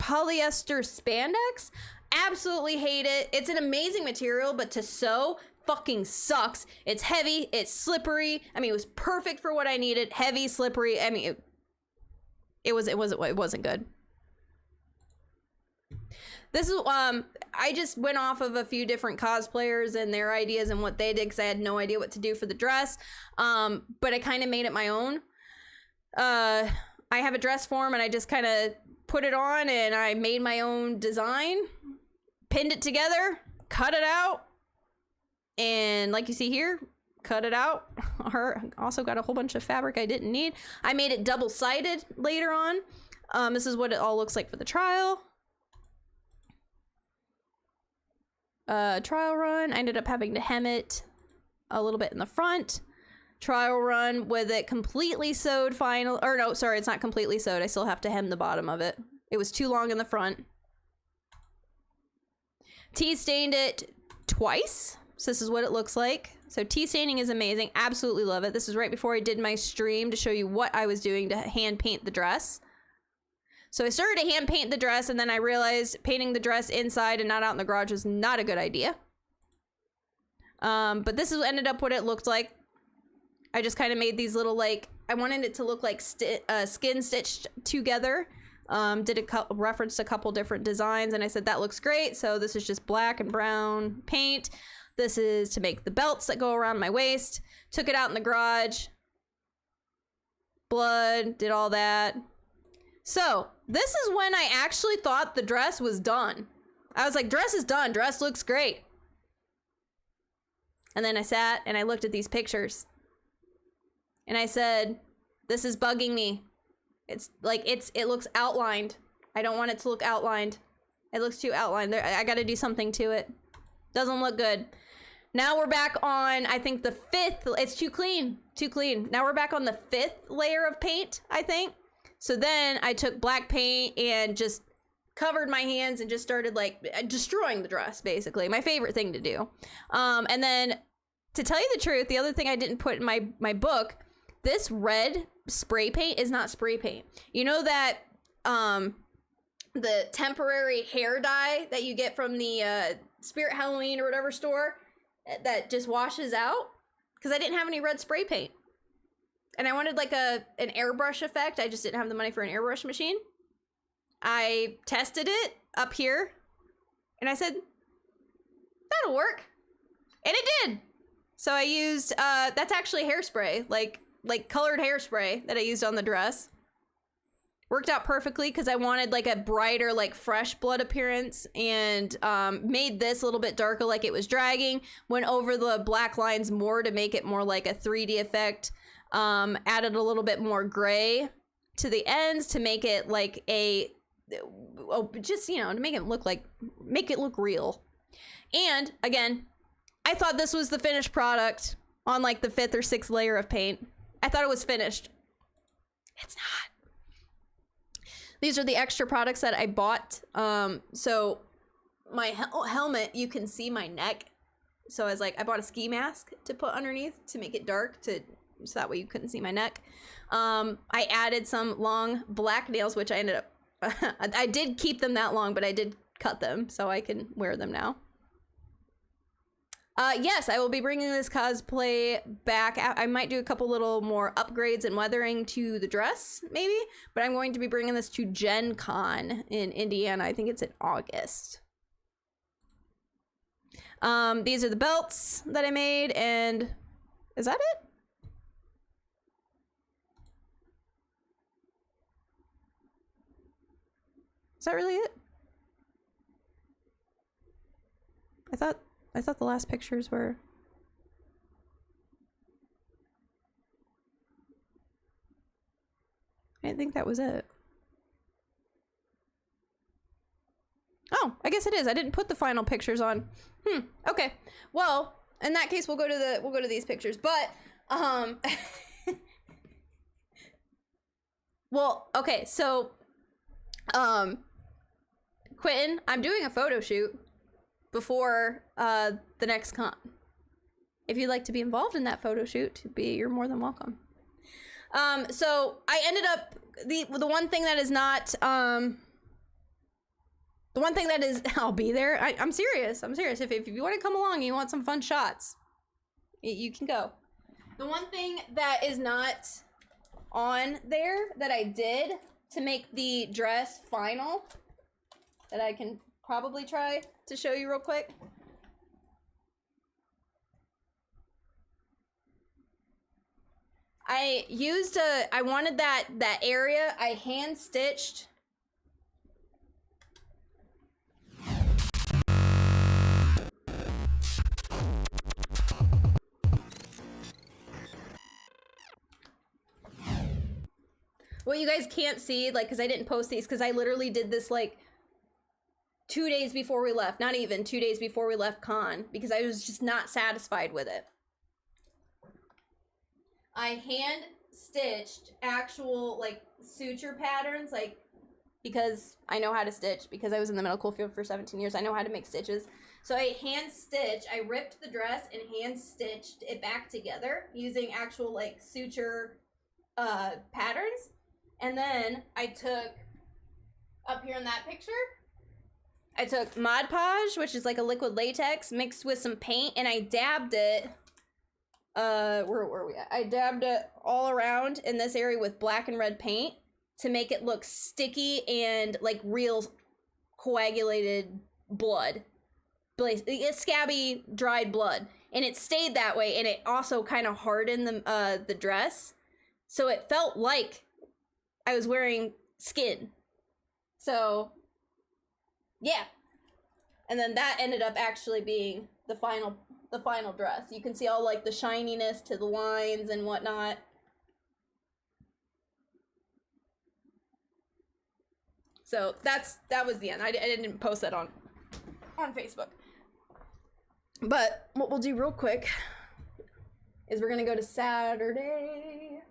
polyester spandex. Absolutely hate it. It's an amazing material, but to sew fucking sucks. It's heavy, it's slippery. I mean, it was perfect for what I needed. Heavy, slippery. I mean, it wasn't good. This is I just went off of a few different cosplayers and their ideas and what they did because I had no idea what to do for the dress. But I kind of made it my own. I have a dress form and I just kind of put it on and I made my own design, pinned it together, cut it out, and like you see here, cut it out. Also got a whole bunch of fabric I didn't need. I made it double-sided later on. This is what it all looks like for the trial. Trial run, I ended up having to hem it a little bit in the front. Trial run with it completely sewed final, or no, sorry, it's not completely sewed. I still have to hem the bottom of it. It was too long in the front. Tea stained it twice. So this is what it looks like. So tea staining is amazing. Absolutely love it. This is right before I did my stream to show you what I was doing to hand paint the dress. So I started to hand paint the dress and then I realized painting the dress inside and not out in the garage was not a good idea. But this is ended up what it looked like. I just kind of made these little, like, I wanted it to look like skin stitched together. Referenced a couple different designs and I said that looks great. So this is just black and brown paint. This is to make the belts that go around my waist. Took it out in the garage. Blood, did all that. So this is when I actually thought the dress was done. I was like, dress is done. Dress looks great. And then I sat and I looked at these pictures. And I said, this is bugging me. It's like, it looks outlined. I don't want it to look outlined. It looks too outlined. I got to do something to it. Doesn't look good. Now we're back on, I think the 5th. It's too clean. Too clean. Now we're back on the 5th layer of paint, I think. So then I took black paint and just covered my hands and just started like destroying the dress, basically. My favorite thing to do. And then to tell you the truth, the other thing I didn't put in my book, this red spray paint is not spray paint. You know that the temporary hair dye that you get from the Spirit Halloween or whatever store that just washes out? because I didn't have any red spray paint. And I wanted like an airbrush effect. I just didn't have the money for an airbrush machine. I tested it up here and I said, that'll work. And it did. So I used, that's actually hairspray, like colored hairspray that I used on the dress. Worked out perfectly because I wanted like a brighter, like fresh blood appearance, and made this a little bit darker like it was dragging. Went over the black lines more to make it more like a 3D effect. Added a little bit more gray to the ends to make it like a, just, you know, to make it look real. And again, I thought this was the finished product on like the 5th or 6th layer of paint. I thought it was finished. It's not. These are the extra products that I bought. So my helmet, you can see my neck. So I was like, I bought a ski mask to put underneath to make it dark, so that way you couldn't see my neck. I added some long black nails, which I ended up, I did keep them that long, but I did cut them so I can wear them now. Yes, I will be bringing this cosplay back. I might do a couple little more upgrades and weathering to the dress, maybe. But I'm going to be bringing this to Gen Con in Indiana. I think it's in August. These are the belts that I made, and is that it? Is that really it? I thought the last pictures were... I didn't think that was it. Oh, I guess it is. I didn't put the final pictures on. Okay. Well, in that case, we'll go to these pictures. But well, okay, so Quentin, I'm doing a photo shoot before the next con. If you'd like to be involved in that photo shoot, you're more than welcome. So I ended up the one thing that is not the one thing that is I'll be there. I'm serious. If you want to come along and you want some fun shots, you can go. The one thing that is not on there that I did to make the dress final that I can probably try to show you real quick. I wanted that area, I hand stitched. What you guys can't see, like, because I didn't post these, because I literally did this, like, 2 days before we left. Not even 2 days before we left con, because I was just not satisfied with it. I hand stitched actual, like, suture patterns, like, because I know how to stitch, because I was in the medical field for 17 years. I know how to make stitches. So I hand stitched, I ripped the dress and hand stitched it back together using actual, like, suture patterns. And then I took, up here in that picture, I took Mod Podge, which is like a liquid latex, mixed with some paint, and I dabbed it, where were we at? I dabbed it all around in this area with black and red paint to make it look sticky and like real coagulated blood. It's scabby, dried blood. And it stayed that way, and it also kind of hardened the dress. So it felt like I was wearing skin. So, yeah. And then that ended up actually being the final dress. You can see all like the shininess to the lines and whatnot. So that was the end. I didn't post that on Facebook. But what we'll do real quick is we're gonna go to Saturday.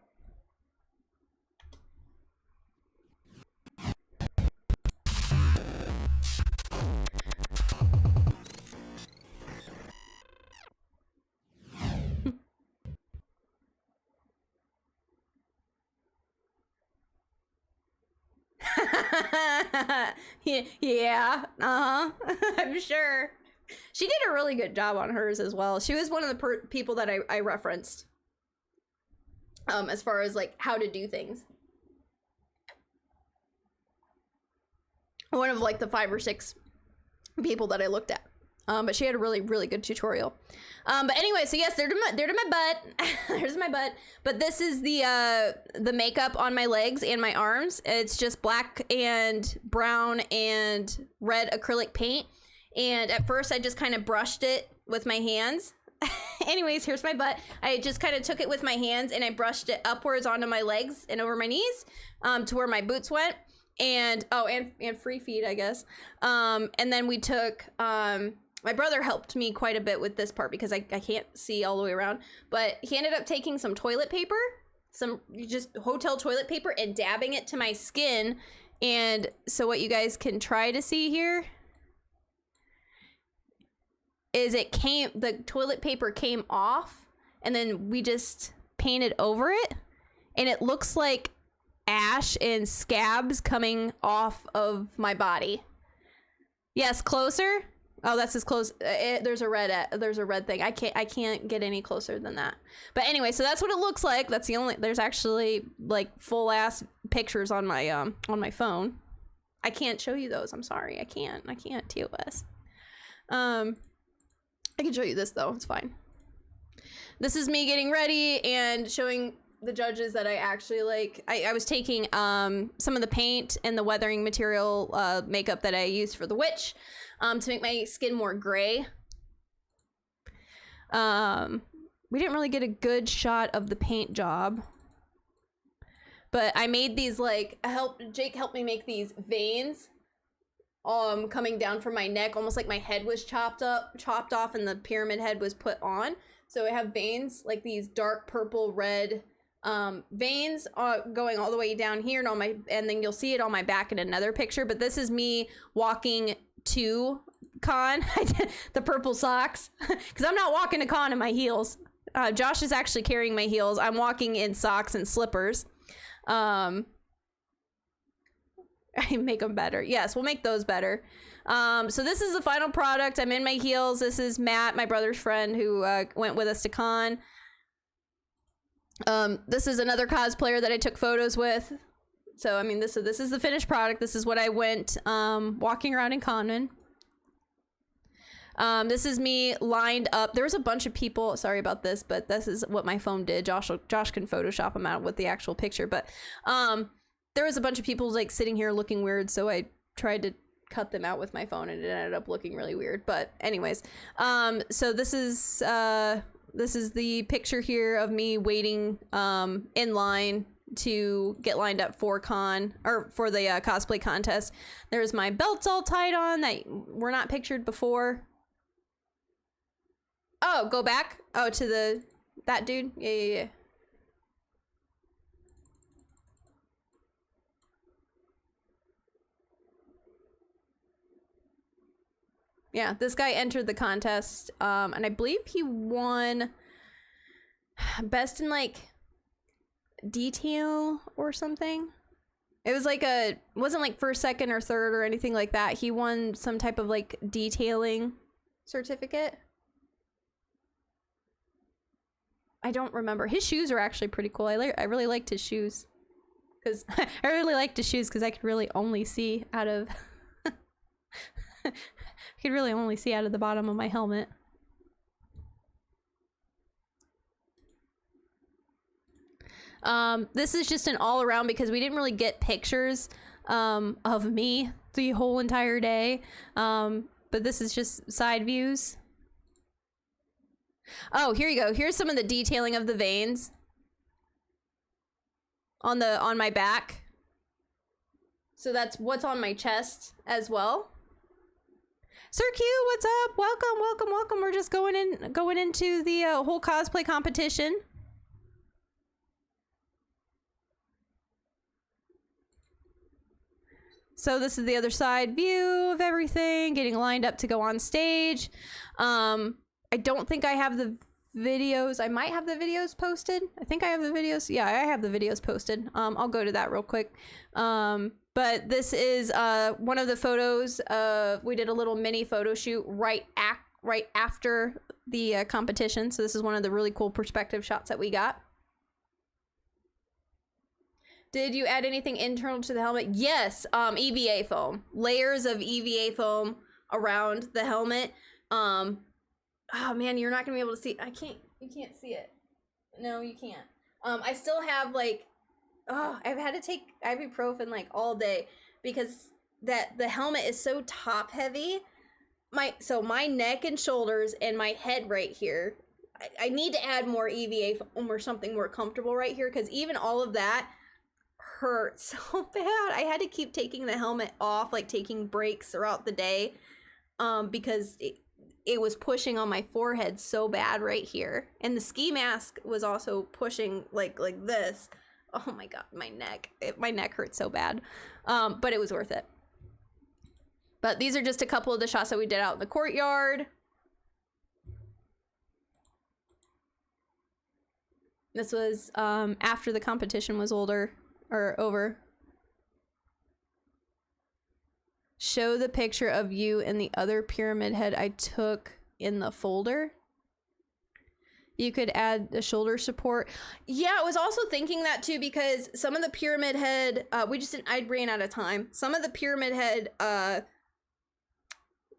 Yeah, I'm sure. She did a really good job on hers as well. She was one of the people that I referenced. As far as like how to do things. One of like the 5 or 6 people that I looked at. But she had a really, really good tutorial. But anyway, so yes, they're to my butt. There's my butt. But this is the makeup on my legs and my arms. It's just black and brown and red acrylic paint. And at first I just kind of brushed it with my hands. Anyways, here's my butt. I just kind of took it with my hands and I brushed it upwards onto my legs and over my knees, to where my boots went. And, and free feet, I guess. And then we took, my brother helped me quite a bit with this part because I can't see all the way around, but he ended up taking some toilet paper, some just hotel toilet paper, and dabbing it to my skin. And so what you guys can try to see here is the toilet paper came off and then we just painted over it and it looks like ash and scabs coming off of my body. Yes, closer. Oh, that's as close. There's a red thing. I can't get any closer than that. But anyway, so that's what it looks like. That's the only, there's actually like full ass pictures on my phone. I can't show you those. I'm sorry. I can't TOS. I can show you this though. It's fine. This is me getting ready and showing the judges that I actually like. I was taking some of the paint and the weathering material makeup that I used for the witch to make my skin more gray. We didn't really get a good shot of the paint job, but I made these like Jake helped me make these veins coming down from my neck, almost like my head was chopped off and the pyramid head was put on. So I have veins like these dark purple red veins going all the way down here and then you'll see it on my back in another picture. But this is me walking to con. The purple socks because I'm not walking to con in my heels. Josh is actually carrying my heels. I'm walking in socks and slippers. I make them better. Yes, we'll make those better. So this is the final product. I'm in my heels. This is Matt, my brother's friend, who went with us to con. This is another cosplayer that I took photos with. So I mean, this is the finished product. This is what I went walking around in con in. This is me lined up. There was a bunch of people. Sorry about this, but this is what my phone did. Josh can Photoshop them out with the actual picture, but there was a bunch of people like sitting here looking weird, so I tried to cut them out with my phone and it ended up looking really weird. But anyways, so this is the picture here of me waiting in line to get lined up for con or for the cosplay contest. There's my belts all tied on that were not pictured before. Oh, go back. Oh, to that dude. Yeah. Yeah, this guy entered the contest, and I believe he won best in like detail or something. It was like wasn't like first, second, or third or anything like that. He won some type of like detailing certificate. I don't remember. His shoes are actually pretty cool. I really liked his shoes because I really liked his shoes because I could really only see out of. I could really only see out of the bottom of my helmet. This is just an all around because we didn't really get pictures of me the whole entire day. But this is just side views. Oh, here you go. Here's some of the detailing of the veins on my back. So that's what's on my chest as well. Sir Q, what's up? Welcome. We're just going into the whole cosplay competition. So this is the other side view of everything, getting lined up to go on stage. I don't think I have the videos. I might have the videos posted. I think I have the videos. Yeah, I have the videos posted. I'll go to that real quick. But this is one of the photos. We did a little mini photo shoot right right after the competition. So this is one of the really cool perspective shots that we got. Did you add anything internal to the helmet? Yes, EVA foam. Layers of EVA foam around the helmet. Oh man, you're not gonna be able to see. You can't see it. No, you can't. I still have like, I've had to take ibuprofen like all day because the helmet is so top heavy. So my neck and shoulders and my head right here, I need to add more EVA foam or something more comfortable right here, because even all of that hurt so bad. I had to keep taking the helmet off, like taking breaks throughout the day, because it was pushing on my forehead so bad right here, and the ski mask was also pushing like this. Oh my god, my neck hurt so bad, but it was worth it. But these are just a couple of the shots that we did out in the courtyard. This was after the competition was over. Show the picture of you and the other pyramid head I took in the folder. You could add the shoulder support. Yeah, I was also thinking that too, because some of the pyramid head, I ran out of time. Some of the pyramid head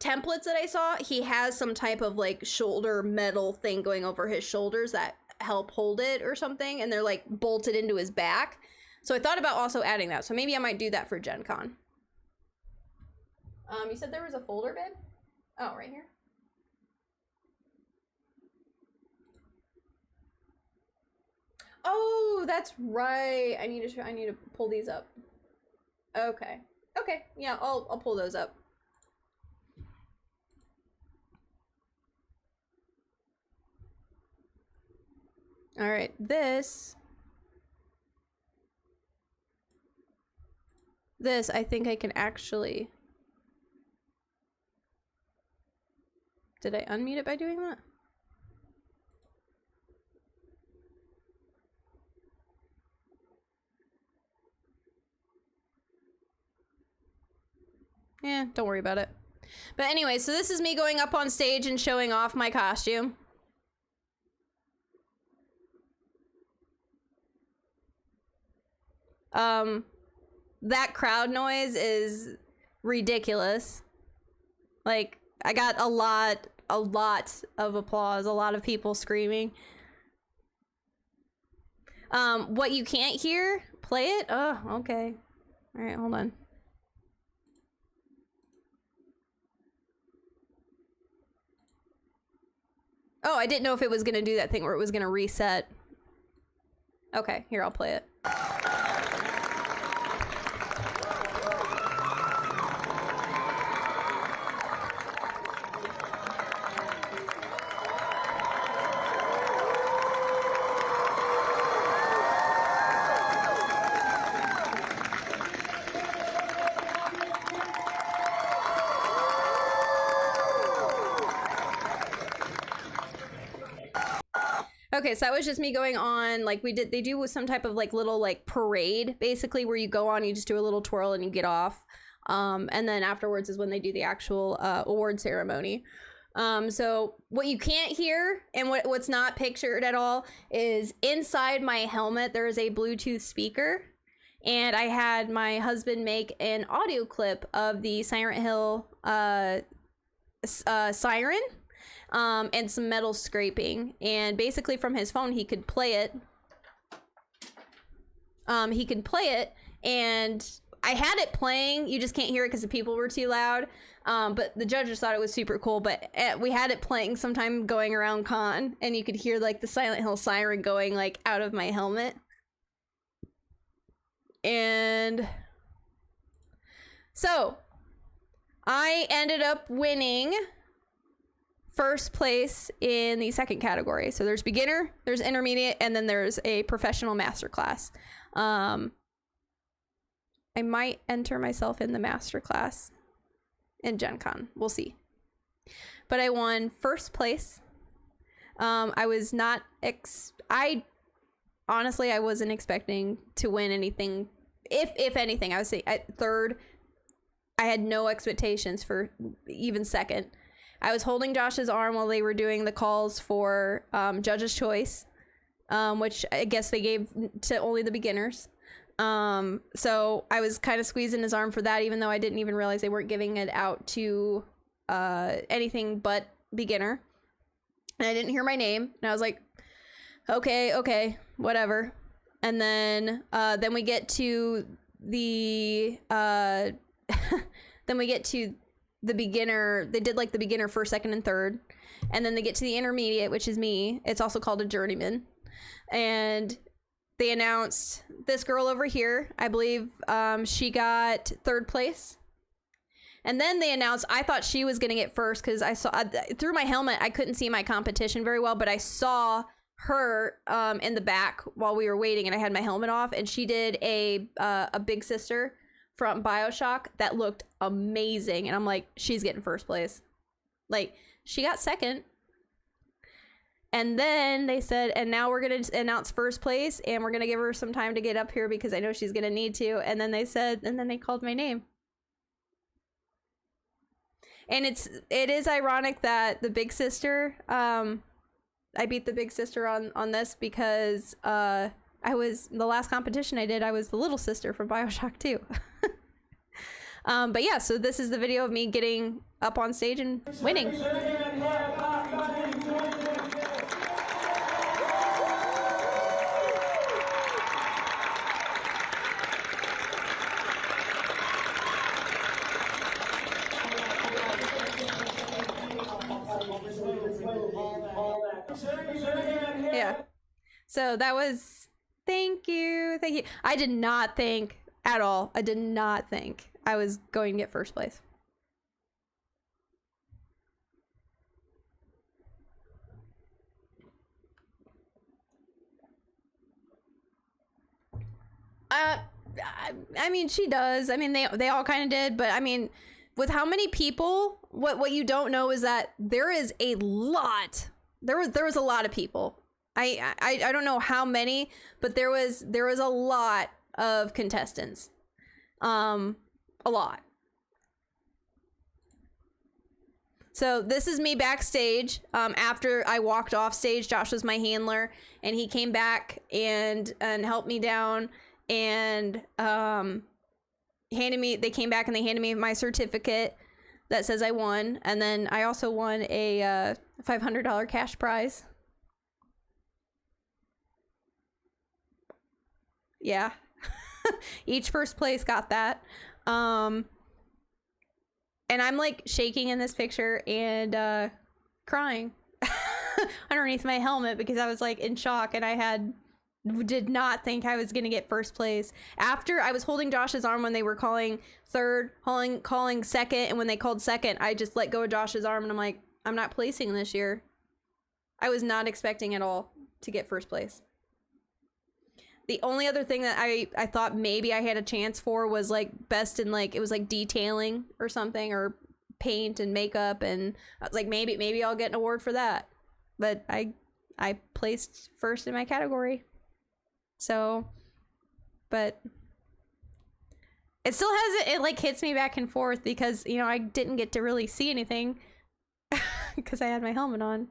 templates that I saw, he has some type of like shoulder metal thing going over his shoulders that help hold it or something, and they're like bolted into his back. So I thought about also adding that. So maybe I might do that for Gen Con. You said there was a folder, babe? Oh, right here. Oh, that's right. I need to pull these up. Okay. Okay. Yeah, I'll pull those up. All right. This I think I can actually. Did I unmute it by doing that? Yeah, don't worry about it. But anyway, so this is me going up on stage and showing off my costume. That crowd noise is ridiculous. Like, I got a lot of applause, a lot of people screaming. What you can't hear, play it? Oh, okay. All right, hold on. Oh, I didn't know if it was gonna do that thing where it was gonna reset. Okay, here, I'll play it. Okay, so that was just me going on, like they do with some type of like little like parade, basically, where you go on, you just do a little twirl and you get off. And then afterwards is when they do the actual award ceremony. So what you can't hear and what's not pictured at all is inside my helmet, there is a Bluetooth speaker. And I had my husband make an audio clip of the Silent Hill siren. And some metal scraping, and basically from his phone he could play it. And I had it playing, you just can't hear it because the people were too loud. But the judges thought it was super cool, but we had it playing sometime going around con, and you could hear like the Silent Hill siren going like out of my helmet. And so I ended up winning first place in the second category. So there's beginner, there's intermediate, and then there's a professional masterclass. I might enter myself in the masterclass in Gen Con. We'll see. But I won first place. I was not honestly, I wasn't expecting to win anything. If anything, I would say at third. I had no expectations for even second. I was holding Josh's arm while they were doing the calls for Judge's Choice, which I guess they gave to only the beginners. So I was kind of squeezing his arm for that, even though I didn't even realize they weren't giving it out to anything but beginner. And I didn't hear my name, and I was like, okay, whatever. And then we get to the the beginner. They did like the beginner first, second, and third, and then they get to the intermediate, which is me. It's also called a Journeyman, and they announced this girl over here. I believe she got third place. And then they announced, I thought she was gonna get first because I saw through my helmet I couldn't see my competition very well, but I saw her in the back while we were waiting, and I had my helmet off, and she did a big sister from BioShock that looked amazing, and I'm like, she's getting first place. Like, she got second, and then they said, and now we're gonna announce first place, and we're gonna give her some time to get up here because I know she's gonna need to. And then they said, and then they called my name. And it is ironic that the big sister, I beat the big sister on this because I was, the last competition I did, I was the little sister from BioShock 2. But yeah, so this is the video of me getting up on stage and winning. Yeah. So that was, thank you. I did not think at all. I did not think I was going to get first place. I mean, she does. I mean, they all kind of did, but I mean, with how many people, what you don't know is that there is a lot. There was a lot of people. I don't know how many, but there was a lot of contestants. A lot. So this is me backstage. After I walked off stage, Josh was my handler, and he came back and helped me down, and they came back and they handed me my certificate that says I won, and then I also won a $500 cash prize. Yeah. Each first place got that. And I'm like shaking in this picture and crying underneath my helmet because I was like in shock, and I did not think I was gonna get first place. After I was holding Josh's arm when they were calling third, calling second, and when they called second, I just let go of Josh's arm, and I'm like, I'm not placing this year. I was not expecting at all to get first place. The only other thing that I thought maybe I had a chance for was like best in, like, it was like detailing or something, or paint and makeup, and I was like, maybe I'll get an award for that. But I placed first in my category. So, but it still has it like hits me back and forth because, you know, I didn't get to really see anything because I had my helmet on.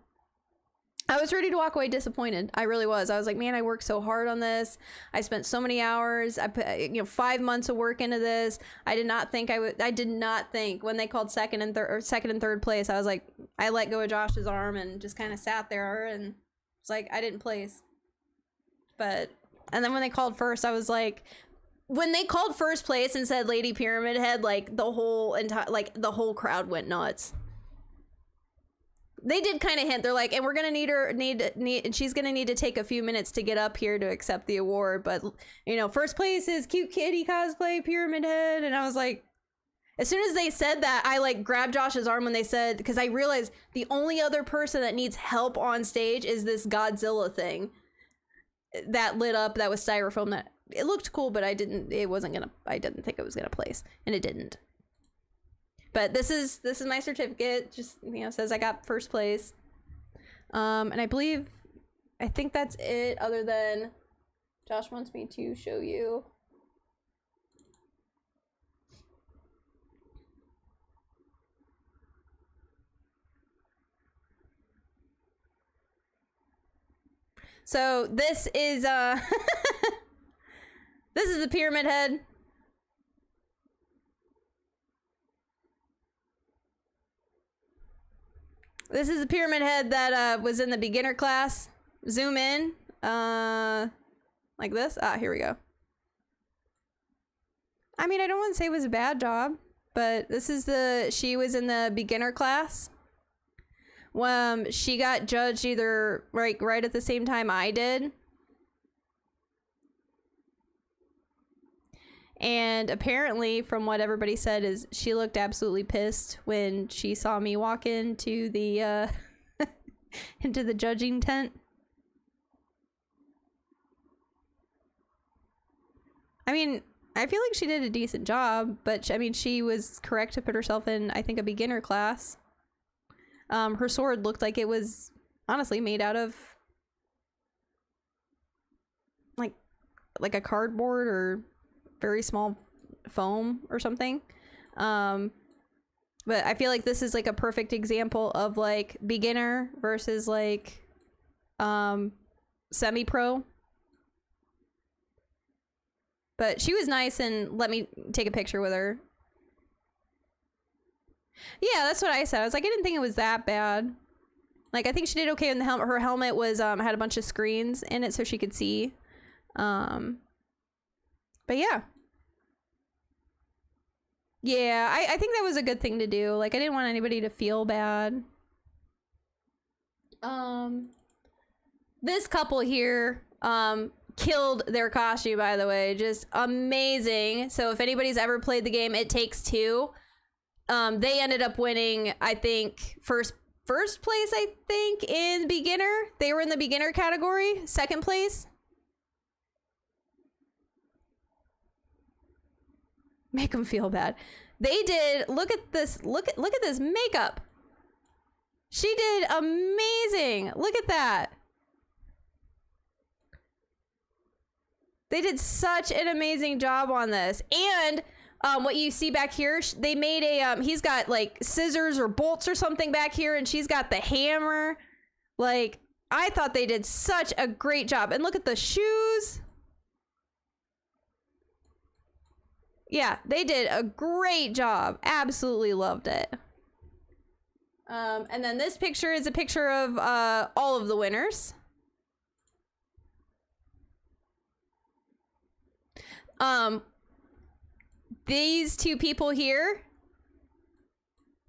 I was ready to walk away disappointed. I really was. I was like, man, I worked so hard on this. I spent so many hours. I put, 5 months of work into this. I did not think I did not think when they called second and third place, I was like, I let go of Josh's arm and just kind of sat there, and it's like, I didn't place. And then when they called first, I was like, when they called first place and said Lady Pyramid Head, like the whole crowd went nuts. They did kind of hint. They're like, and we're gonna and she's gonna need to take a few minutes to get up here to accept the award. But first place is KuteKitti Cosplay Pyramid Head, and I was like, as soon as they said that, I like grabbed Josh's arm when they said, because I realized the only other person that needs help on stage is this Godzilla thing that lit up, that was styrofoam, that it looked cool, but I didn't think it was gonna place, and it didn't. But this is my certificate, just says I got first place. And I think that's it, other than Josh wants me to show you. So this is this is the pyramid head. This is the pyramid head that was in the beginner class. Zoom in. Like this. Ah, here we go. I mean, I don't want to say it was a bad job, but this is she was in the beginner class. She got judged either right at the same time I did. And apparently, from what everybody said, is she looked absolutely pissed when she saw me walk into the into the judging tent. I mean, I feel like she did a decent job, but I mean, she was correct to put herself in, I think, a beginner class. Her sword looked like it was honestly made out of like a cardboard or very small foam or something. But I feel like this is like a perfect example of like beginner versus like semi-pro. But she was nice and let me take a picture with her. Yeah, that's what I said. I was like, I didn't think it was that bad. Like, I think she did okay in the helmet. Her helmet was had a bunch of screens in it so she could see. But yeah. Yeah, I think that was a good thing to do. Like, I didn't want anybody to feel bad. This couple here, killed their costume, by the way. Just amazing. So if anybody's ever played the game It Takes Two, they ended up winning, I think, first place, I think, in beginner. They were in the beginner category. Second place. Make them feel bad. They did, look at this, look at this makeup. She did amazing. Look at that. They did such an amazing job on this. And what you see back here, they made a, he's got like scissors or bolts or something back here, and she's got the hammer. Like, I thought they did such a great job. And look at the shoes. Yeah, they did a great job. Absolutely loved it. And then this picture is a picture of all of the winners. These two people here,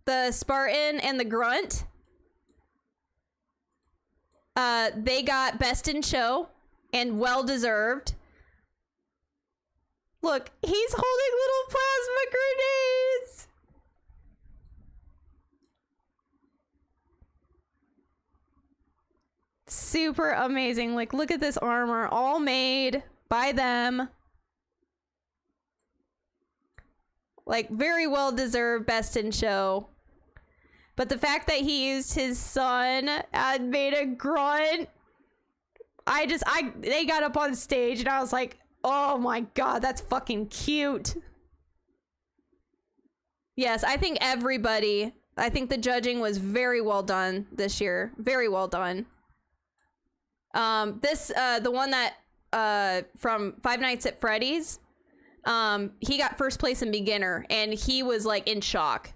the Spartan and the Grunt, they got Best in Show and well deserved. Look, he's holding little plasma grenades. Super amazing. Like, look at this armor, all made by them. Like, very well deserved Best in Show. But the fact that he used his son and made a grunt, they got up on stage and I was like, oh my god, that's fucking cute. Yes, I think the judging was very well done this year. Very well done. The one that, from Five Nights at Freddy's, he got first place in beginner and he was like in shock.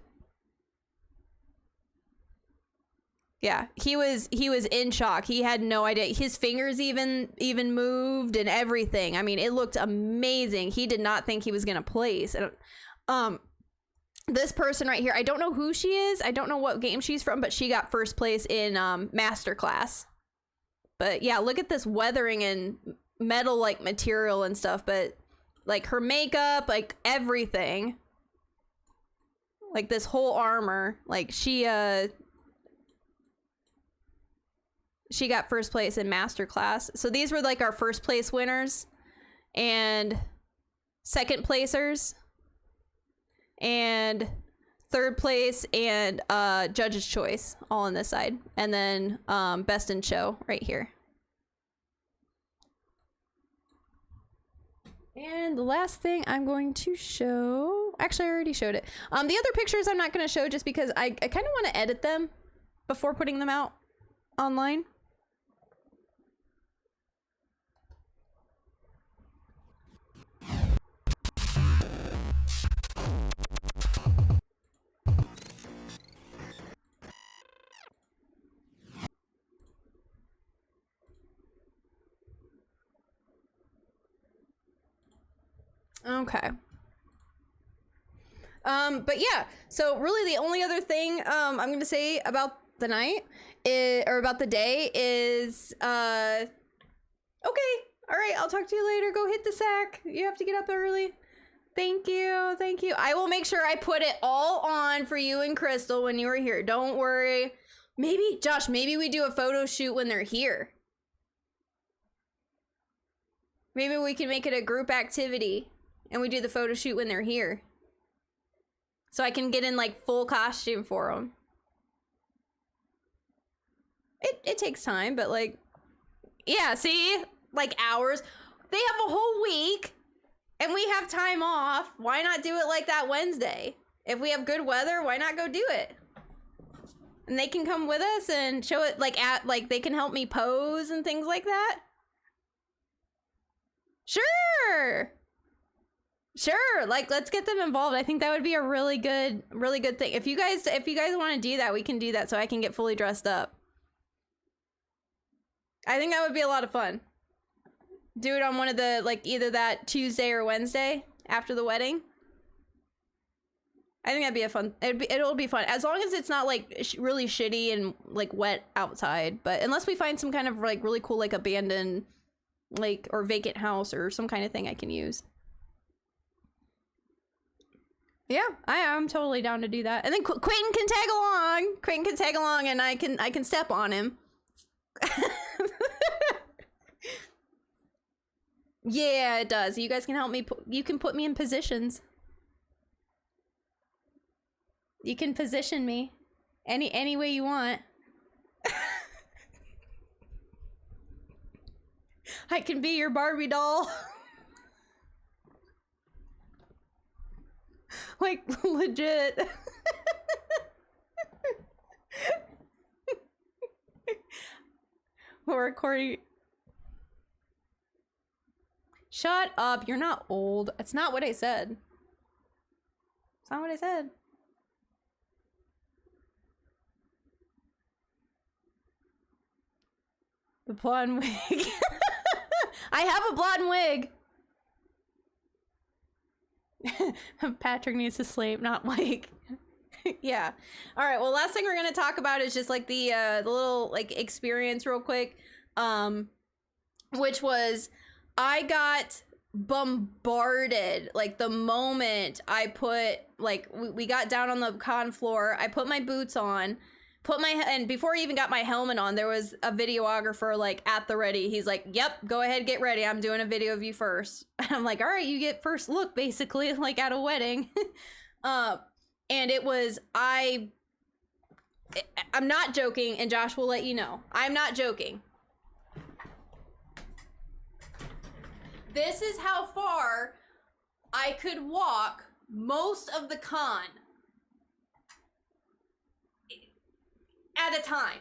Yeah, he was in shock. He had no idea. His fingers even moved and everything. I mean, it looked amazing. He did not think he was gonna place. And this person right here, I don't know who she is. I don't know what game she's from, but she got first place in Masterclass. But yeah, look at this weathering and metal like material and stuff. But like her makeup, like everything, like this whole armor, like she got first place in Masterclass. So these were like our first place winners and second placers and third place and judge's choice all on this side. And then Best in Show right here. And the last thing I'm going to show, actually I already showed it. The other pictures I'm not going to show just because I kind of want to edit them before putting them out online. Okay. But yeah, so really the only other thing I'm gonna say about the night is, or about the day is okay, all right, I'll talk to you later. Go hit the sack. You have to get up early. Thank you, thank you. I will make sure I put it all on for you and Crystal when you were here. Don't worry. Maybe, Josh, maybe we do a photo shoot when they're here. Maybe we can make it a group activity and we do the photo shoot when they're here. So I can get in like full costume for them. It takes time, but like, yeah, see? Like hours. They have a whole week and we have time off. Why not do it like that Wednesday? If we have good weather, why not go do it? And they can come with us and show it like they can help me pose and things like that. Sure. Sure, like let's get them involved. I think that would be a really good thing. If you guys want to do that, we can do that so I can get fully dressed up. I think that would be a lot of fun. Do it on one of the, like, either that Tuesday or Wednesday after the wedding. I think that'd be a fun, it'll be fun. As long as it's not like really shitty and like wet outside, but unless we find some kind of like really cool like abandoned like or vacant house or some kind of thing I can use. Yeah, I'm totally down to do that. And then Quentin can tag along. Quentin can tag along and I can step on him. Yeah, it does. You guys can help me. You can put me in positions. You can position me any way you want. I can be your Barbie doll. Like, legit. We're recording. Shut up. You're not old. That's not what I said. It's not what I said. The blonde wig. I have a blonde wig. Patrick needs to sleep, not like. Yeah. All right. Well, last thing we're gonna talk about is just like the little like experience real quick, which was I got bombarded like the moment I put like we got down on the con floor. I put my boots on. And before I even got my helmet on, there was a videographer like at the ready. He's like, yep, go ahead, get ready. I'm doing a video of you first. And I'm like, all right, you get first look basically like at a wedding. And it was, I'm not joking, and Josh will let you know. I'm not joking. This is how far I could walk most of the con. At a time.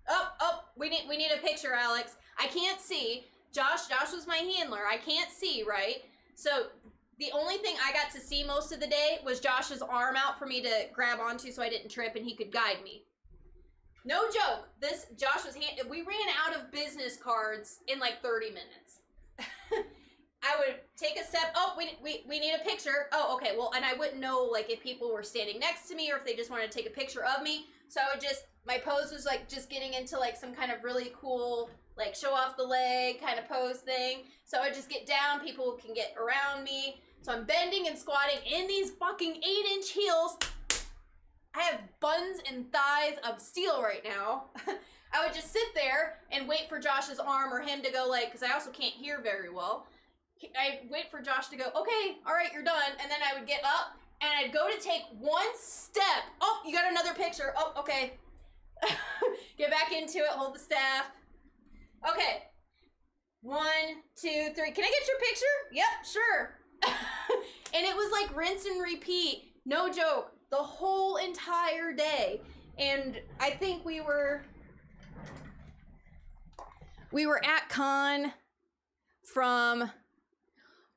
Oh, we need a picture, Alex. I can't see. Josh was my handler. I can't see, right? So the only thing I got to see most of the day was Josh's arm out for me to grab onto so I didn't trip and he could guide me. No joke. We ran out of business cards in like 30 minutes. I would take a step. Oh, we need a picture. Oh, okay. Well, and I wouldn't know like if people were standing next to me or if they just wanted to take a picture of me. So I would my pose was like just getting into like some kind of really cool, like show off the leg kind of pose thing. So I just get down, people can get around me. So I'm bending and squatting in these fucking 8-inch heels. I have buns and thighs of steel right now. I would just sit there and wait for Josh's arm or him to go like, because I also can't hear very well. I'd wait for Josh to go, okay, all right, you're done. And then I would get up and I'd go to take one step. Oh, you got another picture. Oh, okay. Get back into it. Hold the staff. Okay. 1, 2, 3. Can I get your picture? Yep, sure. And it was like rinse and repeat. No joke. The whole entire day. And I think we were at con from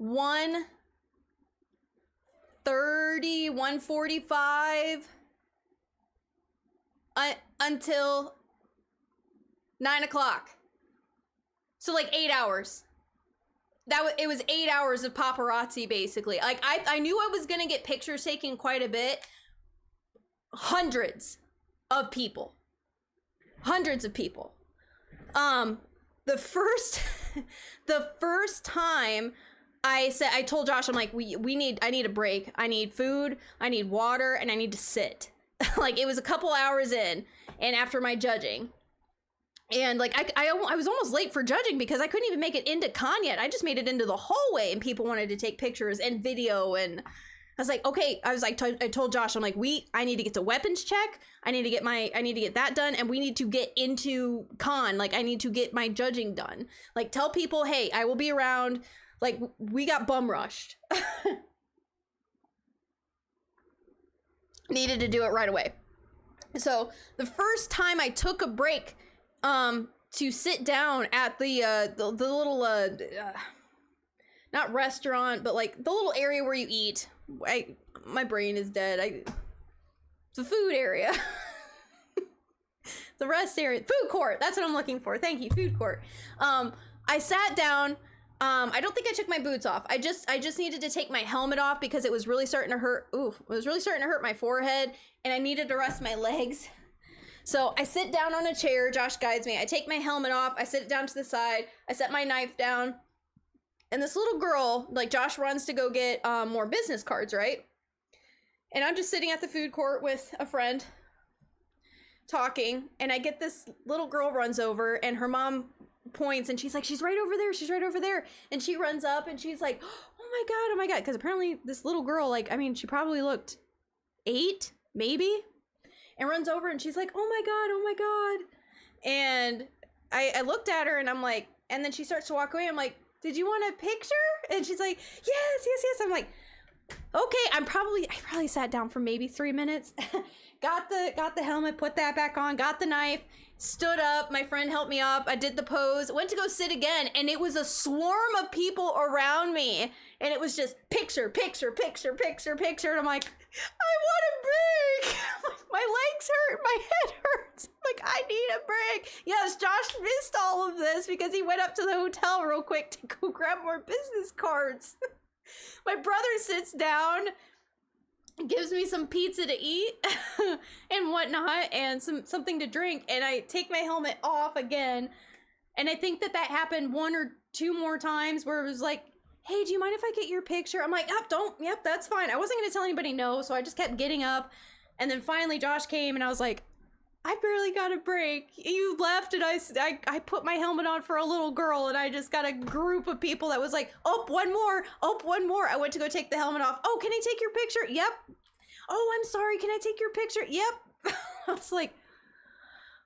1:30, 1:45 until 9 o'clock. So like 8 hours. It was 8 hours of paparazzi basically. Like I knew I was gonna get pictures taken quite a bit. Hundreds of people. The first time I told Josh, I'm like, I need a break. I need food, I need water, and I need to sit. Like it was a couple hours in and after my judging. And like I was almost late for judging because I couldn't even make it into con yet. I just made it into the hallway and people wanted to take pictures and video, and I was like, okay. I told Josh, I'm like, I need to get to weapons check. I need to get that done, and we need to get into con. Like I need to get my judging done. Like tell people, hey, I will be around. Like we got bum rushed. Needed to do it right away. So the first time I took a break to sit down at the little not restaurant, but like the little area where you eat. My brain is dead. The food area. The rest area. Food court. That's what I'm looking for. Thank you. Food court. I sat down. I don't think I took my boots off. I just needed to take my helmet off because it was really starting to hurt. It was really starting to hurt my forehead, and I needed to rest my legs. So I sit down on a chair. Josh guides me. I take my helmet off. I sit it down to the side. I set my knife down. And this little girl, like Josh runs to go get more business cards, right? And I'm just sitting at the food court with a friend talking. And I get this little girl runs over and her mom points and she's like, she's right over there. She's right over there. And she runs up and she's like, oh my God. Because apparently this little girl, like, I mean, she probably looked 8, maybe. And runs over and she's like, oh my God. And I looked at her and I'm like, and then she starts to walk away. I'm like, did you want a picture? And she's like, yes. I'm like, okay. I probably sat down for maybe 3 minutes. got the helmet, put that back on, got the knife, stood up. My friend helped me up. I did the pose, went to go sit again. And it was a swarm of people around me. And it was just picture. And I'm like, I want a break. My legs hurt. My head hurts. Like, I need a break. Yes, Josh missed all of this because he went up to the hotel real quick to go grab more business cards. My brother sits down, gives me some pizza to eat and whatnot and something to drink. And I take my helmet off again. And I think that happened 1 or 2 more times where it was like, hey, do you mind if I get your picture? I'm like, yep, that's fine. I wasn't going to tell anybody no, so I just kept getting up. And then finally Josh came and I was like, I barely got a break. You left and I put my helmet on for a little girl and I just got a group of people that was like, one more. I went to go take the helmet off. Oh, can I take your picture? Yep. Oh, I'm sorry. Can I take your picture? Yep. I was like,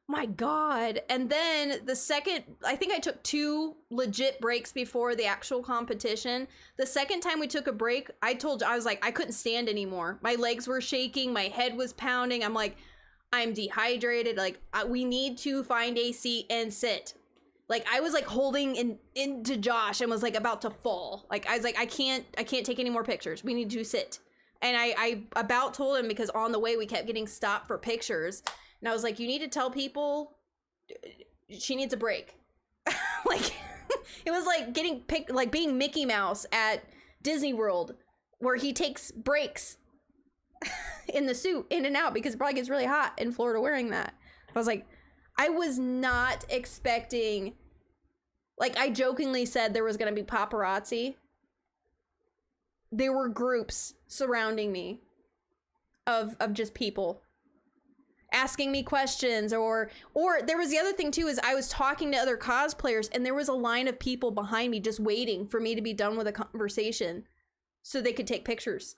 my God. And then I think I took 2 legit breaks before the actual competition. The second time we took a break, I was like, I couldn't stand anymore. My legs were shaking. My head was pounding. I'm like, I'm dehydrated. Like, we need to find a seat and sit. Like, I was like holding into Josh and was like about to fall. Like, I was like, I can't take any more pictures. We need to sit. And I about told him because on the way we kept getting stopped for pictures. And I was like, you need to tell people she needs a break. Like, it was like getting picked, like being Mickey Mouse at Disney World, where he takes breaks in the suit, in and out, because it probably gets really hot in Florida wearing that. I was like, I was not expecting, like, I jokingly said there was going to be paparazzi. There were groups surrounding me of just people asking me questions, or there was the other thing too, is I was talking to other cosplayers and there was a line of people behind me just waiting for me to be done with a conversation so they could take pictures.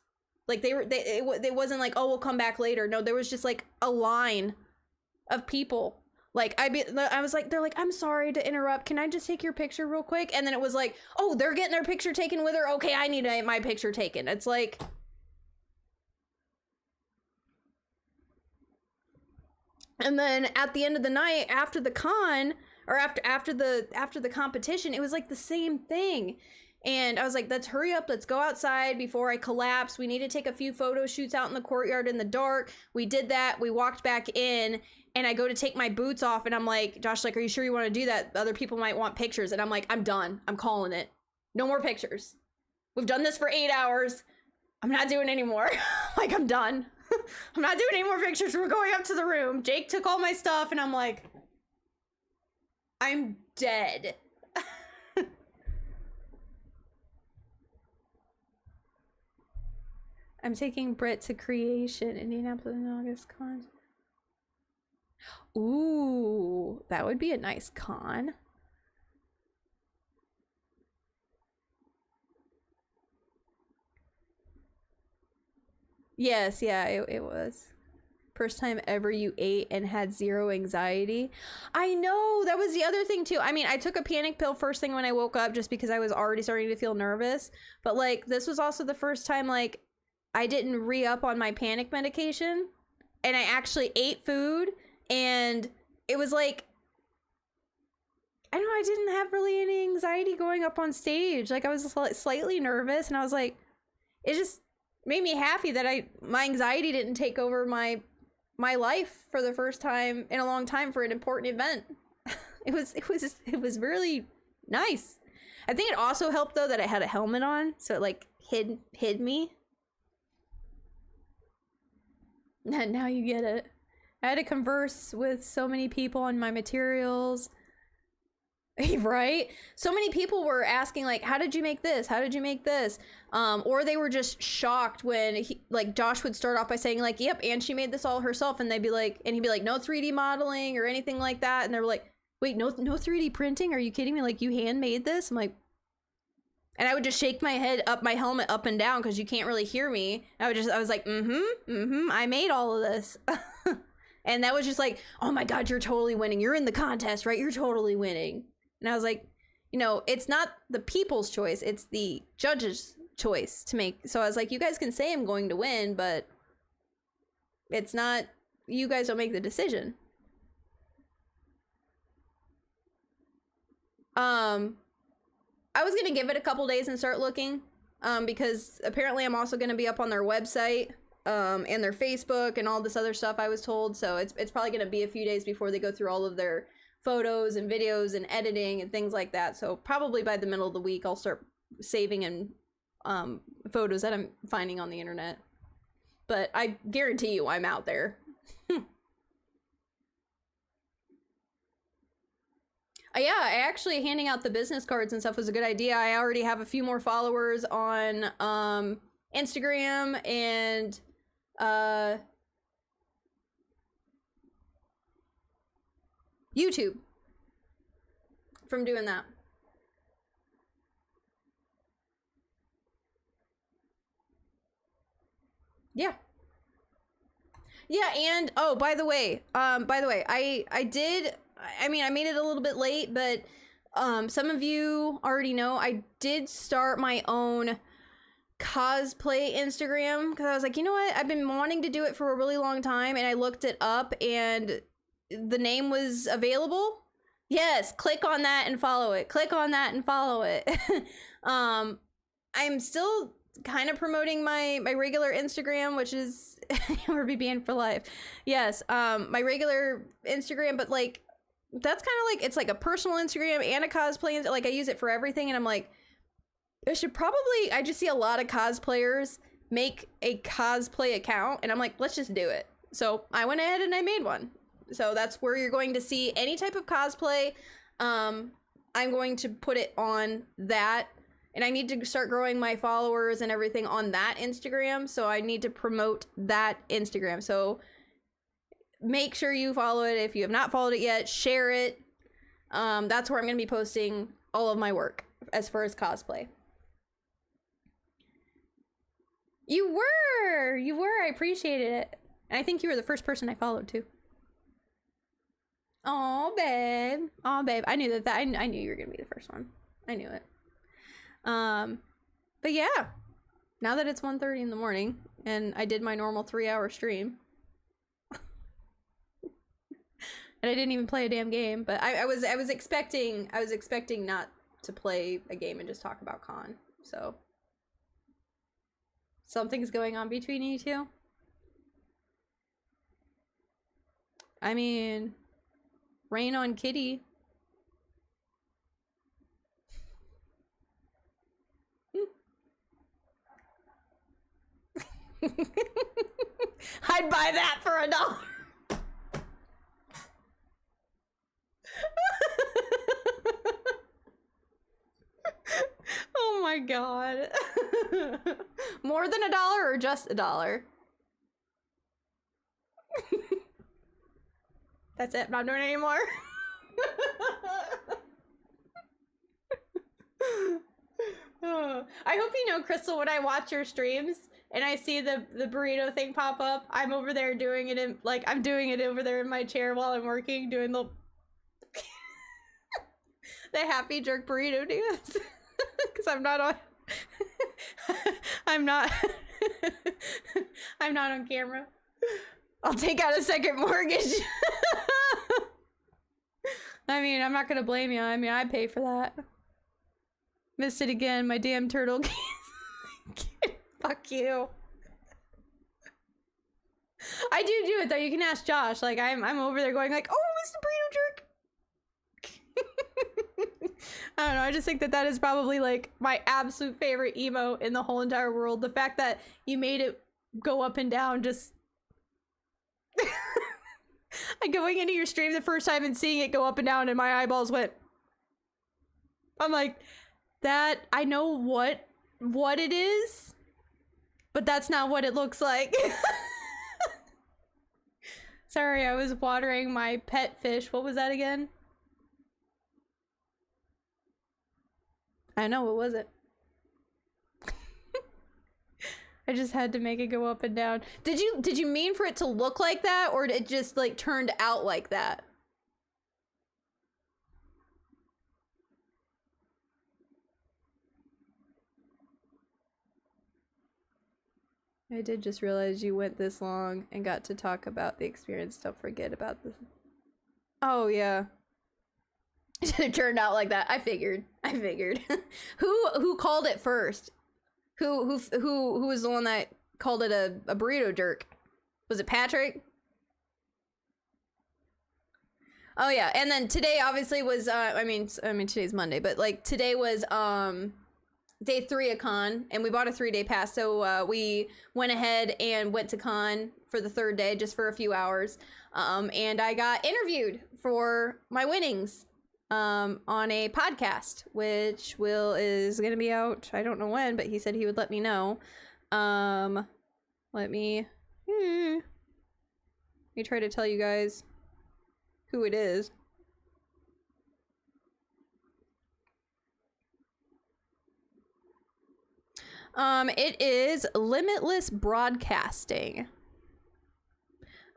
Like it wasn't like, oh, we'll come back later. No, there was just like a line of people. Like I was like, they're like, I'm sorry to interrupt. Can I just take your picture real quick? And then it was like, oh, they're getting their picture taken with her. Okay, I need my picture taken. It's like, and then at the end of the night, after the con, or after the competition, it was like the same thing. And I was like, let's hurry up. Let's go outside before I collapse. We need to take a few photo shoots out in the courtyard in the dark. We did that. We walked back in and I go to take my boots off and I'm like, Josh, like, are you sure you want to do that? Other people might want pictures. And I'm like, I'm done. I'm calling it. No more pictures. We've done this for 8 hours. I'm not doing anymore. Like, I'm done. I'm not doing any more pictures. We're going up to the room. Jake took all my stuff and I'm like, I'm dead. I'm taking Britt to Creation, Indianapolis in August con. Ooh, that would be a nice con. Yes, yeah, it was. First time ever you ate and had zero anxiety. I know, that was the other thing too. I mean, I took a panic pill first thing when I woke up just because I was already starting to feel nervous. But like, this was also the first time like I didn't re-up on my panic medication and I actually ate food and it was like, I don't know, I didn't have really any anxiety going up on stage. Like I was slightly nervous and I was like, it just made me happy that my anxiety didn't take over my life for the first time in a long time for an important event. It was really nice. I think it also helped though that I had a helmet on, so it like hid me. And now you get it. I had to converse with so many people on my materials. Right? So many people were asking like, how did you make this? How did you make this? Or they were just shocked when like Josh would start off by saying like, yep, and she made this all herself. And he'd be like, no 3D modeling or anything like that. And they were like, wait, no 3D printing? Are you kidding me? Like you handmade this? I'm like, and I would just shake my head up, my helmet up and down because you can't really hear me. I was like, I made all of this. And that was just like, oh my God, you're totally winning. You're in the contest, right? You're totally winning. And I was like, you know, it's not the people's choice. It's the judge's choice to make. So I was like, you guys can say I'm going to win, but it's not, you guys don't make the decision. I was going to give it a couple days and start looking, because apparently I'm also going to be up on their website, and their Facebook and all this other stuff I was told. So it's probably going to be a few days before they go through all of their photos and videos and editing and things like that. So probably by the middle of the week, I'll start saving and photos that I'm finding on the internet. But I guarantee you I'm out there. Yeah, actually handing out the business cards and stuff was a good idea. I already have a few more followers on Instagram and YouTube from doing that. Yeah. Yeah, and oh, by the way, I made it a little bit late, but some of you already know I did start my own cosplay Instagram because I was like, you know what? I've been wanting to do it for a really long time, and I looked it up and the name was available. Yes, click on that and follow it. Click on that and follow it. I'm still kind of promoting my regular Instagram, which is we're BBN for life. Yes, my regular Instagram, but like that's kind of like, it's like a personal Instagram and a cosplay. Like I use it for everything, and I'm like, I just see a lot of cosplayers make a cosplay account, and I'm like, let's just do it. So I went ahead and I made one. So that's where you're going to see any type of cosplay. I'm going to put it on that, and I need to start growing my followers and everything on that Instagram. So I need to promote that Instagram. So make sure you follow it. If you have not followed it yet, share it. That's where I'm going to be posting all of my work as far as cosplay. You were, I appreciated it. And I think you were the first person I followed too. Oh, babe. I knew that I knew you were going to be the first one. I knew it. But yeah, now that it's 1:30 in the morning and I did my normal 3-hour stream and I didn't even play a damn game, but I was expecting not to play a game and just talk about con. So something's going on between you two. I mean, rain on Kitty. I'd buy that for $1. Oh my god. More than $1 or just $1? That's it. I'm not doing it anymore. I hope you know, Crystal, when I watch your streams and I see the burrito thing pop up, I'm over there doing it in, like, I'm doing it over there in my chair while I'm working, doing the the happy jerk burrito dance. Because I'm not on I'm not I'm not on camera. I'll take out a second mortgage. I mean, I'm not gonna blame you. I mean, I pay for that. Missed it again, my damn turtle. Fuck you. I do it though. You can ask Josh. Like, I'm over there going like, oh, Mr. Burrito Jerk. I don't know. I just think that is probably like my absolute favorite emote in the whole entire world. The fact that you made it go up and down just. I going into your stream the first time and seeing it go up and down and my eyeballs went. I'm like, that, I know what it is, but that's not what it looks like. Sorry, I was watering my pet fish. What was that again? I know, what was it? I just had to make it go up and down. Did you mean for it to look like that, or it just like turned out like that? I did just realize you went this long and got to talk about the experience. Don't forget about this. Oh yeah. It turned out like that. I figured. Who called it first? Who was the one that called it a burrito jerk? Was it Patrick? Oh yeah, and then today obviously was I mean today's Monday, but like today was day 3 of con, and we bought a 3-day pass, so we went ahead and went to con for the 3rd day just for a few hours, and I got interviewed for my winnings on a podcast, which is gonna be out, I don't know when, but he said he would let me know. Let me try to tell you guys who it is. It is Limitless Broadcasting.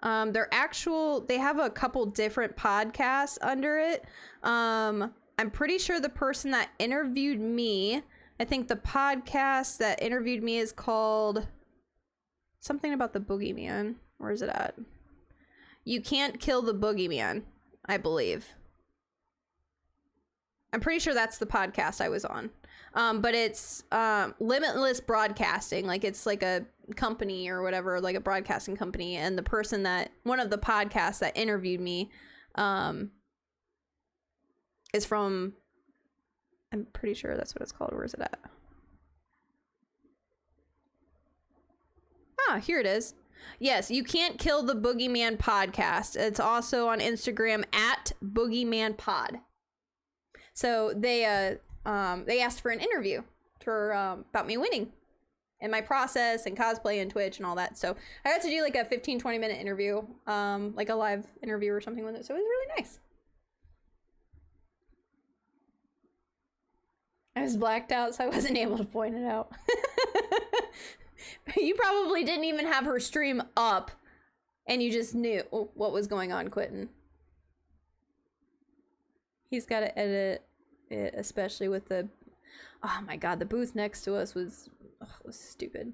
They have a couple different podcasts under it. I'm pretty sure the person that interviewed me, I think the podcast that interviewed me is called something about the boogeyman. Where is it at? You Can't Kill the Boogeyman, I believe. I'm pretty sure that's the podcast I was on. But it's Limitless Broadcasting, like it's like a company or whatever, like a broadcasting company, and one of the podcasts that interviewed me is from, I'm pretty sure that's what it's called. Where is it at? Ah, here it is. Yes, You Can't Kill the Boogeyman podcast. It's also on Instagram at Boogeyman Pod. So they asked for an interview for about me winning and my process and cosplay and Twitch and all that. So I got to do like a 15-20 minute interview, like a live interview or something with it. So it was really nice. I was blacked out, so I wasn't able to point it out. You probably didn't even have her stream up and you just knew what was going on, Quentin. He's got to edit it, especially with the, oh my god, the booth next to us was stupid.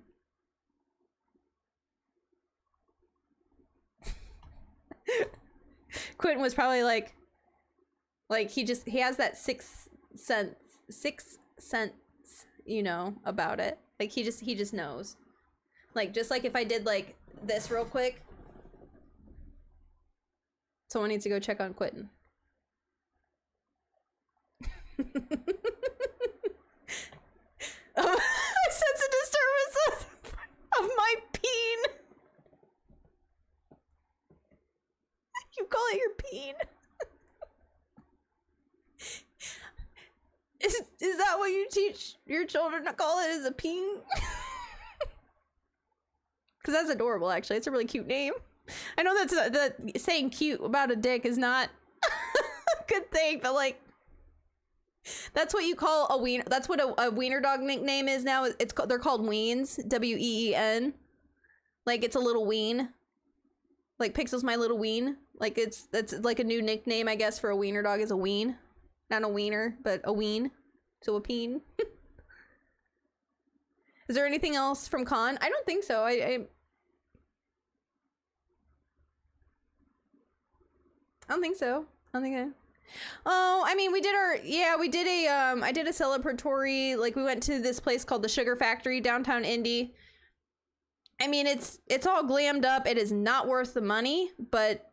Quentin was probably like he has that sixth sense sixth sense, you know, about it. Like he just knows. Like just like if I did like this real quick. Someone needs to go check on Quentin. I sense a disturbance of my peen. You call it your peen? Is that what you teach your children to call it, as a peen? Because that's adorable, actually. It's a really cute name. I know that's that saying cute about a dick is not a good thing, but like that's what you call a wiener. That's what a wiener dog nickname is now. They're called weens. W-E-E-N. Like it's a little ween. Like Pixel's my little ween. Like that's like a new nickname, I guess, for a wiener dog is a ween. Not a wiener, but a ween. So a peen. Is there anything else from con? I don't think so. I don't think so. I don't think I... Oh, I mean, we did our... Yeah, we did a... I did a celebratory... Like, we went to this place called the Sugar Factory, downtown Indy. I mean, it's all glammed up. It is not worth the money, but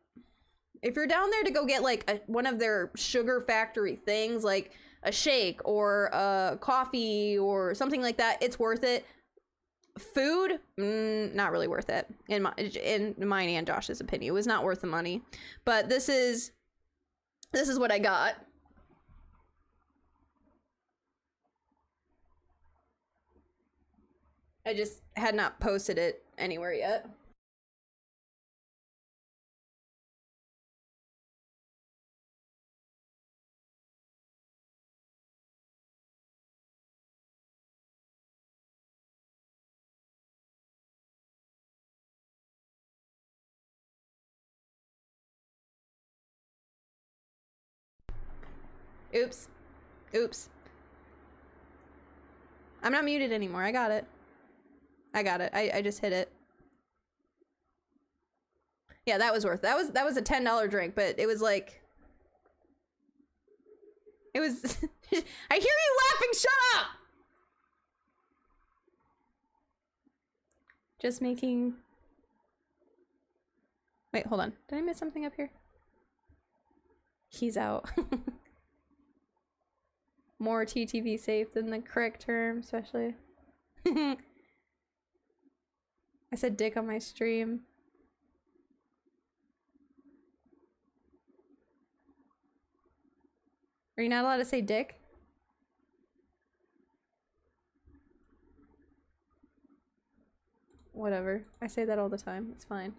if you're down there to go get, like, one of their Sugar Factory things, like a shake or a coffee or something like that, it's worth it. Food, not really worth it in mine and Josh's opinion. It was not worth the money, but this is what I got. I just had not posted it anywhere yet. Oops. Oops. I'm not muted anymore. I got it. I just hit it. Yeah, that was worth it. That was a $10 drink, but it was like... It was... I hear you laughing! Shut up! Just making... Wait, hold on. Did I miss something up here? He's out. More TTV safe than the correct term, especially. I said dick on my stream. Are you not allowed to say dick? Whatever. I say that all the time. It's fine.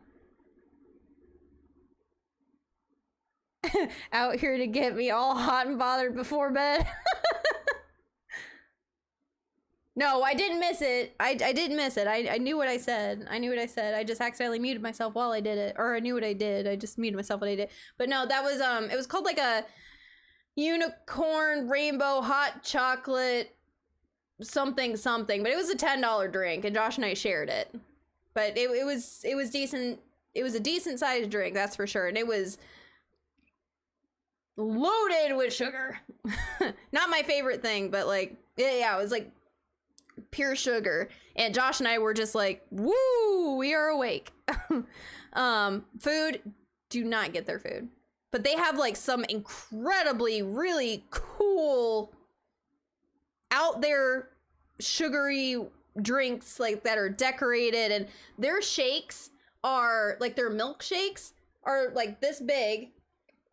Out here to get me all hot and bothered before bed. No, I didn't miss it. I didn't miss it. I knew what I said. I knew what I said. I just accidentally muted myself while I did it. Or I knew what I did. I just muted myself when I did it. But no, that was, it was called like a unicorn rainbow hot chocolate something something. But it was a $10 drink and Josh and I shared it. But it was decent. It was a decent sized drink, that's for sure. And it was loaded with sugar. Not my favorite thing, but like, yeah, it was like pure sugar. And Josh and I were just like, woo, we are awake. Food, do not get their food. But they have like some incredibly, really cool out there sugary drinks like that are decorated, and their shakes are like, their milkshakes are like this big,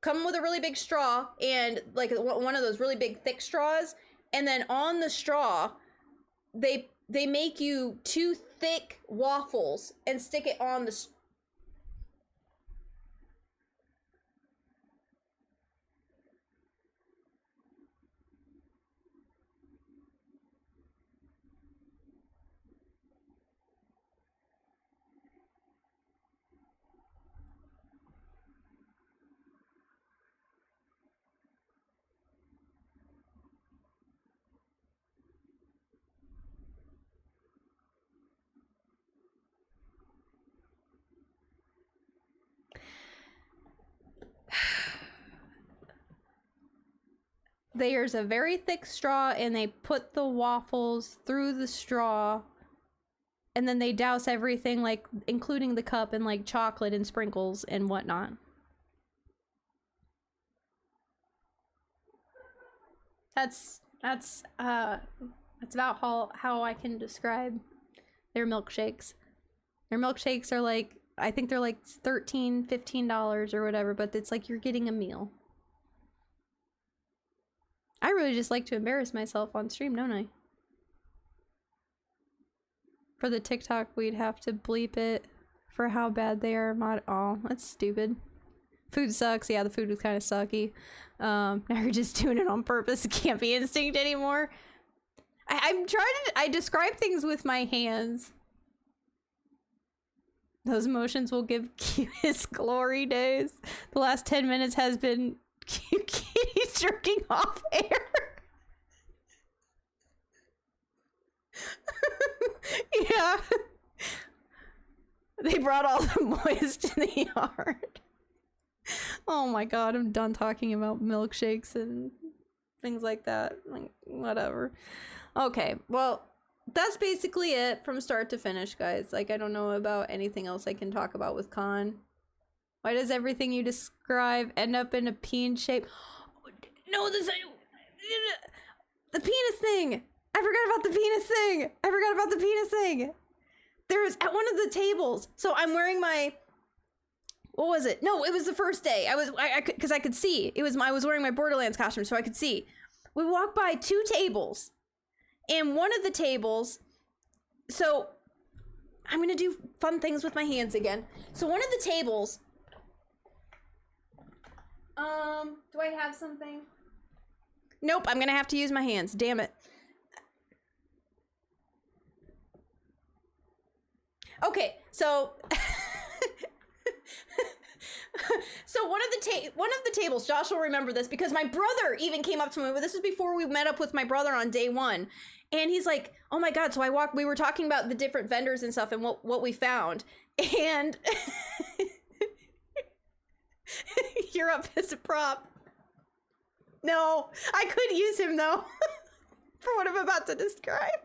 come with a really big straw and like one of those really big thick straws, and then on the straw they make you 2 thick waffles and stick it on the there's a very thick straw and they put the waffles through the straw and then they douse everything, like including the cup, in like chocolate and sprinkles and whatnot. That's about how I can describe their milkshakes. Their milkshakes are like, I think they're like $13, $15 or whatever, but it's like you're getting a meal. I really just like to embarrass myself on stream, don't I? For the TikTok, we'd have to bleep it for how bad they are. Oh, that's stupid. Food sucks. Yeah, the food was kind of sucky. Now you're just doing it on purpose. It can't be instinct anymore. I'm trying to... I describe things with my hands. Those motions will give cutest glory days. The last 10 minutes has been KuteKitti jerking off air. Yeah. They brought all the boys to the yard. Oh my god, I'm done talking about milkshakes and things like that. Like, whatever. Okay, well, that's basically it from start to finish, guys. Like, I don't know about anything else I can talk about with con. Why does everything you describe end up in a peen shape? No, the penis thing! I forgot about the penis thing! I forgot about the penis thing! There's at one of the tables. So I'm wearing my... What was it? No, it was the first day. Because I could see. I was wearing my Borderlands costume, so I could see. We walked by 2 tables. And one of the tables... So, I'm gonna do fun things with my hands again. So one of the tables... do I have something? Nope, I'm gonna have to use my hands. Damn it. Okay, so... So one of the tables, Josh will remember this because my brother even came up to me. This is before we met up with my brother on day 1. And he's like, oh my god, so we were talking about the different vendors and stuff and what we found. And you're up as a prop. No, I could use him though for what I'm about to describe.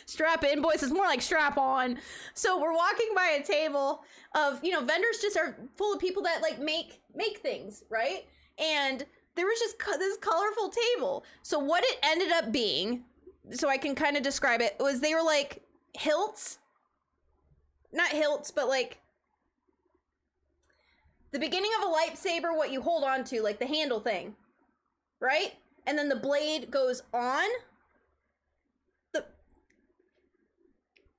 Strap in, boys. It's more like strap on. So we're walking by a table of, vendors just are full of people that like make things, right? And there was just this colorful table. So what it ended up being, so I can kind of describe it, was they were like hilts. Not hilts, but like the beginning of a lightsaber, what you hold on to, like the handle thing, right? And then the blade goes on.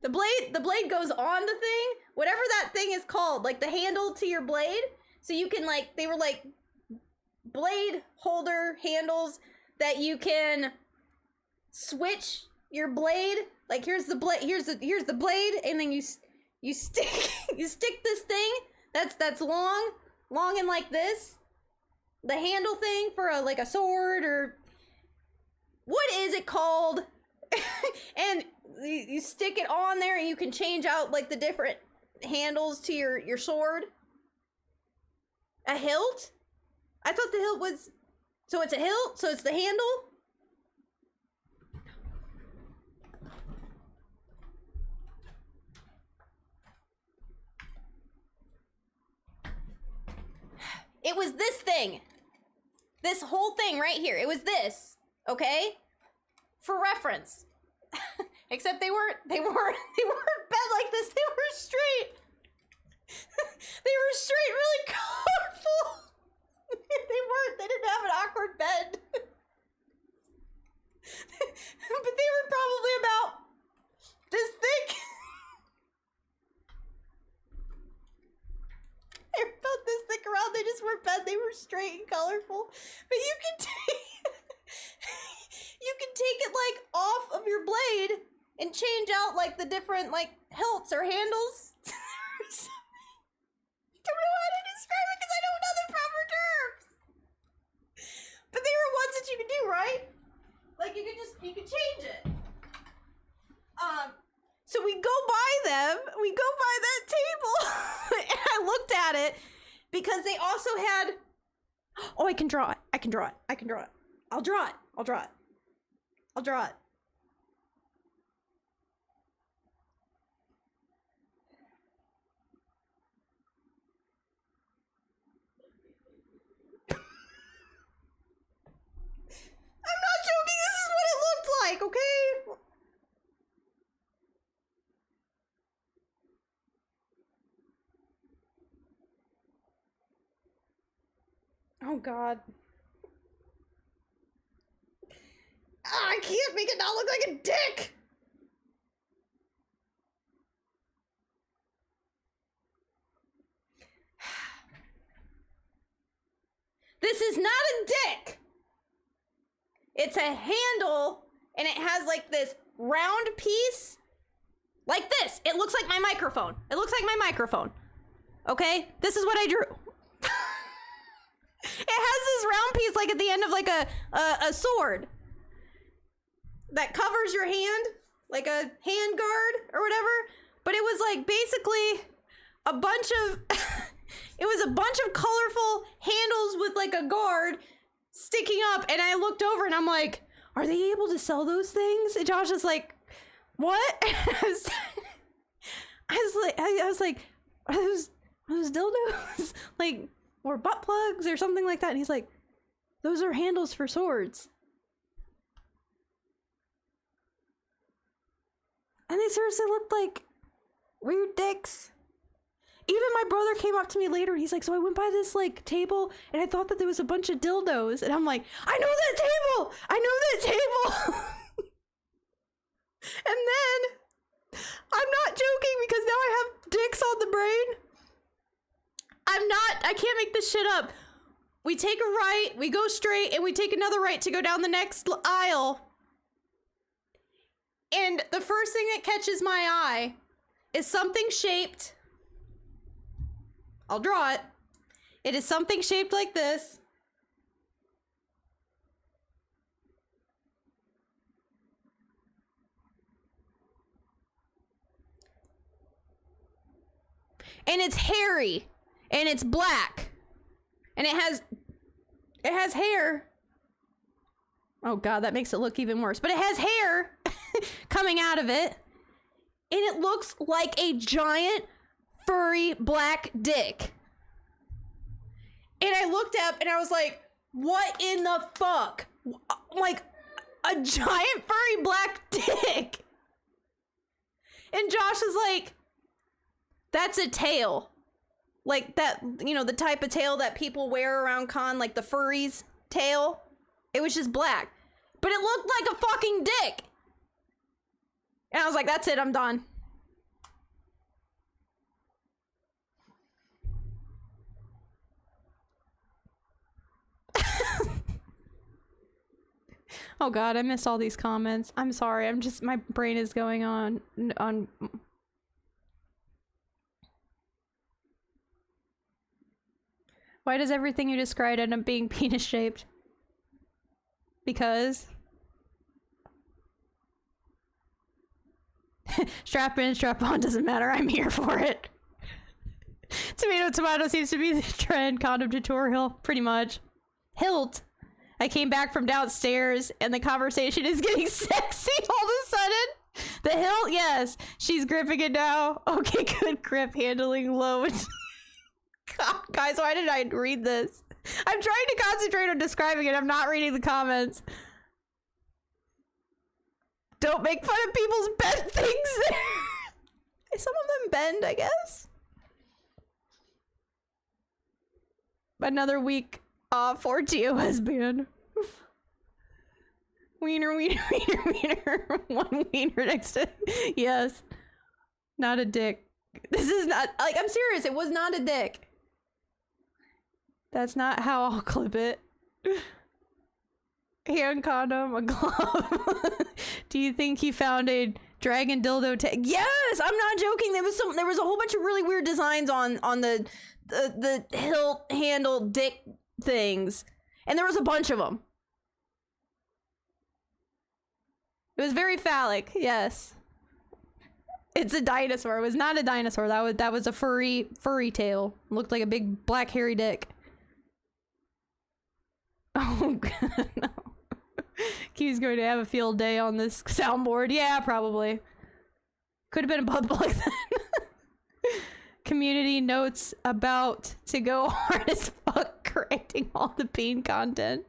The blade goes on the thing, whatever that thing is called, like the handle to your blade. So you can like, they were like blade holder handles that you can switch your blade. Like here's the blade, here's the blade, and then you stick this thing that's long and like this. The handle thing for a sword, or what is it called? And you stick it on there and you can change out like the different handles to your sword. A hilt? I thought the hilt was... So it's a hilt? So it's the handle? It was this thing. This whole thing right here. It was this. Okay? For reference. Except they weren't bent like this. They were straight. They were straight, really colorful. They didn't have an awkward bend. But they were probably about this thick. They were about this thick around. They just weren't bent. They were straight and colorful. But you can take it like off of your blade and change out like the different like hilts or handles. I don't know how to describe it because I don't know the proper terms. But they were ones that you could do, right? Like you could change it. So we go by them. We go by that table, and I looked at it because they also had. Oh, I can draw it. I can draw it. I can draw it. I'll draw it. I'll draw it. I'll draw it. I'm not joking. This is what it looked like, okay? Oh God. Ah, I can't make it not look like a dick. This is not a dick. It's a handle, and it has like this round piece, like this. It looks like my microphone. It looks like my microphone. Okay, this is what I drew. It has this round piece like at the end of like a sword that covers your hand, like a hand guard or whatever. But it was like basically a bunch of it was a bunch of colorful handles with like a guard sticking up, and I looked over and I'm like, are they able to sell those things? And Josh is like, what? I was like, are those dildos? Like, or butt plugs or something like that? And he's like, those are handles for swords. And they seriously looked like weird dicks. Even my brother came up to me later and he's like, so I went by this like table and I thought that there was a bunch of dildos. And I'm like, I know that table! I know that table! And then, I'm not joking because now I have dicks on the brain. I can't make this shit up. We take a right, we go straight, and we take another right to go down the next aisle. And the first thing that catches my eye is something shaped. I'll draw it. It is something shaped like this. And it's hairy. And it's black. And it has hair. Oh God, that makes it look even worse. But it has hair coming out of it. And it looks like a giant furry black dick. And I looked up and I was like, what in the fuck? Like a giant furry black dick. And Josh was like, that's a tail. Like that, you know, the type of tail that people wear around con, like the furries tail. It was just black. But it looked like a fucking dick. And I was like, that's it, I'm done. Oh God, I missed all these comments. I'm sorry, my brain is going on. Why does everything you described end up being penis-shaped? Because... strap in, strap on, doesn't matter, I'm here for it. Tomato, tomato seems to be the trend. Condom tutorial, pretty much. Hilt. I came back from downstairs and the conversation is getting sexy all of a sudden. The hilt, yes. She's gripping it now. Okay, good grip, handling load. God, guys, why did I read this? I'm trying to concentrate on describing it. I'm not reading the comments. Don't make fun of people's bed things there. Some of them bend, I guess. Another week off for TOS ban. Wiener, wiener, wiener, wiener. One wiener next to... Yes. Not a dick. This is not... Like, I'm serious. It was not a dick. That's not how I'll clip it. Hand condom, a glove. Do you think he found a dragon dildo tag? Yes! I'm not joking. There was a whole bunch of really weird designs on the hilt handle dick things. And there was a bunch of them. It was very phallic, yes. It's a dinosaur. It was not a dinosaur. That was a furry tail. Looked like a big black hairy dick. Oh god, no. Q's going to have a field day on this soundboard. Yeah, probably. Could have been a butt plug then. Community notes about to go hard as fuck correcting all the pain content.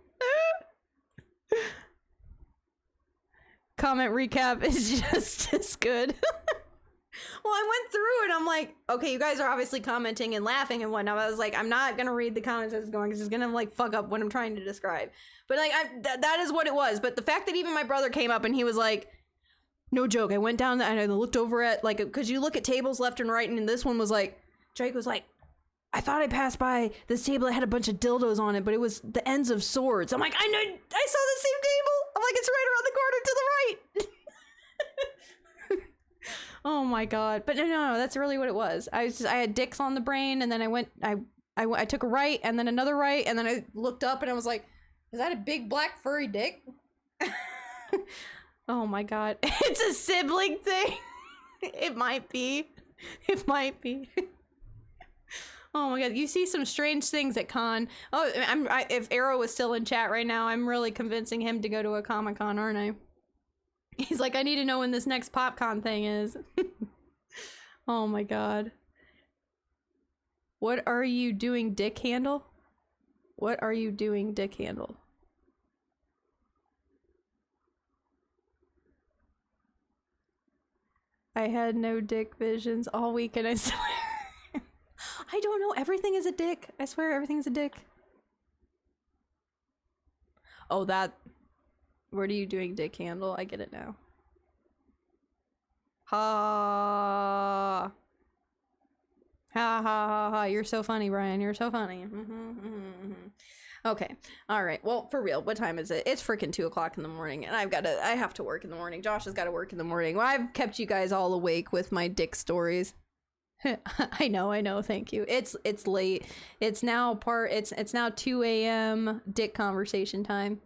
Comment recap is just as good. Well, I went through it. I'm like, okay, you guys are obviously commenting and laughing and whatnot. I was like, I'm not gonna read the comments as it's going because it's gonna like fuck up what I'm trying to describe. But like, that is what it was. But the fact that even my brother came up and he was like, no joke, I went down and I looked over at like, because you look at tables left and right, and this one was like, Drake was like, I thought I passed by this table that had a bunch of dildos on it, but it was the ends of swords. I'm like, I know, I saw the same table. I'm like, it's right around the corner to the right. Oh my god. But no, that's really what it was. I had dicks on the brain, and then I took a right, and then another right, and then I looked up and I was like, is that a big black furry dick? Oh my god. It's a sibling thing. It might be. It might be. Oh my god, you see some strange things at con. Oh, if Arrow was still in chat right now, I'm really convincing him to go to a Comic-Con, aren't I? He's like, I need to know when this next PopCon thing is. Oh my god. What are you doing, dick handle? What are you doing, dick handle? I had no dick visions all week and I swear. I don't know, everything is a dick. I swear everything's a dick. Oh, that... What are you doing, dick handle? I get it now. Ha. Ha ha ha ha. You're so funny, Brian. You're so funny. Okay. Alright. Well, for real, what time is it? It's freaking 2 o'clock in the morning, and I have to work in the morning. Josh has got to work in the morning. Well, I've kept you guys all awake with my dick stories. I know, thank you. It's late. It's now 2 a.m. dick conversation time.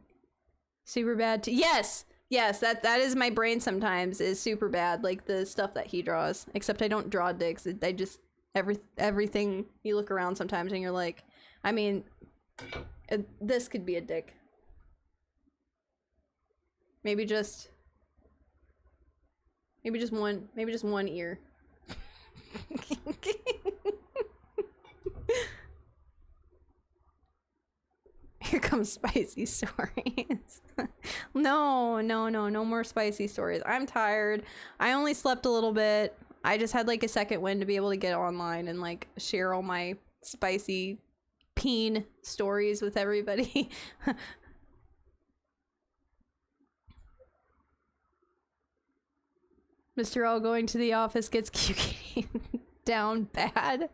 Super bad. Yes, that is my brain sometimes, is super bad, like the stuff that he draws. Except I don't draw dicks. I just everything. You look around sometimes and you're like, I mean, this could be a dick. Maybe just one ear. Here comes spicy stories. No more spicy stories. I'm tired. I only slept a little bit. I just had like a second wind to be able to get online and like share all my spicy peen stories with everybody. Mr. All going to the office gets KuteKitti down bad.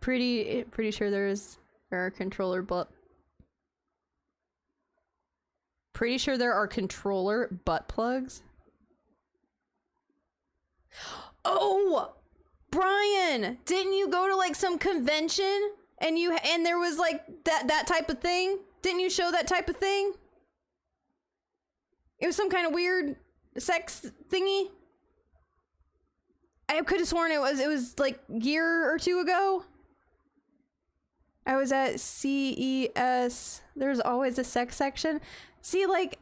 Pretty sure there are controller butt. Pretty sure there are controller butt plugs. Oh, Brian, didn't you go to like some convention and there was like that type of thing? Didn't you show that type of thing? It was some kind of weird sex thingy. I could have sworn it was like a year or two ago. I was at CES. There's always a sex section. See, like,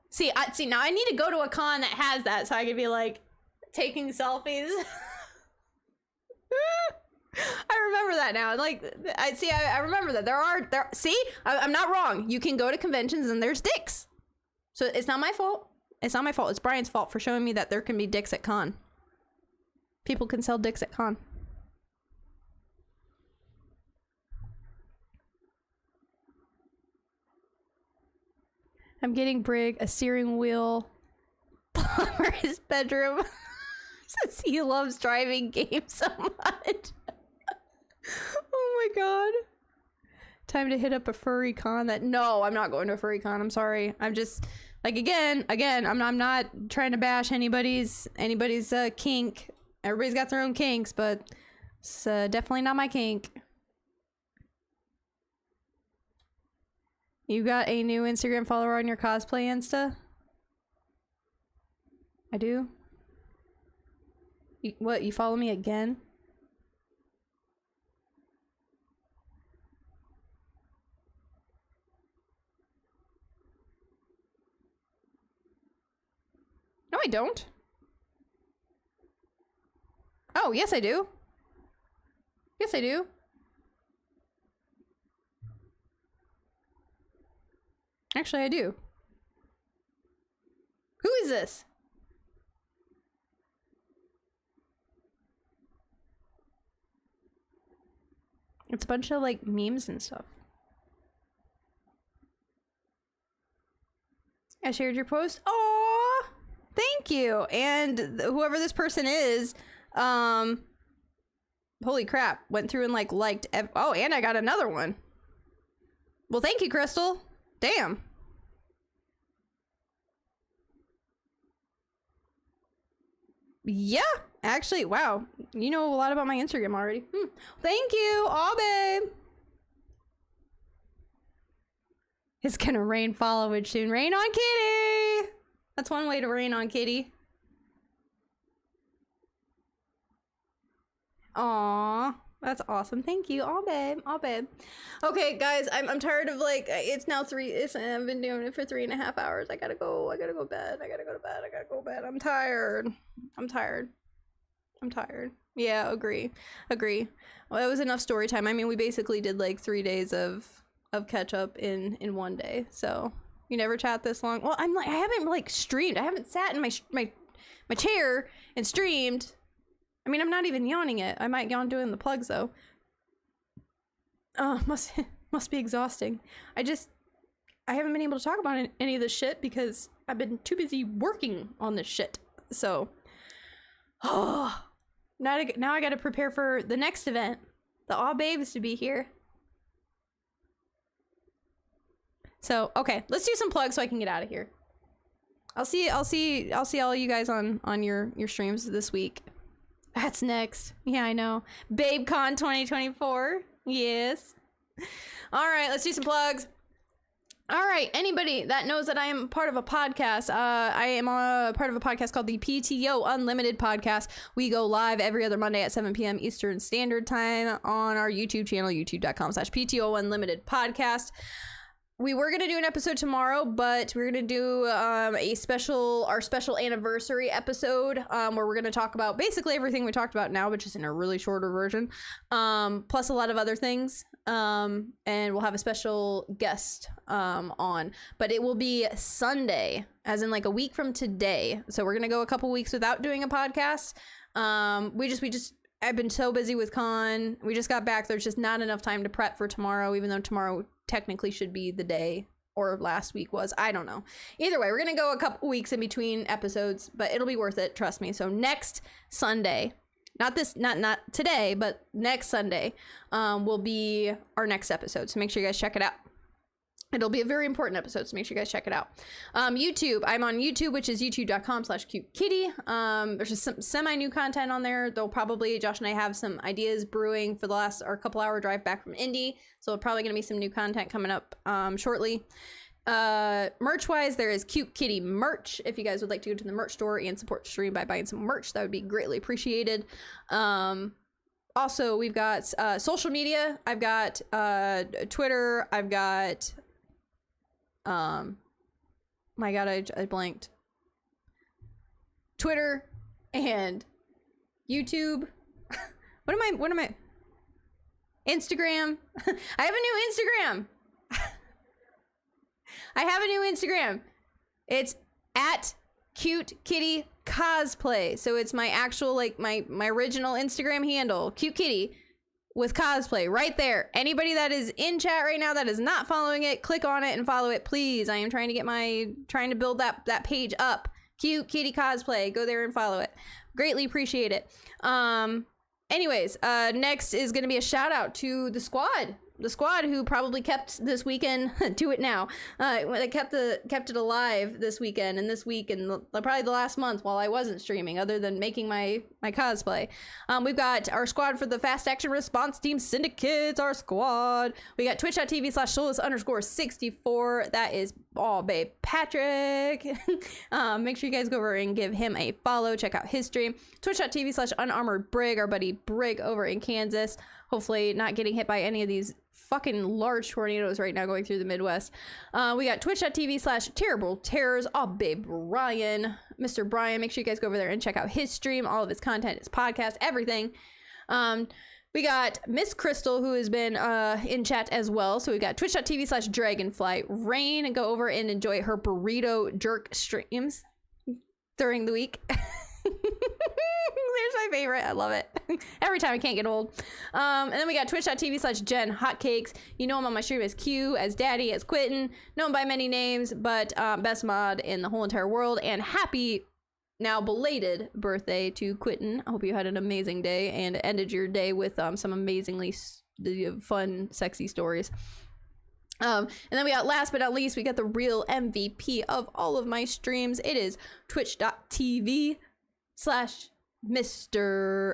see, now I need to go to a con that has that so I could be, like, taking selfies. I remember that now. Like, I remember that. I'm not wrong. You can go to conventions and there's dicks. So it's not my fault. It's not my fault. It's Brian's fault for showing me that there can be dicks at con. People can sell dicks at con. I'm getting Brig a steering wheel for his bedroom since he loves driving games so much. Oh my god. Time to hit up a furry con no, I'm not going to a furry con. I'm sorry. I'm just like again, I'm not trying to bash anybody's kink. Everybody's got their own kinks, but it's definitely not my kink. You got a new Instagram follower on your cosplay Insta? I do? What, you follow me again? I don't. Oh, yes I do. Yes I do. Actually, I do. Who is this? It's a bunch of like memes and stuff. I shared your post. Oh, thank you. And whoever this person is, holy crap, went through and like liked. Oh, and I got another one. Well, thank you, Crystal. Damn. Yeah, actually, wow. You know a lot about my Instagram already. Thank you. Aw, babe. It's gonna rain foliage soon. Rain on Kitty! That's one way to rain on Kitty. Aw, that's awesome. Thank you. Aw, babe. Aw, babe. Okay, guys, I'm tired of like, it's now I've been doing it for 3.5 hours. I gotta go to bed. I gotta go to bed. I'm tired. Yeah, agree. Well, it was enough story time. I mean, we basically did like 3 days of catch up in one day. So you never chat this long. Well, I haven't like streamed. I haven't sat in my chair and streamed. I mean, I'm not even yawning it. I might yawn doing the plugs though. Oh, must be exhausting. I haven't been able to talk about any of this shit because I've been too busy working on this shit. So, oh, now I gotta prepare for the next event. The Aw Babes to be here. So, okay, let's do some plugs so I can get out of here. I'll see all you guys on your streams this week. That's next. Yeah, I know. BabeCon 2024. Yes. All right, let's do some plugs. All right, anybody that knows that I am part of a podcast, I am a part of a podcast called the PTO Unlimited Podcast. We go live every other Monday at 7 p.m. Eastern Standard Time on our YouTube channel, youtube.com/PTO Unlimited Podcast. We were going to do an episode tomorrow, but we're going to do our special anniversary episode where we're going to talk about basically everything we talked about now, but just in a really shorter version, plus a lot of other things. And we'll have a special guest on, but it will be Sunday, as in like a week from today. So we're going to go a couple weeks without doing a podcast. I've been so busy with con. We just got back. There's just not enough time to prep for tomorrow, even though tomorrow technically should be the day, or last week was. I don't know. Either way, we're going to go a couple weeks in between episodes, but it'll be worth it. Trust me. So next Sunday, not today, but next Sunday will be our next episode. So make sure you guys check it out. It'll be a very important episode, so make sure you guys check it out. YouTube, I'm on YouTube, which is youtube.com/KuteKitti. There's just some semi-new content on there. Josh and I have some ideas brewing for our couple hour drive back from Indy. So probably going to be some new content coming up shortly. Merch-wise, there is KuteKitti merch. If you guys would like to go to the merch store and support the stream by buying some merch, that would be greatly appreciated. Also, we've got social media. I've got Twitter. I've got... my god, I blanked. Twitter and YouTube. What am I? Instagram. I have a new Instagram. It's at KuteKitti Cosplay. So it's my actual, like, my original Instagram handle, KuteKitti with cosplay right there. Anybody that is in chat right now that is not following it, click on it and follow it, please. I am trying to build that page up. KuteKitti Cosplay. Go there and follow it. Greatly appreciate it. Anyways, next is going to be a shout out to the squad who probably kept this weekend do it now. They kept it alive this weekend and this week and probably the last month while I wasn't streaming, other than making my cosplay. We've got our squad for the Fast Action Response Team Syndicates, our squad. We got twitch.tv/Soulless_64. That is all babe Patrick. Make sure you guys go over and give him a follow. Check out his stream. Twitch.tv/Unarmored Brig, our buddy Brig over in Kansas. Hopefully not getting hit by any of these fucking large tornadoes right now going through the Midwest. We got twitch.tv/Terrible Terrors. Oh, babe Ryan. Mr. Brian. Make sure you guys go over there and check out his stream, all of his content, his podcast, everything. We got Miss Crystal, who has been in chat as well. So we got twitch.tv/dragonfly rain, and go over and enjoy her burrito jerk streams during the week. There's my favorite. I love it. Every time, I can't get old. And then we got twitch.tv/Jen Hotcakes. You know him on my stream as Q, as Daddy, as Quitten. Known by many names, but best mod in the whole entire world. And happy, now belated birthday to Quitten. I hope you had an amazing day and ended your day with some amazingly fun, sexy stories. And then we got, last but not least, we got the real MVP of all of my streams. It is twitch.tv/Mr.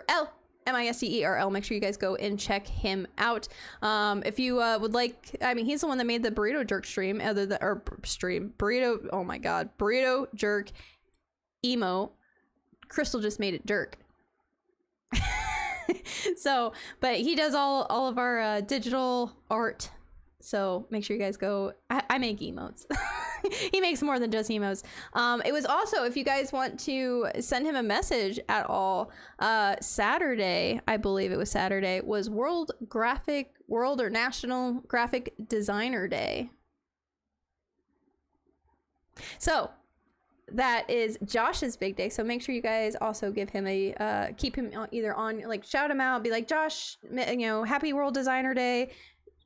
L. MISTERL. Make sure you guys go and check him out. If you would like, I mean, he's the one that made the burrito jerk stream, burrito, oh my god, burrito jerk emo. Crystal just made it jerk. So, but he does all of our digital art. So make sure you guys go. I make emotes. He makes more than just emotes. It was also, if you guys want to send him a message at all, Saturday, I believe it was Saturday, was World or National Graphic Designer Day. So that is Josh's big day. So make sure you guys also give him a, keep him either on, like shout him out, be like, Josh, you know, happy World Designer Day.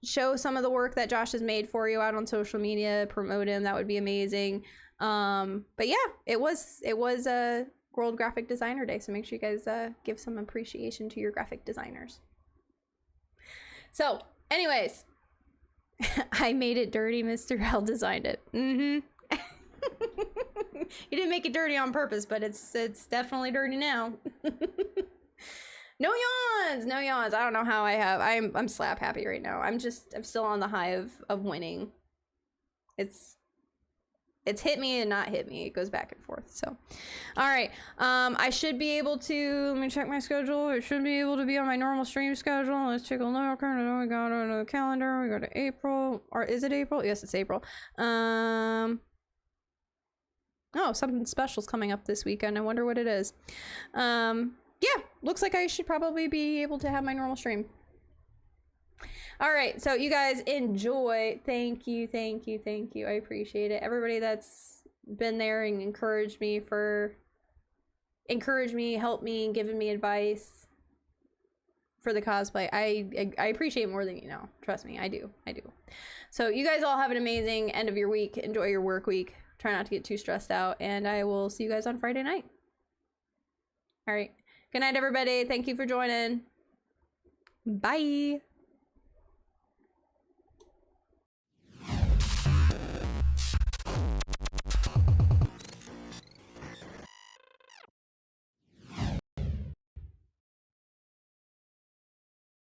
Show some of the work that Josh has made for you out on social media, promote him. That would be amazing. But yeah, it was a World Graphic Designer Day. So make sure you guys give some appreciation to your graphic designers. So anyways, I made it dirty. Mr. L designed it. You didn't make it dirty on purpose, but it's definitely dirty now. No yawns, no yawns. I don't know how I have. I'm slap happy right now. I'm still on the high of winning. It's hit me and not hit me. It goes back and forth. So, all right. I should be able to, let me check my schedule. I should be able to be on my normal stream schedule. Let's take a look. We got on the calendar. We go to April, or is it April? Yes, it's April. Oh, something special's coming up this weekend. I wonder what it is. Yeah, looks like I should probably be able to have my normal stream. All right, so you guys enjoy. Thank you. I appreciate it. Everybody that's been there and encouraged me, helped me, given me advice for the cosplay. I appreciate more than you know. Trust me, I do. So you guys all have an amazing end of your week. Enjoy your work week. Try not to get too stressed out, and I will see you guys on Friday night. All right. Good night, everybody. Thank you for joining. Bye.